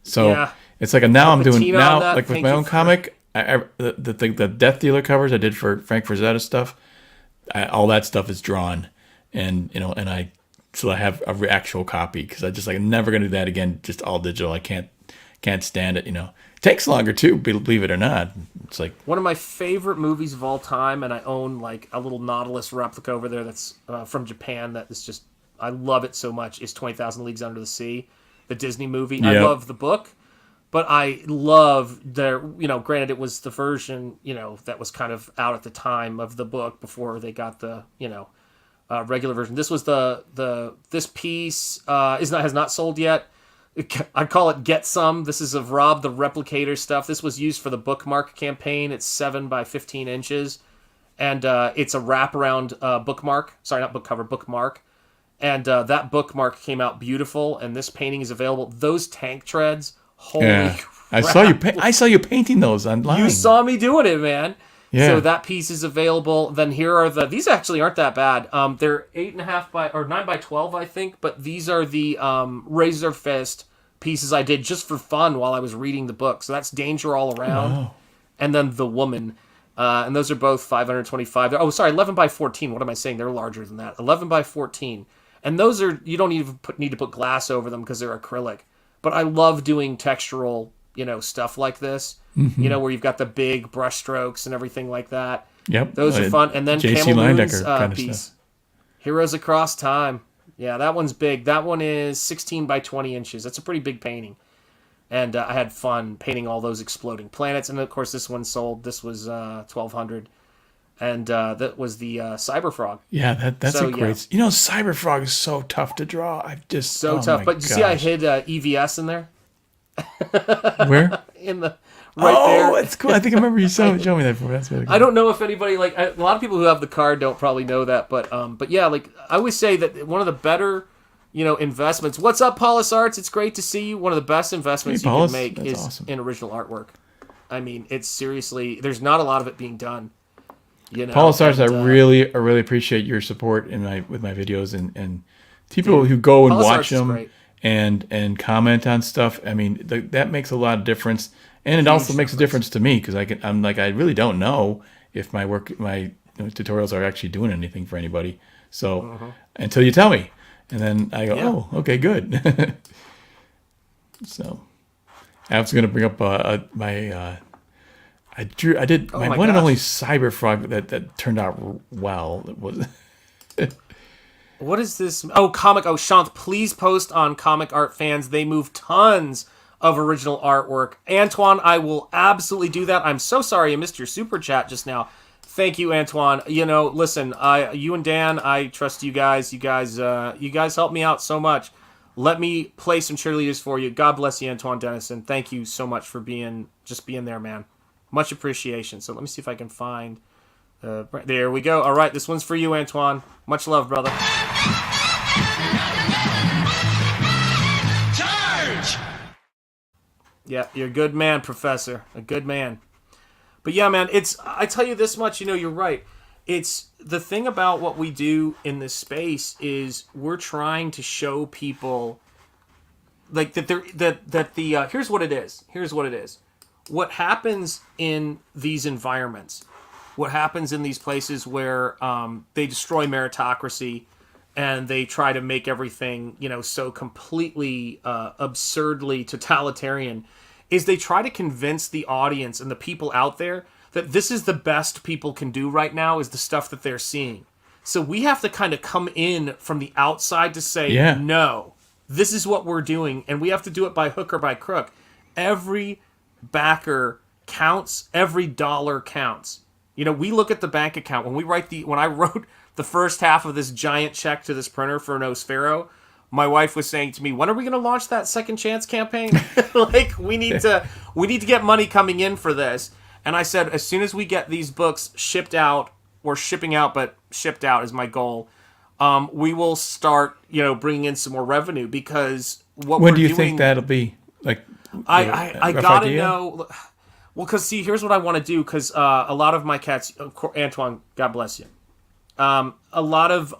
S6: So
S5: Yeah.
S6: it's like now I'm doing
S5: patina
S6: now
S5: on that,
S6: like with
S5: thank
S6: my
S5: you
S6: own
S5: for-
S6: comic. The Death Dealer covers I did for Frank Frazetta stuff. All that stuff is drawn, and I have a actual copy because I just like I'm never gonna do that again. Just all digital. I can't stand it. It takes longer too. Believe it or not, it's like
S5: one of my favorite movies of all time, and I own like a little Nautilus replica over there that's from Japan. That is just I love it so much. Is 20,000 Leagues Under the Sea, the Disney movie. I
S6: Yep.
S5: love the book. But I love their, granted it was the version, that was kind of out at the time of the book before they got the, regular version. This was this piece has not sold yet. I call it Get Some. This is of Rob the Replicator stuff. This was used for the bookmark campaign. It's 7 by 15 inches. And it's a wraparound bookmark. Sorry, not book cover, bookmark. And that bookmark came out beautiful. And this painting is available. Those tank treads. Holy crap.
S6: I saw you painting those online.
S5: You saw me doing it, man.
S6: Yeah.
S5: So that piece is available. Then here are these actually aren't that bad. They're 8.5 by or 9 by 12, I think. But these are the Razor Fist pieces I did just for fun while I was reading the book. So that's Danger All Around,
S6: Wow.
S5: and then The Woman, and those are both 525. Oh, sorry, 11 by 14. What am I saying? They're larger than that. 11 by 14, and those are you don't even need to put glass over them because they're acrylic. But I love doing textural, stuff like this. Where you've got the big brush strokes and everything like that.
S6: Yep.
S5: Those are fun. And then
S6: J.C.
S5: Camel Moon's
S6: Linedecker kind of
S5: piece,
S6: stuff.
S5: Heroes Across Time. Yeah, that one's big. That one is 16 by 20 inches. That's a pretty big painting. And I had fun painting all those exploding planets. And of course, this one sold. This was 1,200. And that was the CYBERFROG.
S6: Yeah, that's
S5: So,
S6: a great. CyberFrog is so tough to draw. I just
S5: So tough. But you see, I hid EVS in there.
S6: Where?
S5: In the there.
S6: That's cool. I think I remember you showing me that before. That's really cool.
S5: I don't know if anybody a lot of people who have the card don't probably know that, but yeah, I always say that one of the better, investments. What's up, Paulus Arts? It's great to see you. One of the best investments
S6: Hey,
S5: you
S6: Paulus.
S5: can make
S6: That's
S5: is
S6: awesome.
S5: in original artwork. I mean, it's seriously there's not a lot of it being done.
S6: Paul Stars, I
S5: and,
S6: really appreciate your support with my videos and people who go and
S5: Paul
S6: watch
S5: Stars is
S6: them
S5: great.
S6: and comment on stuff. I mean, that makes a lot of difference, and it also makes a difference to me because I really don't know if my tutorials are actually doing anything for anybody. So until you tell me, and then I go, oh, okay, good. So I was going to bring up my. I did my
S5: my
S6: one and
S5: gosh.
S6: only CyberFrog that turned out well. It was
S5: What is this? Oh, comic. Oh, Shanth, please post on Comic Art Fans. They move tons of original artwork. Antoine, I will absolutely do that. I'm so sorry I missed your super chat just now. Thank you, Antoine. Listen, you and Dan, I trust you guys. You guys help me out so much. Let me play some cheerleaders for you. God bless you, Antoine Dennison. Thank you so much for being there, man. Much appreciation. So let me see if I can find. There we go. All right, this one's for you, Antoine. Much love, brother.
S1: Charge!
S5: Yeah, you're a good man, Professor. A good man. But yeah, man, I tell you this much, you're right. It's the thing about what we do in this space is we're trying to show people like that there that the here's what it is. Here's what it is. What happens in these environments, what happens in these places where they destroy meritocracy and they try to make everything, so completely absurdly totalitarian, is they try to convince the audience and the people out there that this is the best people can do right now, is the stuff that they're seeing. So we have to kind of come in from the outside to say, no, this is what we're doing, and we have to do it by hook or by crook. Every backer counts. Every dollar counts. We look at the bank account. When I wrote the first half of this giant check to this printer for Nosfero, my wife was saying to me, when are we going to launch that Second Chance campaign? Like, we need to get money coming in for this. And I said, as soon as we get these books shipped out, or shipping out, but shipped out is my goal, we will start, bringing in some more revenue, because
S6: when do you think that'll be? Like,
S5: I gotta know. Well, because see, here's what I want to do. Because a lot of my cats, Antoine, God bless you. A lot of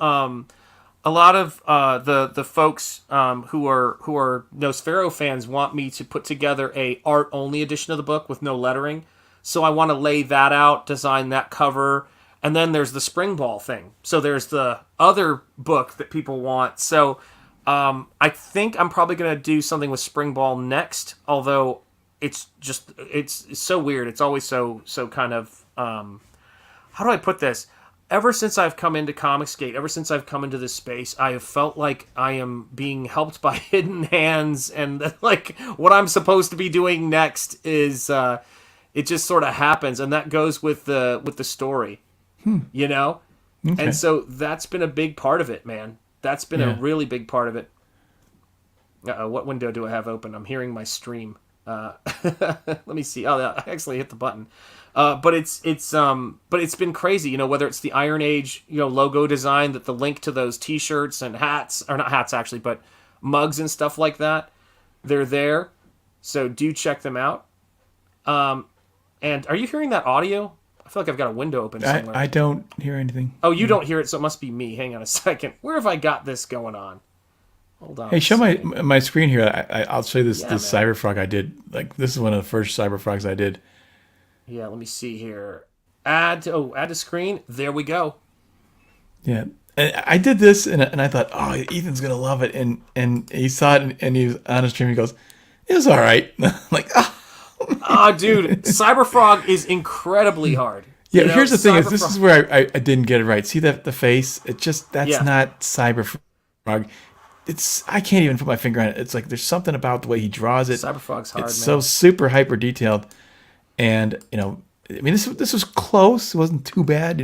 S5: the folks who are Nosfero fans want me to put together a art only edition of the book with no lettering. So I want to lay that out, design that cover, and then there's the spring ball thing. So there's the other book that people want. So I think I'm probably going to do something with spring ball next, although it's so weird. It's always so kind of, how do I put this? Ever since I've come into Comicsgate, ever since I've come into this space, I have felt like I am being helped by hidden hands, and like what I'm supposed to be doing next is it just sort of happens, and that goes with the story, Okay. And so that's been a big part of it, man. That's been a really big part of it. What window do I have open? I'm hearing my stream. Let me see. Oh, I actually hit the button. But it's been crazy, whether it's the Iron Age, logo design, that the link to those t-shirts and hats, or not hats actually, but mugs and stuff like that, they're there. So do check them out. And are you hearing that audio? I feel like I've got a window open somewhere.
S6: I don't hear anything.
S5: Oh, you don't hear it, so it must be me. Hang on a second. Where have I got this going on? Hold on.
S6: Hey, show my screen here. I'll show you this CyberFrog I did. Like, this is one of the first CyberFrogs I did.
S5: Yeah, let me see here. Add to screen. There we go.
S6: Yeah, and I did this, and I thought, oh, Ethan's gonna love it, and he saw it, and he was on a stream. He goes, it was all right. Like,
S5: oh, dude, CyberFrog is incredibly hard.
S6: Yeah, here's the thing: is this is where I didn't get it right. See that the face? It just that's not CyberFrog. I can't even put my finger on it. It's like there's something about the way he draws it.
S5: CyberFrog's hard,
S6: it's
S5: man.
S6: so super hyper detailed, and I mean, this was close. It wasn't too bad,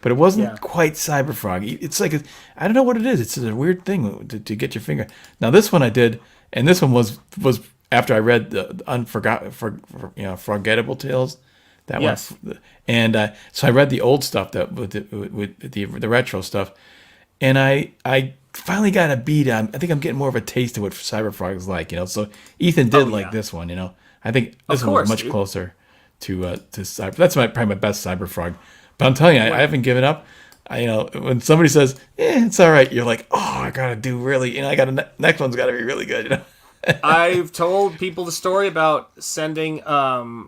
S6: but it wasn't quite CyberFrog. It's like I don't know what it is. It's a weird thing to get your finger. Now this one I did, and this one was after I read the Forgettable Tales. That one, and so I read the old stuff with the retro stuff, and I finally got a beat on. I think I'm getting more of a taste of what CyberFrog is like, So Ethan did like this one, I think this one was much closer to Cyber. That's probably my best CyberFrog. But I'm telling you, I haven't given up. When somebody says, it's all right, you're like, oh, I gotta do really, next one's gotta be really good,
S5: I've told people the story about sending my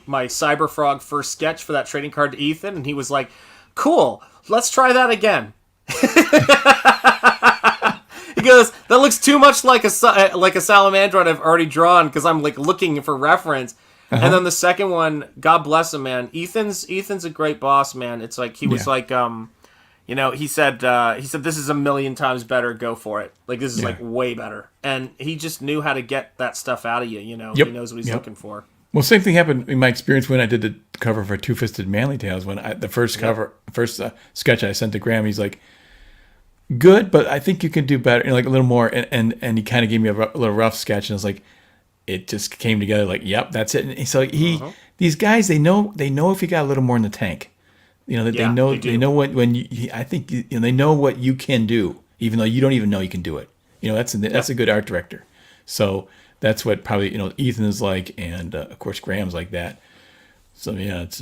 S5: CyberFrog first sketch for that trading card to Ethan, and he was like, cool, let's try that again. He goes, that looks too much like a salamandron I've already drawn, because I'm like looking for reference. And then the second one, God bless him, man. Ethan's a great boss, man. It's like he was like he said this is a million times better, go for it. Like this is like way better. And he just knew how to get that stuff out of you, He knows what he's looking for.
S6: Well, same thing happened in my experience when I did the cover for Two-Fisted Manly Tales. When the first sketch I sent to Graham, he's like, good, but I think you can do better, like a little more. And he kind of gave me a little rough sketch, and I was like, it just came together. Like, yep, that's it. And so these guys, they know if you got a little more in the tank. They know when you. I think they know what you can do, even though you don't even know you can do it. That's a good art director. So that's what probably Ethan is like, and of course Graham's like that. So yeah, it's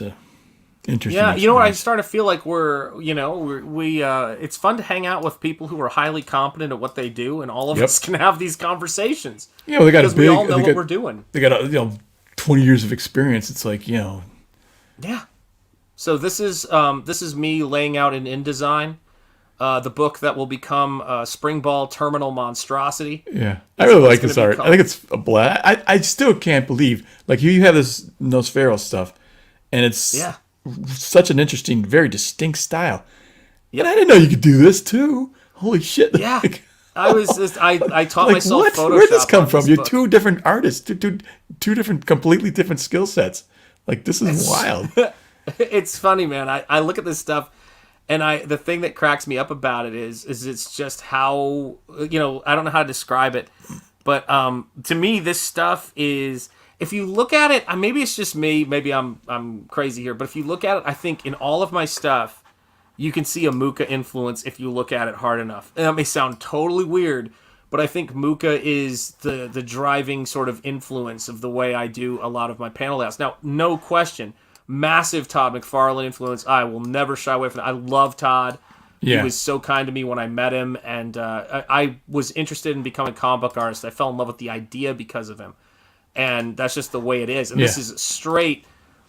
S6: interesting.
S5: Yeah, you know what? I
S6: experience.
S5: start to feel like it's fun to hang out with people who are highly competent at what they do, and all of
S6: Yep.
S5: us can have these conversations.
S6: Yeah, well, they got
S5: because we all know what we're doing.
S6: They got 20 years of experience. It's like
S5: Yeah. So this is me laying out in InDesign, the book that will become Spring Ball Terminal Monstrosity.
S6: Yeah, I really like this
S5: gonna be
S6: art. I
S5: called.
S6: think it's a blast. I still can't believe like you have this Nosferatu stuff, and it's
S5: Yeah.
S6: such an interesting, very distinct style.
S5: Yep.
S6: And I didn't know you could do this too. Holy shit!
S5: Yeah.
S6: Like,
S5: I taught
S6: like
S5: myself
S6: what?
S5: Photoshop.
S6: Where'd this come
S5: on
S6: from?
S5: this
S6: You're
S5: book.
S6: two different artists, two different, completely different skill sets. Like this is wild.
S5: It's funny, man. I look at this stuff, and the thing that cracks me up about it is it's just how, I don't know how to describe it, but to me this stuff is, if you look at it, maybe it's just me, maybe I'm crazy here, but if you look at it, I think in all of my stuff you can see a Muka influence if you look at it hard enough. And that may sound totally weird, but I think Muka is the driving sort of influence of the way I do a lot of my panel layouts. Now, no question, massive Todd McFarlane influence. I will never shy away from that. I love Todd.
S6: Yeah.
S5: He was so kind to me when I met him, and I was interested in becoming a comic book artist. I fell in love with the idea because of him, and that's just the way it is. And this is straight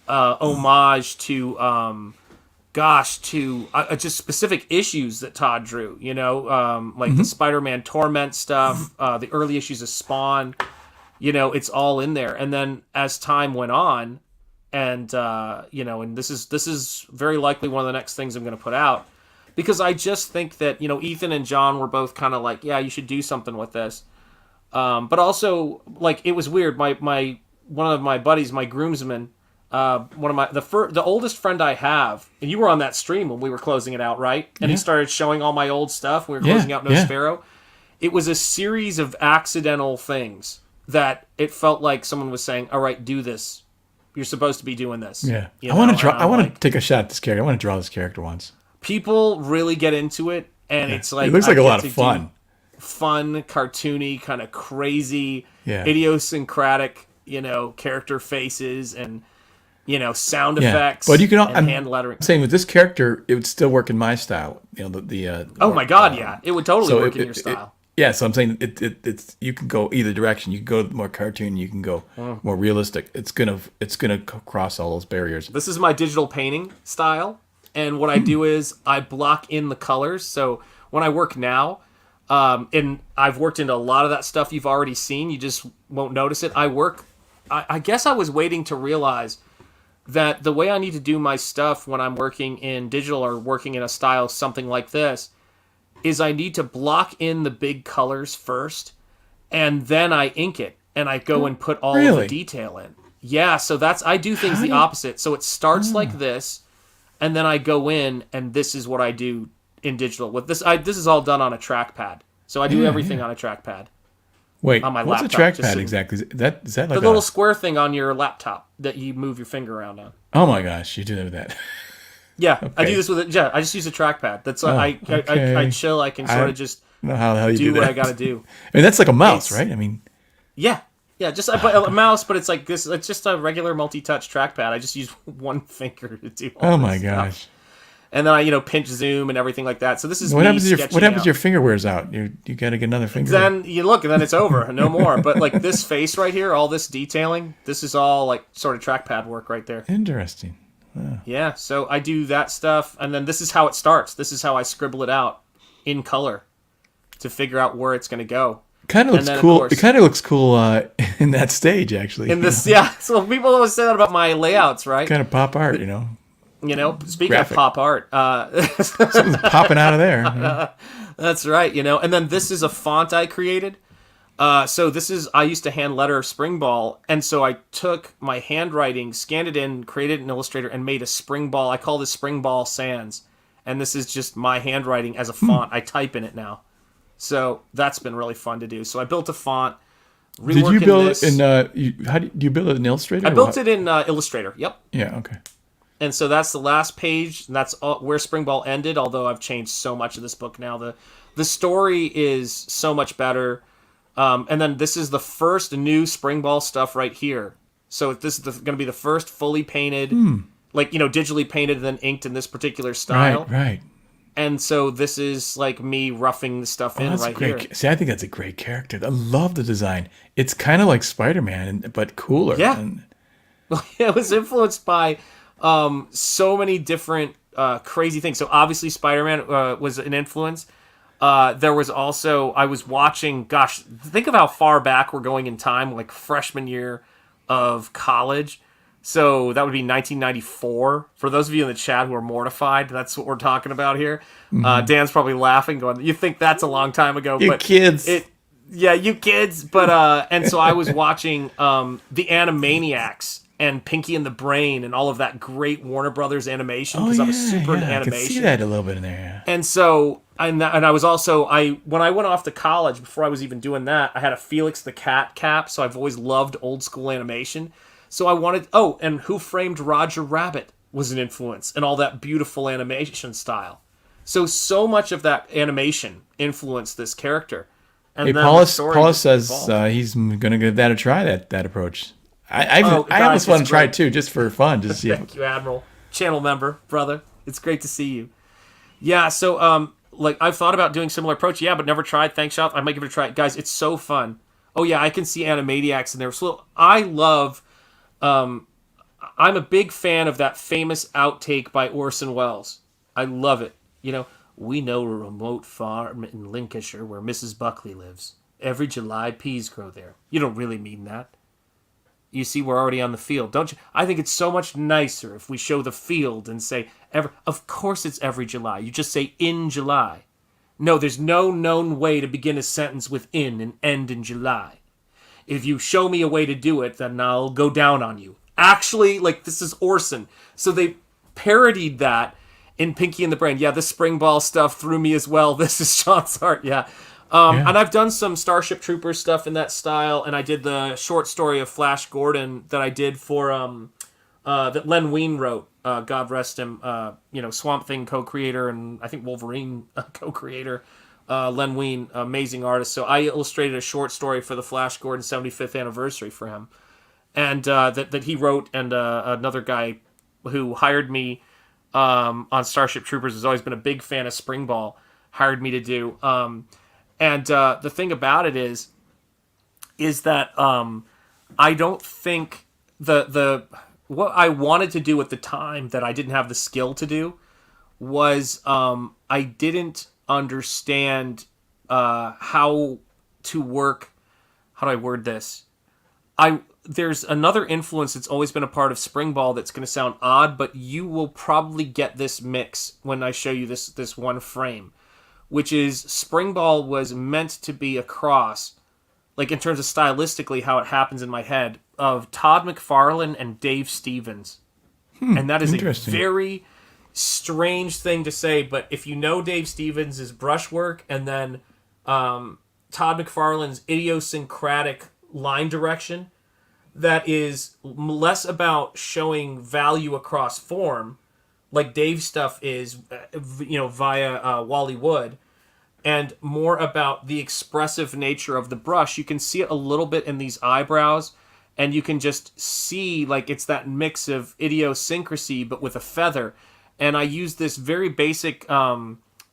S5: homage to just specific issues that Todd drew. Like the Spider-Man Torment stuff, the early issues of Spawn. It's all in there. And then as time went on, and and this is very likely one of the next things I'm going to put out, because I just think that Ethan and John were both kind of like, yeah, you should do something with this, but also like it was weird. My one of my buddies, my groomsman, the oldest friend I have, and you were on that stream when we were closing it out, right? And he started showing all my old stuff. We were closing out Nosferatu. It was a series of accidental things that it felt like someone was saying, all right, do this. You're supposed to be doing this.
S6: Yeah,
S5: You
S6: I want
S5: know?
S6: to draw.
S5: And
S6: I
S5: I'm
S6: want
S5: like,
S6: to take a shot at this character. I want to draw this character once.
S5: people really get into it, and it's like
S6: It looks like
S5: I
S6: a
S5: get
S6: lot
S5: to
S6: of fun.
S5: do fun, cartoony, kind of crazy,
S6: Yeah.
S5: idiosyncratic, character faces and sound effects.
S6: But you can.
S5: and
S6: I'm
S5: hand lettering.
S6: saying with this character, it would still work in my style.
S5: Oh my god, yeah, it would totally work in your style.
S6: Yeah, so I'm saying it's you can go either direction. You can go more cartoon. You can go more realistic. It's gonna cross all those barriers.
S5: This is my digital painting style, and what I do is I block in the colors. So when I work now, and I've worked into a lot of that stuff you've already seen, you just won't notice it. I guess I was waiting to realize that the way I need to do my stuff when I'm working in digital or working in a style something like this is I need to block in the big colors first, and then I ink it, and I go and put all of the detail in. Yeah, so I do things the opposite. So it starts like this, and then I go in, and this is what I do in digital. With this, this is all done on a trackpad. So I do everything on a trackpad.
S6: Wait,
S5: on my
S6: what's
S5: laptop,
S6: a
S5: just
S6: trackpad
S5: so-
S6: exactly? Is that like
S5: The little square thing on your laptop that you move your finger around on.
S6: Oh my gosh, you do that with that.
S5: Yeah, I
S6: Okay.
S5: do this with it. Yeah, I just use a trackpad. That's I chill. I can sort of just
S6: I don't know how the hell you do
S5: do
S6: that.
S5: what I got to do.
S6: I mean, that's like a mouse,
S5: It's-
S6: right? I mean,
S5: Yeah, just a mouse, but it's like this. It's just a regular multi-touch trackpad. I just use one finger to do. All
S6: oh
S5: this
S6: my
S5: stuff.
S6: gosh.
S5: And then I pinch zoom and everything like that. So this is
S6: What
S5: me
S6: happens if
S5: sketching
S6: your
S5: out.
S6: finger wears out? You got to get another finger.
S5: Then you look, and then it's over. No more. But like this face right here, all this detailing, this is all like sort of trackpad work right there.
S6: Interesting.
S5: Yeah, so I do that stuff, and then this is how it starts. This is how I scribble it out in color to figure out where it's going to go.
S6: Kind of looks
S5: then, of
S6: cool.
S5: course-
S6: It kind of looks cool in that stage, actually.
S5: In this, yeah. So people always say that about my layouts, right?
S6: kind of pop art,
S5: Speaking
S6: Graphic.
S5: of pop art,
S6: Something's popping out of there.
S5: that's right. And then this is a font I created. So I used to hand letter Spring Ball, and so I took my handwriting, scanned it in, created an Illustrator, and made a Spring Ball. I call this Spring Ball Sans, and this is just my handwriting as a font. I type in it now, so that's been really fun to do. So I built a font.
S6: Did you build
S5: this.
S6: it in? How do you build it in Illustrator?
S5: I
S6: or
S5: built
S6: what?
S5: it in Illustrator. Yep.
S6: Yeah. Okay.
S5: And so that's the last page, and that's where Spring Ball ended, although I've changed so much of this book now. The story is so much better. And then this is the first new Spring Ball stuff right here. So this is going to be the first fully painted, like, digitally painted and then inked in this particular style.
S6: Right.
S5: And so this is like me roughing the stuff in right here.
S6: See, I think that's a great character. I love the design. It's kind of like Spider-Man, but cooler.
S5: Yeah. It was influenced by so many different crazy things. So obviously Spider-Man was an influence. There was also, I was watching, gosh, think of how far back we're going in time, like freshman year of college. So that would be 1994. For those of you in the chat who are mortified, that's what we're talking about here. Dan's probably laughing, going, "You think that's a long time ago?"
S6: You kids.
S5: You kids. But and so I was watching the Animaniacs and Pinky and the Brain and all of that great Warner Brothers animation because I was super into animation.
S6: I can see that a little bit in there.
S5: And so and I was also when I went off to college, before I was even doing that, I had a Felix the Cat cap. So I've always loved old school animation. So I wanted, and Who Framed Roger Rabbit was an influence, and all that beautiful animation style. So much of that animation influenced this character. And then
S6: Paulus says he's going to give that a try, that approach. I almost want to try it too, just for fun. Just
S5: Thank you, Admiral. Channel member, brother. It's great to see you. Yeah, so like I've thought about doing similar approach, but never tried. Thanks, Shanth. I might give it a try. Guys, it's so fun. Oh yeah, I can see Animaniacs in there. So I love... I'm a big fan of that famous outtake by Orson Welles. I love it. We know a remote farm in Lincolnshire where Mrs. Buckley lives. Every July, peas grow there. You don't really mean that. You see, we're already on the field, don't you? I think it's so much nicer if we show the field and say, of course it's every July. You just say in July. No, there's no known way to begin a sentence with in and end in July. If you show me a way to do it, then I'll go down on you. Actually, this is Orson. So they parodied that in Pinky and the Brain. Yeah, the spring ball stuff threw me as well. This is Sean's art, yeah. And I've done some Starship Troopers stuff in that style, and I did the short story of Flash Gordon that I did for, that Len Wein wrote. God rest him. Swamp Thing co-creator, and I think Wolverine co-creator. Len Wein, amazing artist. So I illustrated a short story for the Flash Gordon 75th anniversary for him. And that he wrote, and another guy who hired me on Starship Troopers has always been a big fan of Spring Ball, hired me to do. And the thing about it is that I don't think what I wanted to do at the time that I didn't have the skill to do was I didn't understand how to work. How do I word this? There's another influence that's always been a part of Spring Ball that's going to sound odd, but you will probably get this mix when I show you this one frame, which is Spring Ball was meant to be a cross, like in terms of stylistically how it happens in my head, of Todd McFarlane and Dave Stevens. And that is a very strange thing to say, but if you know Dave Stevens' brushwork and then Todd McFarlane's idiosyncratic line direction, that is less about showing value across form, like Dave's stuff is, via Wally Wood, and more about the expressive nature of the brush. You can see it a little bit in these eyebrows, and you can just see it's that mix of idiosyncrasy, but with a feather. And I use this very basic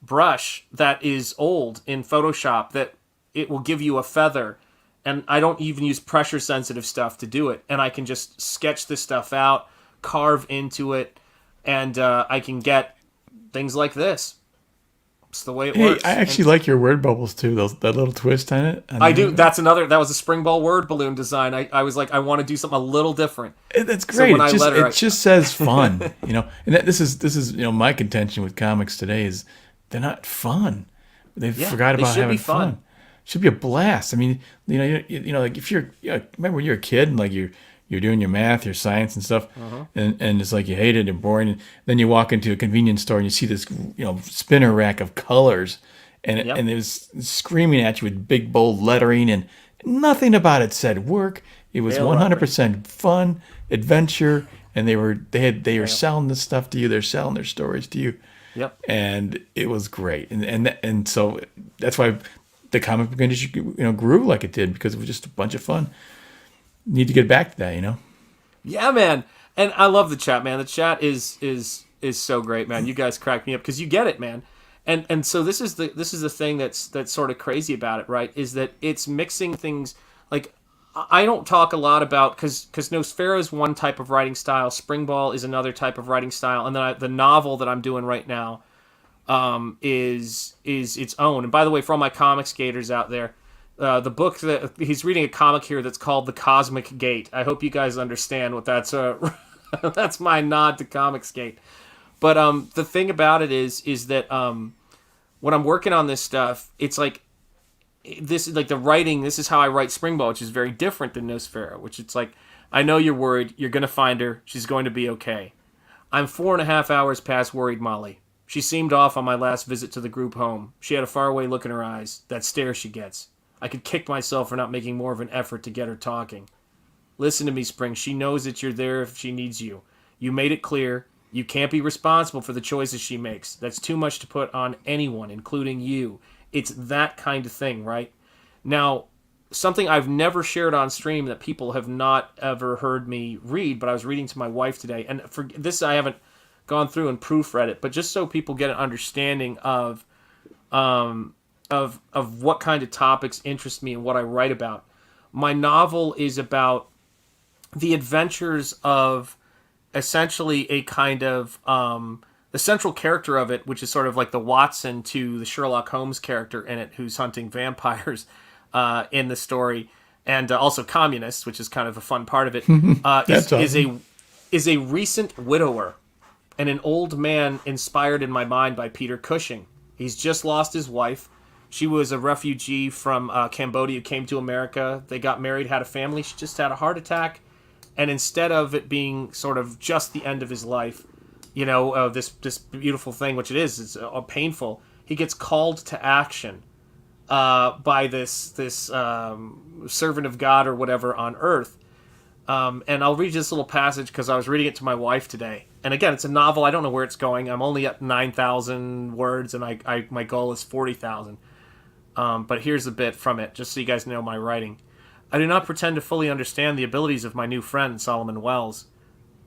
S5: brush that is old in Photoshop that it will give you a feather. And I don't even use pressure-sensitive stuff to do it. And I can just sketch this stuff out, carve into it, and I can get things like this. It's the way it works.
S6: I actually like your word bubbles, too, that little twist on it.
S5: I do. That was a Spring Ball word balloon design. I was like, I want to do something a little different.
S6: That's great. So it just says fun, And this is my contention with comics today is they're not fun. They forgot about having fun. Should be a blast. I mean, like if you're, remember when you're a kid and you're doing your math, your science and stuff, and it's like you hate it and boring. And then you walk into a convenience store and you see this, spinner rack of colors, and it was screaming at you with big bold lettering, and nothing about it said work. It was 100% fun, adventure, and they were selling this stuff to you. They're selling their stories to you.
S5: Yep.
S6: And it was great, and so that's why the comic book industry, grew like it did, because it was just a bunch of fun. Need to get back to that,
S5: Yeah, man. And I love the chat, man. The chat is so great, man. You guys crack me up because you get it, man. And so this is the thing that's sort of crazy about it, right? Is that it's mixing things. Like, I don't talk a lot about, because Nosfera is one type of writing style, Springball is another type of writing style, and then the novel that I'm doing right now is its own. And by the way, for all my comic skaters out there, the book that he's reading, a comic here that's called The Cosmic Gate. I hope you guys understand what that's. That's my nod to Comic Skate. But the thing about it is that when I'm working on this stuff, it's like this is like the writing. This is how I write Springball, which is very different than Nosfera. Which it's like, I know you're worried. You're gonna find her. She's going to be okay. I'm 4.5 hours past worried Molly. She seemed off on my last visit to the group home. She had a faraway look in her eyes. That stare she gets. I could kick myself for not making more of an effort to get her talking. Listen to me, Spring. She knows that you're there if she needs you. You made it clear. You can't be responsible for the choices she makes. That's too much to put on anyone, including you. It's that kind of thing, right? Now, something I've never shared on stream that people have not ever heard me read, but I was reading to my wife today, and for this I haven't gone through and proofread it, but just so people get an understanding of what kind of topics interest me and what I write about. My novel is about the adventures of essentially a kind of the central character of it, which is sort of like the Watson to the Sherlock Holmes character in it, who's hunting vampires in the story, and also communists, which is kind of a fun part of it. Is a recent widower and an old man inspired in my mind by Peter Cushing. He's just lost his wife. She was a refugee from Cambodia, came to America. They got married, had a family. She just had a heart attack. And instead of it being sort of just the end of his life, you know, this beautiful thing, which it is, it's painful, he gets called to action by this servant of God or whatever on Earth. And I'll read this little passage because I was reading it to my wife today. And again, it's a novel. I don't know where it's going. I'm only at 9,000 words, and my goal is 40,000. But here's a bit from it, just so you guys know my writing. I do not pretend to fully understand the abilities of my new friend, Solomon Wells.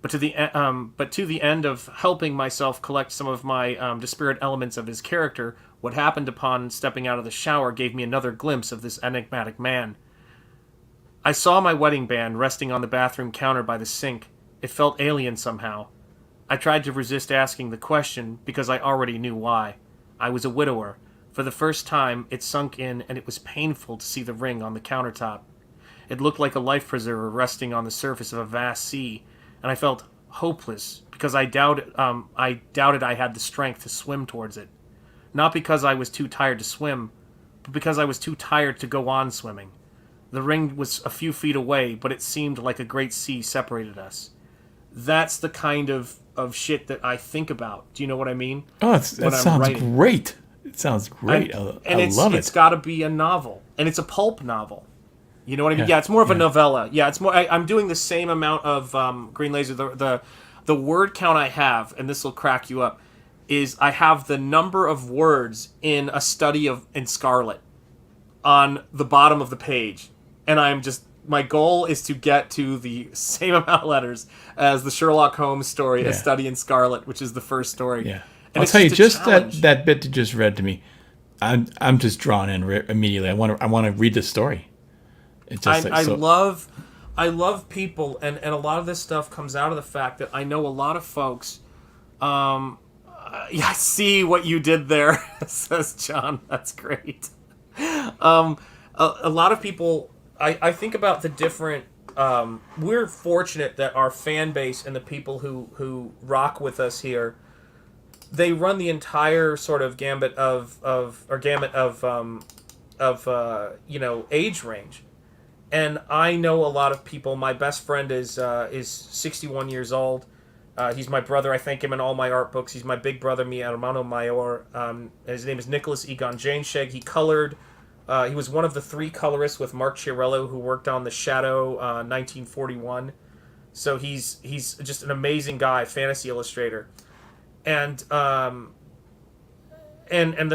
S5: But to the end of helping myself collect some of my disparate elements of his character, what happened upon stepping out of the shower gave me another glimpse of this enigmatic man. I saw my wedding band resting on the bathroom counter by the sink. It felt alien somehow. I tried to resist asking the question because I already knew why. I was a widower. For the first time, it sunk in, and it was painful to see the ring on the countertop. It looked like a life preserver resting on the surface of a vast sea, and I felt hopeless because I doubted I had the strength to swim towards it. Not because I was too tired to swim, but because I was too tired to go on swimming. The ring was a few feet away, but it seemed like a great sea separated us. That's the kind of shit that I think about. Do you know what I mean?
S6: Oh, that sounds great. It sounds great. I love it.
S5: It's got to be a novel, and it's a pulp novel. You know what I mean? Yeah, it's more of a novella. Yeah, it's more. I'm doing the same amount of Green Laser. The word count I have, and this will crack you up, is I have the number of words in a study in Scarlet on the bottom of the page, and my goal is to get to the same amount of letters as the Sherlock Holmes story, A Study in Scarlet, which is the first story.
S6: Yeah, and I'll tell you, just that bit you just read to me, I'm just drawn in immediately. I want to read this story.
S5: I love people, and a lot of this stuff comes out of the fact that I know a lot of folks. I see what you did there, says John. That's great. A lot of people. I think about the different. We're fortunate that our fan base and the people who rock with us here, they run the entire sort of gamut of age range. And I know a lot of people. My best friend is 61 years old. He's my brother. I thank him in all my art books. He's my big brother, mi hermano mayor. His name is Nicholas Egon Janesheg. He colored. He was one of the 3 colorists with Mark Chiarello who worked on The Shadow, 1941. So he's just an amazing guy, fantasy illustrator. And the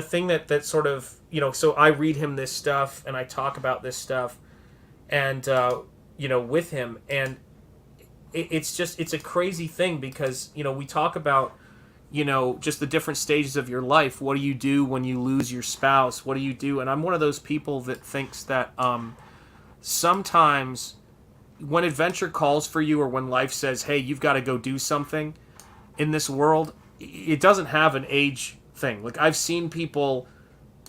S5: thing that sort of, so I read him this stuff and I talk about this stuff. And, with him, and it's a crazy thing because, we talk about, just the different stages of your life. What do you do when you lose your spouse? What do you do? And I'm one of those people that thinks that sometimes when adventure calls for you, or when life says, hey, you've got to go do something in this world, it doesn't have an age thing. Like, I've seen people,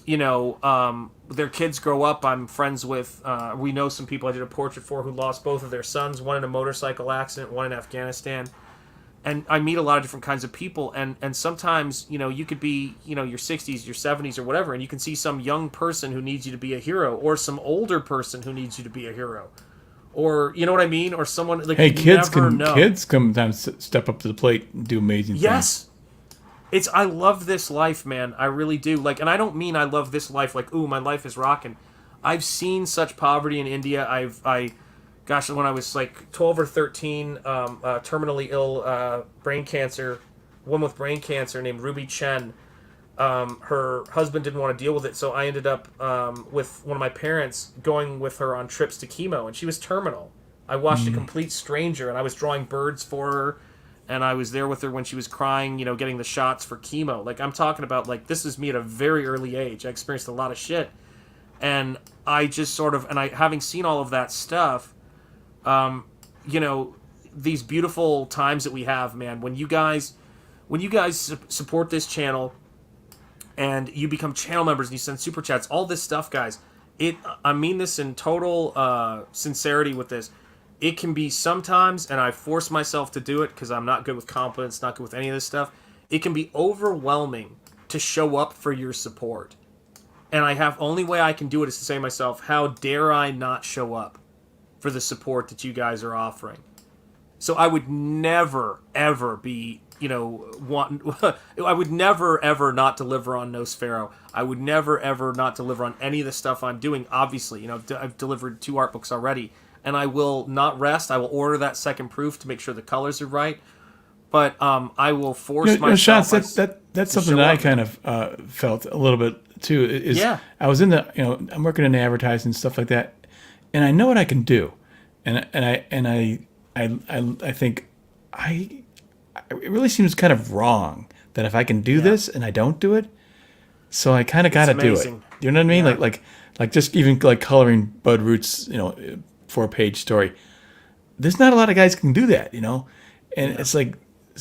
S5: their kids grow up. I'm friends with, we know some people I did a portrait for who lost both of their sons, one in a motorcycle accident, one in Afghanistan. And I meet a lot of different kinds of people, and sometimes, you could be, your 60s, your 70s, or whatever, and you can see some young person who needs you to be a hero, or some older person who needs you to be a hero. Or, you know what I mean? Or someone, like,
S6: hey,
S5: you
S6: kids
S5: never know.
S6: Kids sometimes step up to the plate and do amazing
S5: Yes.
S6: things.
S5: I love this life, man. I really do. Like, and I don't mean I love this life like, ooh, my life is rocking. I've seen such poverty in India. Gosh, when I was like 12 or 13, terminally ill, brain cancer, one with brain cancer named Ruby Chen. Her husband didn't want to deal with it, so I ended up with one of my parents going with her on trips to chemo, and she was terminal. I watched a complete stranger, and I was drawing birds for her, and I was there with her when she was crying, getting the shots for chemo. Like, I'm talking about, like, this is me at a very early age. I experienced a lot of shit, and I just sort of, and having seen all of that stuff, these beautiful times that we have, man, when you guys support this channel, and you become channel members and you send super chats, all this stuff, guys, I mean this in total sincerity with this. It can be sometimes, and I force myself to do it because I'm not good with compliments, not good with any of this stuff. It can be overwhelming to show up for your support. And only way I can do it is to say to myself, how dare I not show up for the support that you guys are offering? So I would never, ever be, I would never, ever not deliver on Nosfero. I would never, ever not deliver on any of the stuff I'm doing. Obviously, I've delivered 2 art books already, and I will not rest. I will order that second proof to make sure the colors are right. But I will force myself.
S6: Shanth, that's something that I kind of felt a little bit too. I was in I'm working in advertising and stuff like that, and I know what I can do, and I think it really seems kind of wrong that if I can do this and I don't do it, so I kind of got to do it. You know what I mean? Yeah. Like just even like coloring Bud Root's 4-page story. There's not a lot of guys can do that, and it's like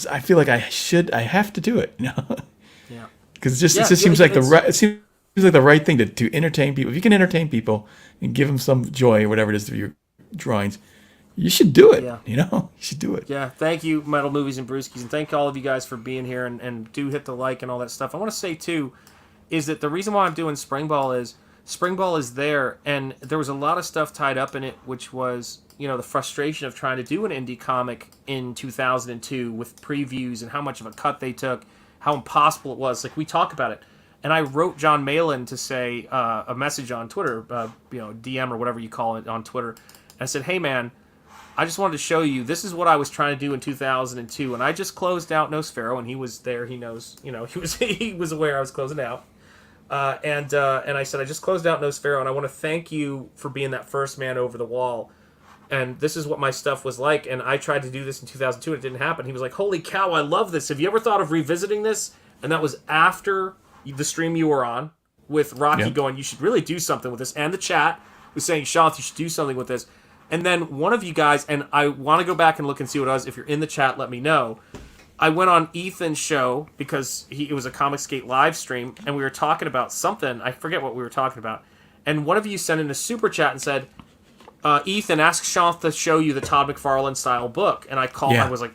S6: I feel like I have to do it,
S5: Yeah.
S6: Because it just seems like it seems like the right thing to entertain people. If you can entertain people and give them some joy or whatever it is through your drawings, you should do it. You should do it.
S5: Yeah. Thank you, Metal Movies and Brewskis, and thank all of you guys for being here, and do hit the like and all that stuff. I want to say too, is that the reason why I'm doing Springball is there, and there was a lot of stuff tied up in it, which was, the frustration of trying to do an indie comic in 2002 with previews and how much of a cut they took, how impossible it was. Like, we talk about it. And I wrote John Malin to say a message on Twitter, DM or whatever you call it on Twitter. And I said, hey, man, I just wanted to show you, this is what I was trying to do in 2002. And I just closed out Nosfero, and he was there. He knows, he was aware I was closing out. And I said, I just closed out Nosfero, and I want to thank you for being that first man over the wall. And this is what my stuff was like. And I tried to do this in 2002, and it didn't happen. He was like, holy cow, I love this. Have you ever thought of revisiting this? And that was after the stream you were on with Rocky going, you should really do something with this. And the chat was saying, Shanth, you should do something with this. And then one of you guys, and I want to go back and look and see what it was. If you're in the chat, let me know. I went on Ethan's show because it was a Comicsgate live stream, and we were talking about something. I forget what we were talking about. And one of you sent in a super chat and said, Ethan, ask Shanth to show you the Todd McFarlane style book. And I was like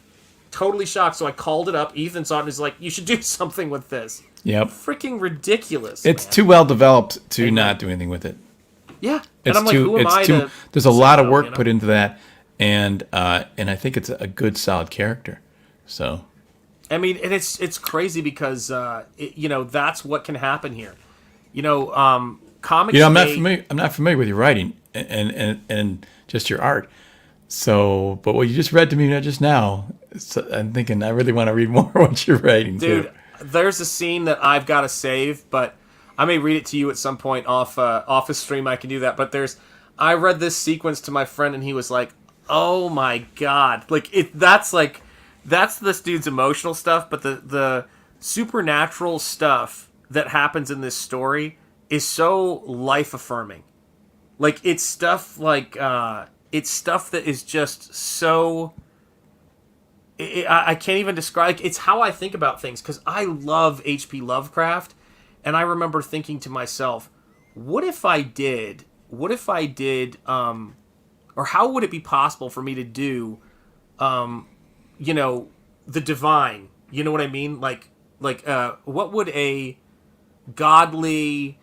S5: totally shocked. So I called it up. Ethan saw it and was like, you should do something with this.
S6: Yep.
S5: Freaking ridiculous.
S6: It's too well developed to not do anything with it.
S5: Yeah. And I'm like, who am I to...
S6: There's a lot of work put into that. And I think it's a good, solid character. So...
S5: I mean, and it's crazy because, that's what can happen here. Comics...
S6: I'm not familiar with your writing and just your art. So, but what you just read to me just now, I'm thinking I really want to read more what you're writing.
S5: Dude,
S6: too.
S5: There's a scene that I've got to save, but I may read it to you at some point off a stream. I can do that. But I read this sequence to my friend, and he was like, Oh my god! That's this dude's emotional stuff, but the supernatural stuff that happens in this story is so life affirming. Like it's stuff that is just so. I can't even describe. It's how I think about things because I love H.P. Lovecraft, and I remember thinking to myself, what if I did? Or how would it be possible for me to do, the divine? You know what I mean? What would a godly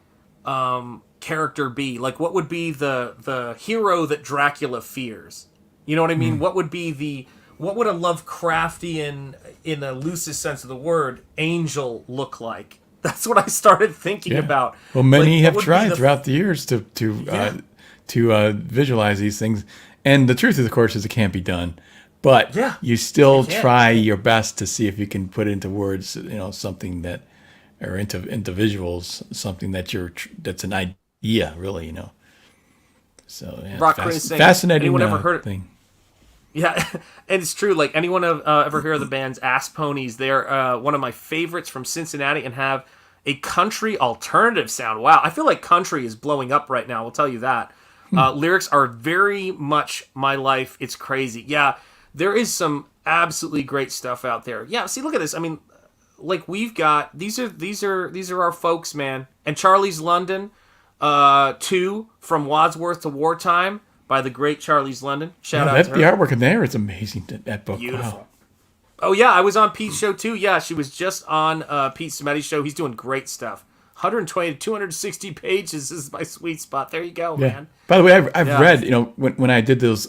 S5: character be? Like, what would be the hero that Dracula fears? You know what I mean? What would a Lovecraftian, in a loosest sense of the word, angel look like? That's what I started thinking about.
S6: Well, many have tried throughout the years to visualize these things, and the truth of the course is it can't be done. But you still try your best to see if you can put into words, something that, or into visuals, something that's an idea, really, So
S5: Rock Chris saying,
S6: fascinating.
S5: Anyone ever heard
S6: thing.
S5: Yeah, and it's true. Like, anyone ever hear of the band's Ass Ponies? They're one of my favorites from Cincinnati and have a country alternative sound. Wow, I feel like country is blowing up right now, I'll tell you that. Lyrics are very much my life. It's crazy. Yeah, there is some absolutely great stuff out there. Yeah, see, look at this. I mean, like, we've got these are our folks, man. And Charlie's London, 2 from Wadsworth to Wartime by the great Charlie's London. Shout out to her.
S6: The artwork in there is amazing. That book,
S5: beautiful.
S6: Wow.
S5: Oh yeah, I was on Pete's show too. Yeah, she was just on Pete Smetty's show. He's doing great stuff. 120 to 260 pages is my sweet spot. There you go, man.
S6: By the way, I've read, when I did those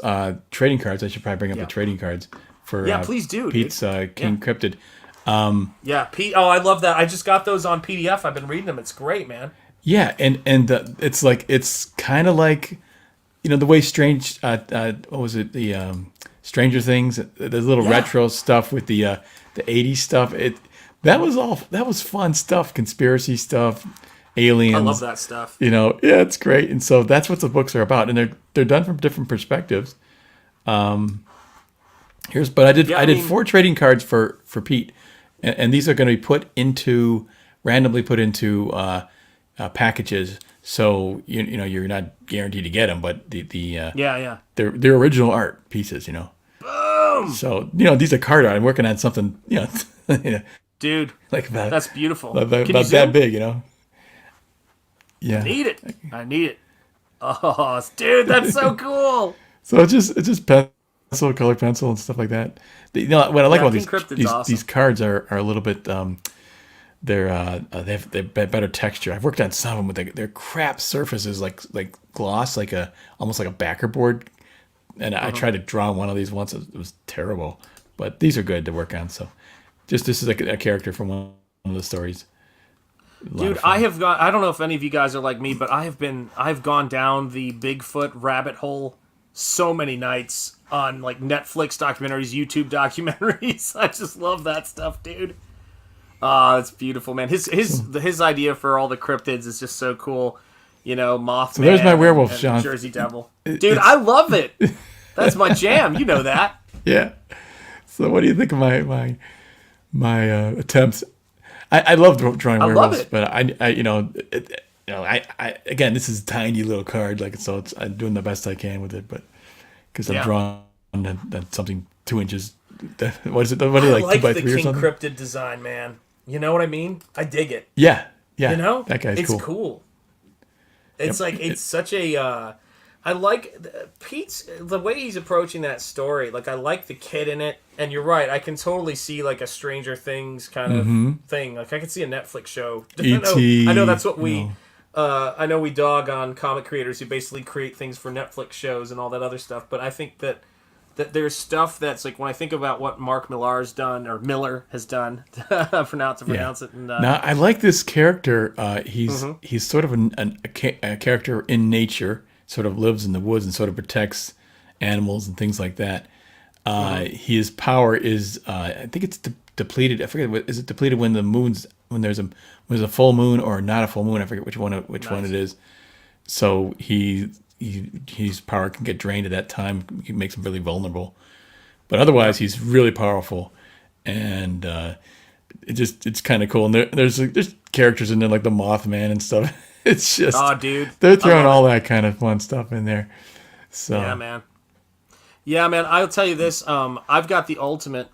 S6: trading cards, I should probably bring up the trading cards for
S5: please do,
S6: Pete's King Cryptid.
S5: Pete. Oh, I love that. I just got those on PDF. I've been reading them. It's great, man.
S6: Yeah, and it's kind of like, the way Strange, what was it, the Stranger Things, the little retro stuff with the 80s stuff. That was fun stuff, conspiracy stuff, aliens.
S5: I love that stuff.
S6: It's great. And so that's what the books are about, and they're done from different perspectives. I did 4 trading cards for Pete, and these are going to be randomly put into packages. So you're not guaranteed to get them, but they're original art pieces.
S5: Boom.
S6: So these are card art. I'm working on something.
S5: Dude,
S6: like that.
S5: That's beautiful.
S6: About that big, Yeah.
S5: I need it. Oh, dude, that's so cool.
S6: So it's just pencil, color pencil, and stuff like that. What I like about these cards are a little bit. They have better texture. I've worked on some of them with their crap surfaces, like gloss, almost like a backer board. And I tried to draw one of these once. It was terrible, but these are good to work on. So, this is a character from one of the stories.
S5: Dude, I don't know if any of you guys are like me, but I've gone down the Bigfoot rabbit hole so many nights on like Netflix documentaries, YouTube documentaries. I just love that stuff, dude. Ah, that's beautiful, man. His idea for all the cryptids is just so cool. Mothman.
S6: So there's my werewolf, Shanth.
S5: Jersey Devil. Dude, I love it. That's my jam. You know that.
S6: Yeah. So what do you think of my attempts? I love drawing werewolves, but I again, this is a tiny little card, I'm doing the best I can with it, but because I'm drawing that something 2 inches. What is it? What are they, like 2 by 3 or something? I like the King
S5: Cryptid design, man. You know what I mean? I dig it.
S6: Yeah.
S5: That
S6: guy's
S5: cool. It's cool. It's it's such a. I like Pete's the way he's approaching that story. Like, I like the kid in it, and you're right. I can totally see like a Stranger Things kind of thing. Like, I could see a Netflix show.
S6: E.T.
S5: I know that's what we. I know we dog on comic creators who basically create things for Netflix shows and all that other stuff. But I think that there's stuff that's like, when I think about what Mark Millar's done, or Miller has done, pronounce it. And,
S6: now, I like this character. He's sort of a character in nature. Sort of lives in the woods and sort of protects animals and things like that. His power is, I think it's depleted. I forget, is it depleted when there's a full moon or not a full moon? I forget which one it is. So he his power can get drained at that time. It makes him really vulnerable. But otherwise, he's really powerful, and it's kind of cool. And there's characters in there like the Mothman and stuff. It's just,
S5: oh, dude,
S6: they're throwing all that kind of fun stuff in there. So
S5: yeah, man. I'll tell you this. I've got the ultimate.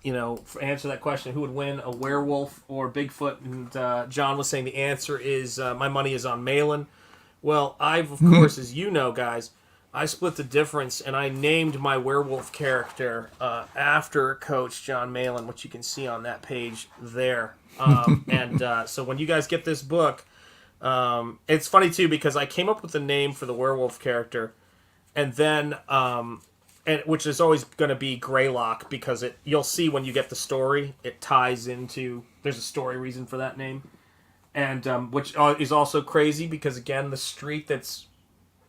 S5: For answer that question, who would win, a werewolf or Bigfoot? And John was saying the answer is my money is on Malin. Well, of course, as you know, guys, I split the difference, and I named my werewolf character after Coach John Malin, which you can see on that page there. So when you guys get this book, it's funny, too, because I came up with the name for the werewolf character, and then, which is always going to be Greylock, because you'll see when you get the story, it ties into, there's a story reason for that name, and which is also crazy, because, again, the street that's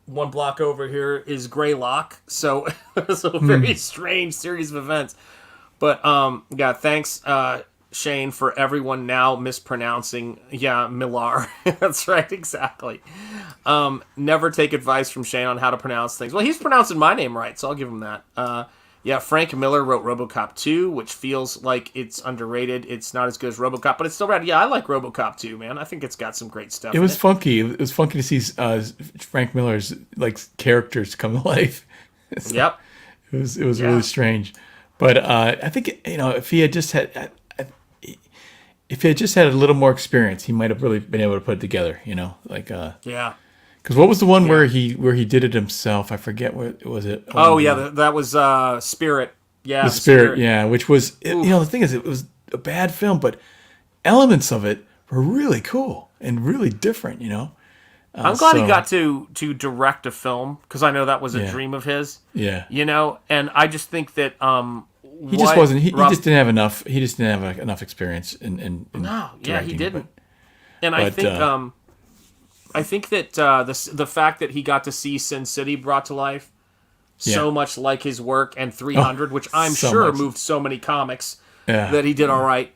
S5: one block over here is Greylock, so it's a very strange series of events. But thanks, Shane, for everyone now mispronouncing Millar. That's right, exactly. Never take advice from Shane on how to pronounce things. Well, he's pronouncing my name right, so I'll give him that. Frank Miller wrote RoboCop 2, which feels like it's underrated. It's not as good as RoboCop, but it's still rad. Yeah, I like RoboCop 2, man. I think it's got some great stuff.
S6: It was funky. It was funky to see Frank Miller's characters come to life.
S5: Yep.
S6: It was really strange, but I think if he had just had a little more experience, he might have really been able to put it together.
S5: Yeah.
S6: Because what was the one where he did it himself? I forget what was it.
S5: That was Spirit. Yeah,
S6: the Spirit. Yeah, which was the thing is, it was a bad film, but elements of it were really cool and really different.
S5: I'm glad he got to direct a film, because I know that was a dream of his.
S6: Yeah.
S5: And I just think that
S6: he just wasn't. He just didn't have enough. He just didn't have enough experience in
S5: he didn't. I think that the fact that he got to see Sin City brought to life so much like his work, and 300, which I'm sure moved so many comics, that he did all right.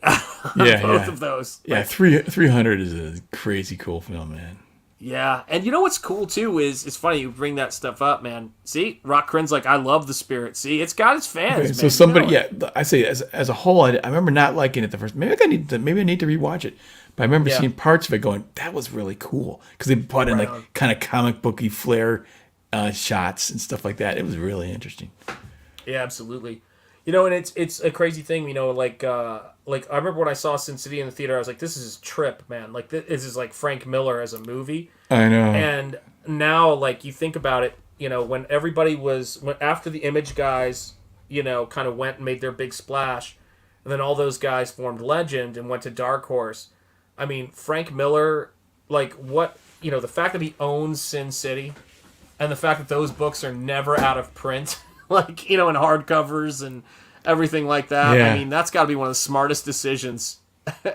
S5: Both of those.
S6: Yeah, 300 is a crazy cool film, man.
S5: Yeah, and you know what's cool too is it's funny you bring that stuff up, man. See, Rock Crin's like, I love the Spirit. See, it's got its fans. Okay,
S6: so somebody, I say as a whole, I remember not liking it the first. Maybe I need to rewatch it. But I remember seeing parts of it going, that was really cool, because they put in kind of comic booky flair shots and stuff like that. It was really interesting.
S5: Yeah, absolutely. And it's a crazy thing. Like I remember when I saw Sin City in the theater, I was like, this is a trip, man. Like this is like Frank Miller as a movie.
S6: I know.
S5: And now, like, you think about it, when everybody after the Image guys, kind of went and made their big splash, and then all those guys formed Legend and went to Dark Horse. I mean, Frank Miller, like, what, the fact that he owns Sin City, and the fact that those books are never out of print, like, in hardcovers and everything like that.
S6: Yeah.
S5: I mean, that's got to be one of the smartest decisions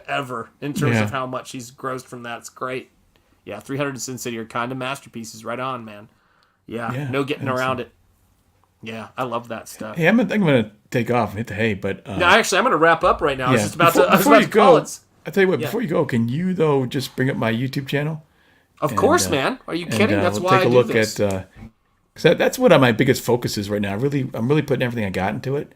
S5: ever in terms of how much he's grossed from that. It's great. Yeah, 300 and Sin City are kind of masterpieces. Right on, man. Yeah, no getting around it. Yeah, I love that stuff.
S6: Hey, I'm going to take off and hit the hay, but...
S5: no, actually, I'm going to wrap up right now. I was just about
S6: to
S5: call it.
S6: I tell you what, before you go, can you, though, just bring up my YouTube channel?
S5: Of course, man. Are you kidding? That's why I do this.
S6: Take a look at... Because that's what my biggest focus is right now. I'm really putting everything I got into it.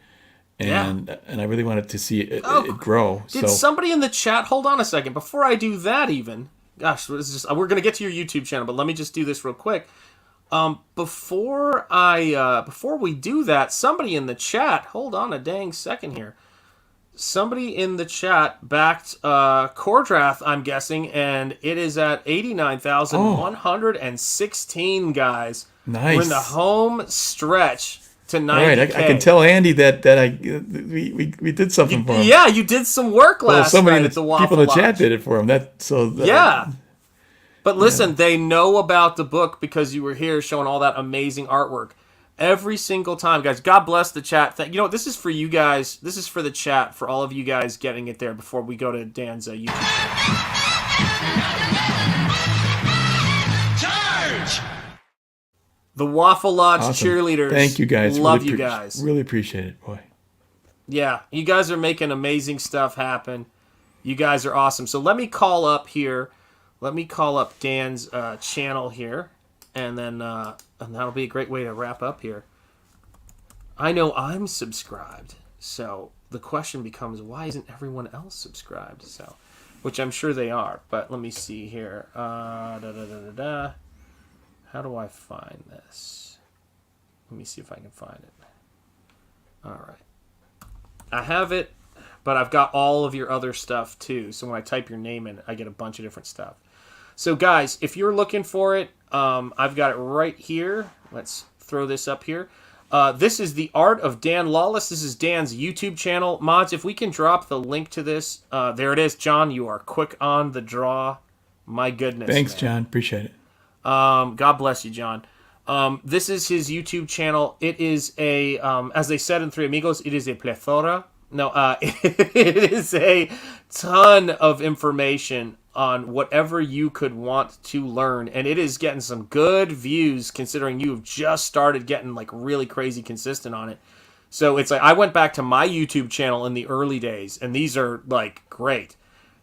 S6: And I really wanted to see it grow.
S5: Did somebody in the chat... Hold on a second. Before I do that even... Gosh, we're going to get to your YouTube channel, but let me just do this real quick. Before we do that, somebody in the chat... Hold on a dang second here. Somebody in the chat backed Cordrath, I'm guessing, and it is at 89,116, guys.
S6: Nice.
S5: We're in the home stretch to 90K.
S6: All right, I can tell Andy that we did something for him.
S5: Yeah, you did some work last night at the Waffle
S6: people in the chat did it for him.
S5: But listen, they know about the book because you were here showing all that amazing artwork. Every single time, guys. God bless the chat. This is for you guys. This is for the chat, for all of you guys getting it there before we go to Dan's YouTube. Charge! The Waffle Lodge cheerleaders.
S6: Thank you, guys.
S5: Love you guys.
S6: Really appreciate it, boy.
S5: Yeah, you guys are making amazing stuff happen. You guys are awesome. So let me call up here. Let me call up Dan's channel here. and then and that'll be a great way to wrap up here. I know I'm subscribed, so the question becomes, why isn't everyone else subscribed? So, which I'm sure they are, but let me see here. How do I find this? Let me see if I can find it. All right. I have it, but I've got all of your other stuff too. So when I type your name in, I get a bunch of different stuff. So guys, if you're looking for it, I've got it right here. Let's throw this up here. This is The Art of Dan Lawless. This is Dan's YouTube channel. Mods, if we can drop the link to this. There it is. John, you are quick on the draw. My goodness.
S6: Thanks,
S5: man.
S6: John. Appreciate it.
S5: God bless you, John. This is his YouTube channel. It is a, as they said in Three Amigos, it is a plethora. No, it is a ton of information on whatever you could want to learn. And it is getting some good views considering you've just started getting like really crazy consistent on it. So it's like, I went back to my YouTube channel in the early days, and these are like great.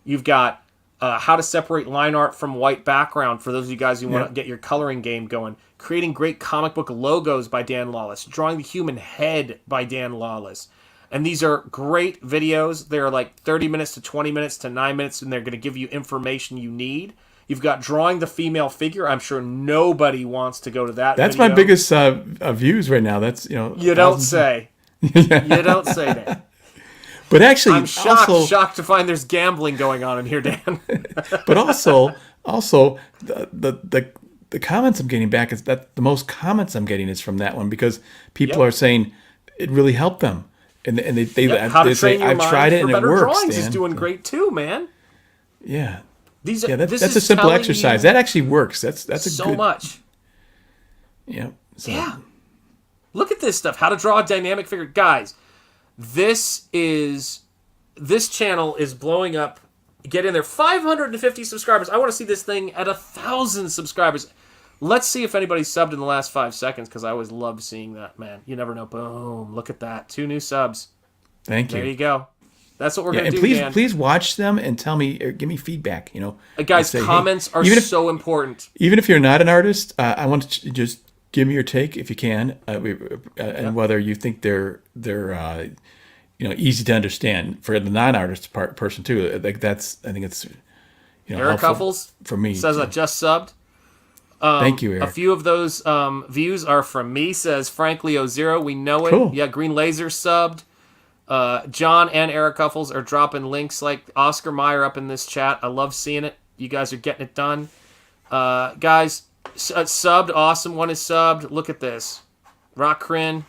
S5: You've got how to separate line art from white background for those of you guys who want to get your coloring game going. Creating great comic book logos by Dan Lawless. Drawing the human head by Dan Lawless. And these are great videos. They're like 30 minutes to 20 minutes to 9 minutes, and they're going to give you information you need. You've got drawing the female figure. I'm sure nobody wants to go to that
S6: That's
S5: video.
S6: my biggest views right now. That's,
S5: You don't say. You don't say that.
S6: But actually,
S5: I'm shocked to find there's gambling going on in here, Dan.
S6: But also the comments I'm getting back is that the most comments I'm getting is from that one, because people are saying it really helped them, and they say I've tried it and it works.
S5: Drawings is doing great too, man.
S6: Yeah,
S5: this
S6: that's a simple exercise that actually works. That's a
S5: so
S6: good,
S5: much.
S6: Yeah. So.
S5: Yeah. Look at this stuff. How to draw a dynamic figure, guys. This channel is blowing up. Get in there. 550 subscribers. I want to see this thing at 1,000 subscribers. Let's see if anybody's subbed in the last 5 seconds, because I always love seeing that, man. You never know. Boom. Look at that. 2 new subs.
S6: Thank you.
S5: There you go. That's what we're going to do,
S6: please,
S5: Dan.
S6: please watch them and tell me, or give me feedback,
S5: Guys,
S6: say,
S5: comments are so important.
S6: Even if you're not an artist, I want to just give me your take, if you can, and whether you think they're easy to understand for the non-artist person too. Like I think it's
S5: Eric Huffles
S6: for me
S5: says
S6: too.
S5: I just subbed.
S6: Thank you, Eric.
S5: A few of those views are from me, says Frankly 0. We know it.
S6: Cool.
S5: Yeah, Green Laser subbed. John and Eric Huffles are dropping links like Oscar Meyer up in this chat. I love seeing it. You guys are getting it done. Guys, subbed. Awesome one is subbed. Look at this. Rock Crin.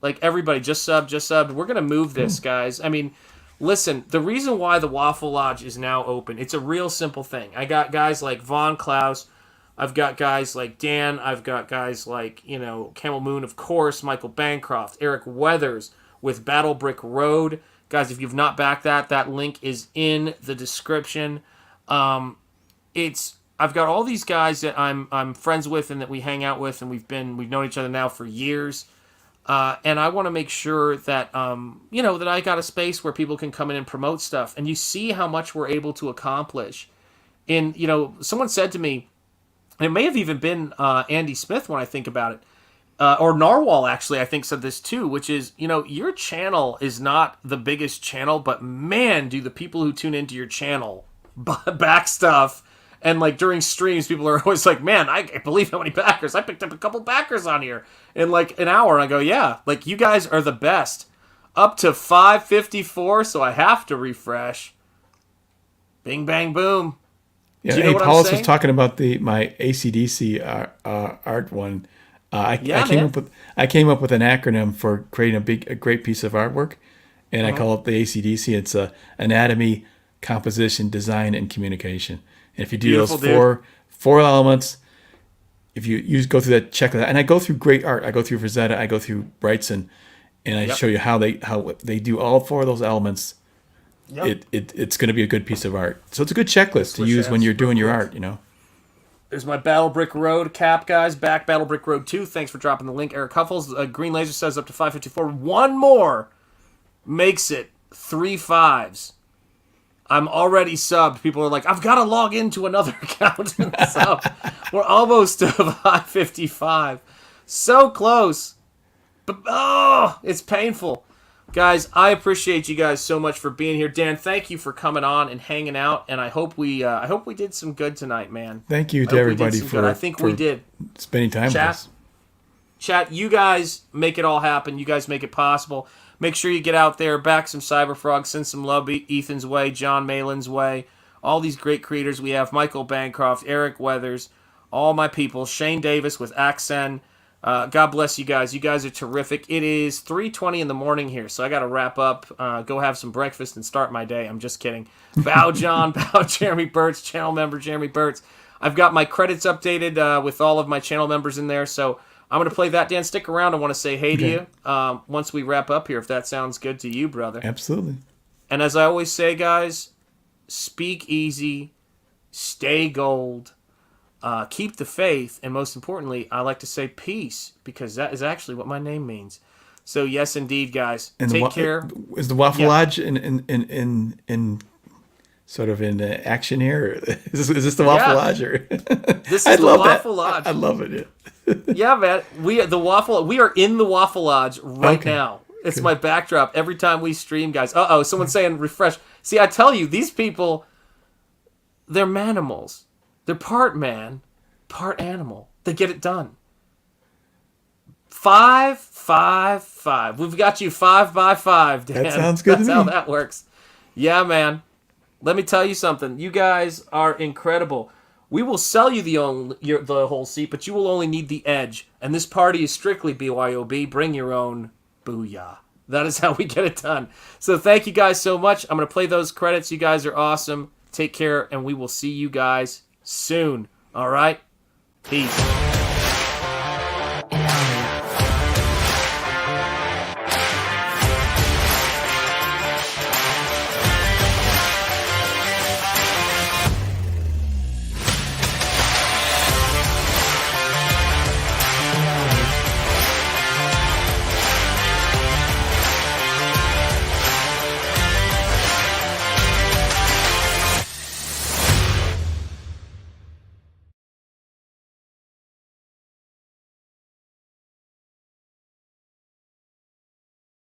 S5: Like, everybody, just subbed. We're going to move this, guys. I mean, listen, the reason why the Waffle Lodge is now open, it's a real simple thing. I got guys like Von Klaus. I've got guys like Dan. I've got guys like, Camel Moon, of course, Michael Bancroft, Eric Weathers with Battle Brick Road. Guys, if you've not backed that link is in the description. I've got all these guys that I'm friends with and that we hang out with, and we've known each other now for years. And I want to make sure that, that I got a space where people can come in and promote stuff. And you see how much we're able to accomplish. Someone said to me, and it may have even been Andy Smith when I think about it, or Narwhal actually, I think said this too, which is, your channel is not the biggest channel, but man, do the people who tune into your channel back stuff. And, like, during streams, people are always like, man, I can't believe how many backers. I picked up a couple backers on here in, like, an hour. And I go, yeah, like, you guys are the best. Up to 554, so I have to refresh. Bing, bang, boom.
S6: Yeah, hey, Paulus was talking about my AC/DC art one. I came up with an acronym for creating a great piece of artwork, and I call it the AC/DC. It's anatomy, composition, design, and communication. And if you do those four elements, if you go through that checklist, and I go through great art, I go through Rosetta, I go through Brightson, and I show you how they do all 4 of those elements. Yep. It's going to be a good piece of art. So it's a good checklist to use when you're doing your art.
S5: There's my Battle Brick Road cap, guys. Back Battle Brick Road 2. Thanks for dropping the link, Eric Huffles. Green Laser says up to 554. One more makes it 3 5s. I'm already subbed. People are like, I've got to log into another account and sub. We're almost to 555. So close. But, oh, it's painful. Guys, I appreciate you guys so much for being here. Dan, thank you for coming on and hanging out. And I hope we did some good tonight, man.
S6: Thank you to everybody for
S5: I think we did.
S6: Spending time with us.
S5: Chat, you guys make it all happen. You guys make it possible. Make sure you get out there, back some CyberFrog, send some love Ethan's way, John Malin's way, all these great creators we have, Michael Bancroft, Eric Weathers, all my people, Shane Davis with Accent. God bless you guys. You guys are terrific. It is 3:20 in the morning here, so I got to wrap up, go have some breakfast, and start my day. I'm just kidding. Bow John, bow Jeremy Burtz, channel member Jeremy Burtz. I've got my credits updated with all of my channel members in there, so I'm going to play that. Dan, stick around. I want to say hey to you once we wrap up here, if that sounds good to you, brother.
S6: Absolutely.
S5: And as I always say, guys, speak easy, stay gold, keep the faith, and most importantly, I like to say peace, because that is actually what my name means. So yes, indeed, guys.
S6: And
S5: take care.
S6: Is the Waffle Lodge in sort of in action here? Is this the Waffle Lodge? Or?
S5: This is the Waffle Lodge.
S6: I love it.
S5: Yeah, man. We are in the Waffle Lodge right now. It's my backdrop every time we stream, guys. Uh-oh, someone's saying refresh. See, I tell you, these people, they're manimals. They're part man, part animal. They get it done. 5, 5, 5. We've got you 5 by 5, Dan.
S6: That sounds good to me.
S5: That's how that works. Yeah, man. Let me tell you something. You guys are incredible. We will sell you the whole seat, but you will only need the edge. And this party is strictly BYOB. Bring your own booyah. That is how we get it done. So thank you guys so much. I'm going to play those credits. You guys are awesome. Take care, and we will see you guys soon. All right? Peace.